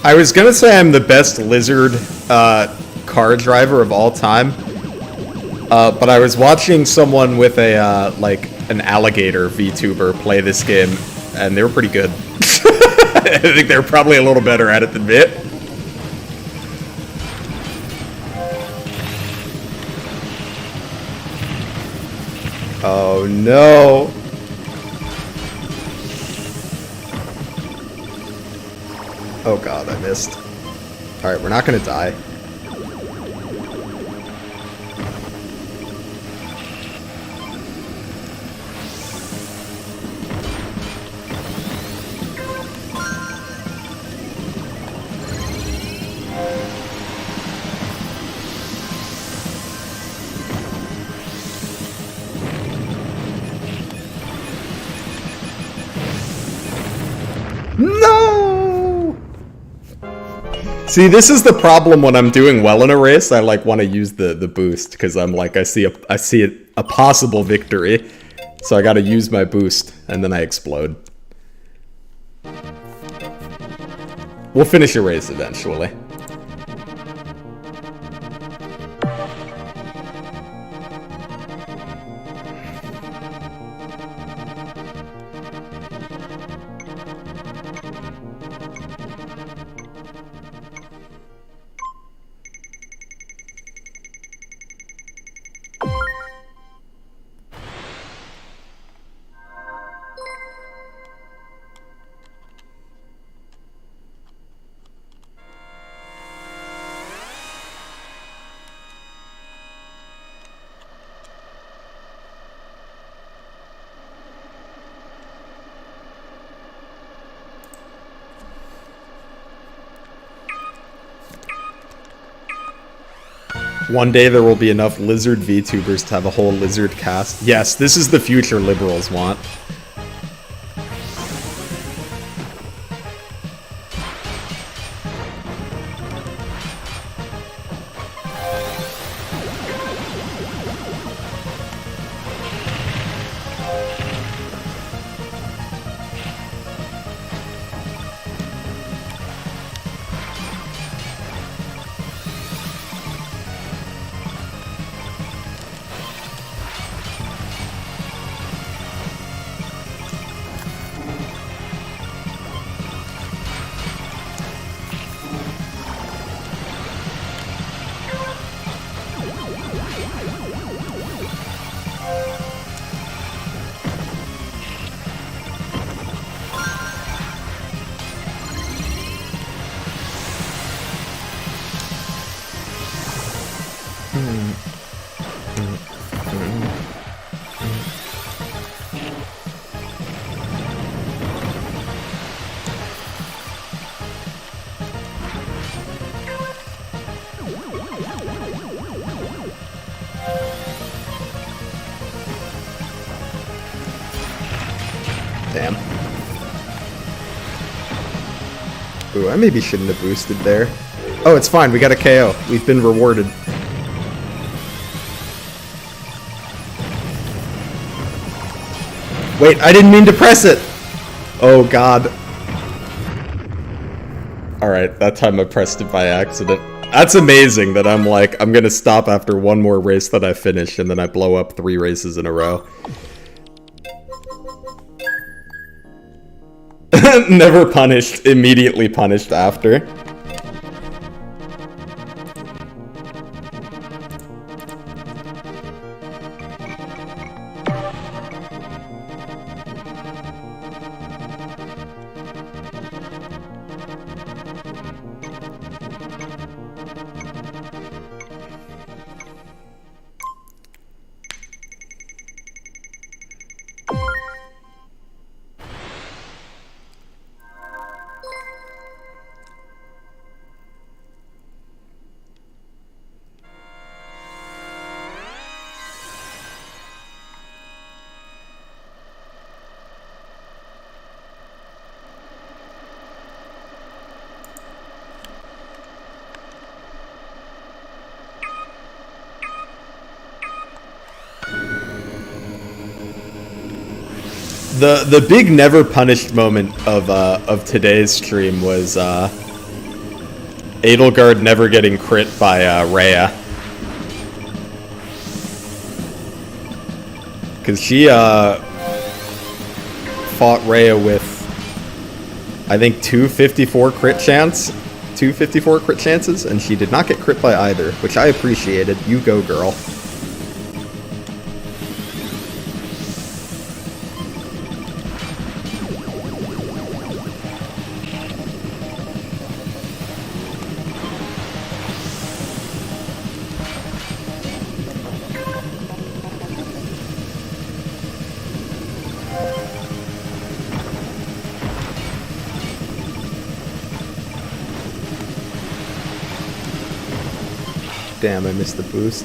I was gonna say I'm the best lizard car driver of all time, but I was watching someone with a like an alligator VTuber play this game, and they were pretty good. I think they're probably a little better at it than me. Oh no. Oh god, I missed. Alright, we're not gonna die. No! See, this is the problem when I'm doing well in a race. I like want to use the boost because I'm like I see a possible victory, so I got to use my boost and then I explode. We'll finish a race eventually. One day there will be enough lizard VTubers to have a whole lizard cast. Yes, this is the future liberals want. Ooh, I maybe shouldn't have boosted there. Oh, it's fine. We got a KO. We've been rewarded. Wait, I didn't mean to press it! Oh, God. Alright, that time I pressed it by accident. That's amazing that I'm like, I'm gonna stop after one more race that I finish, and then I blow up 3 races in a row. Never punished, immediately punished after. The big never punished moment of today's stream was Edelgard never getting crit by Rhea. Cause she fought Rhea with I think 254 crit chances, and she did not get crit by either, which I appreciated. You go, girl. Damn, I missed the boost.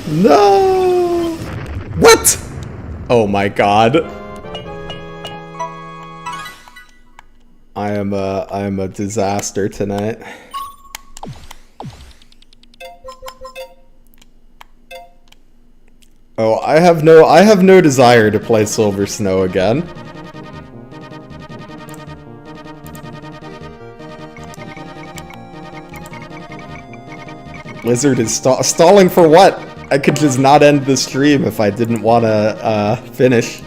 No! What? Oh my god. I am a disaster tonight. Oh, I have no desire to play Silver Snow again. Blizzard is stalling for what? I could just not end the stream if I didn't want to finish.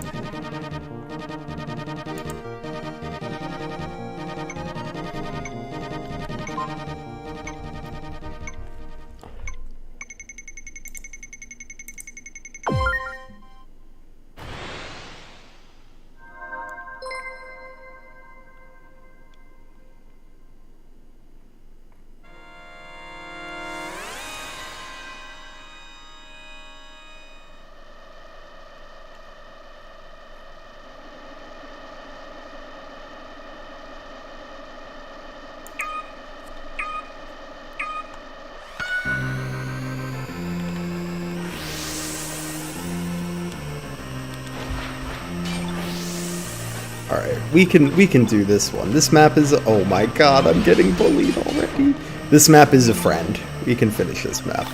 We can do this one. This map is... Oh my god, I'm getting bullied already. This map is a friend. We can finish this map.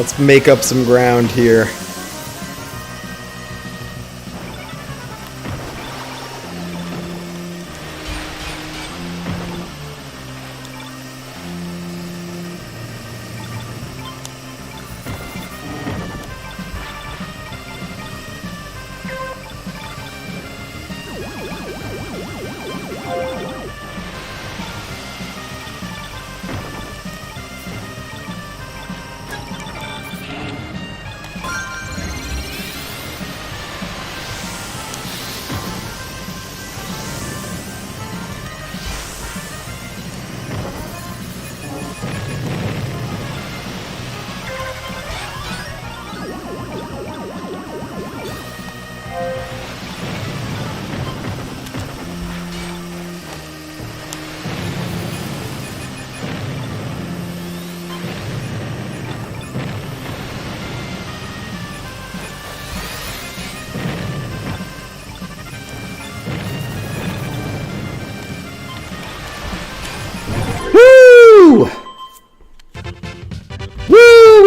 Let's make up some ground here.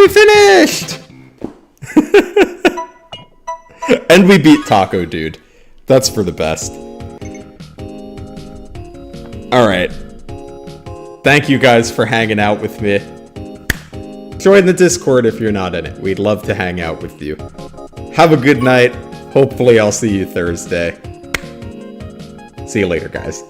Finished! And we beat Taco Dude. That's for the best. Alright. Thank you guys for hanging out with me. Join the Discord if you're not in it. We'd love to hang out with you. Have a good night. Hopefully I'll see you Thursday. See you later, guys.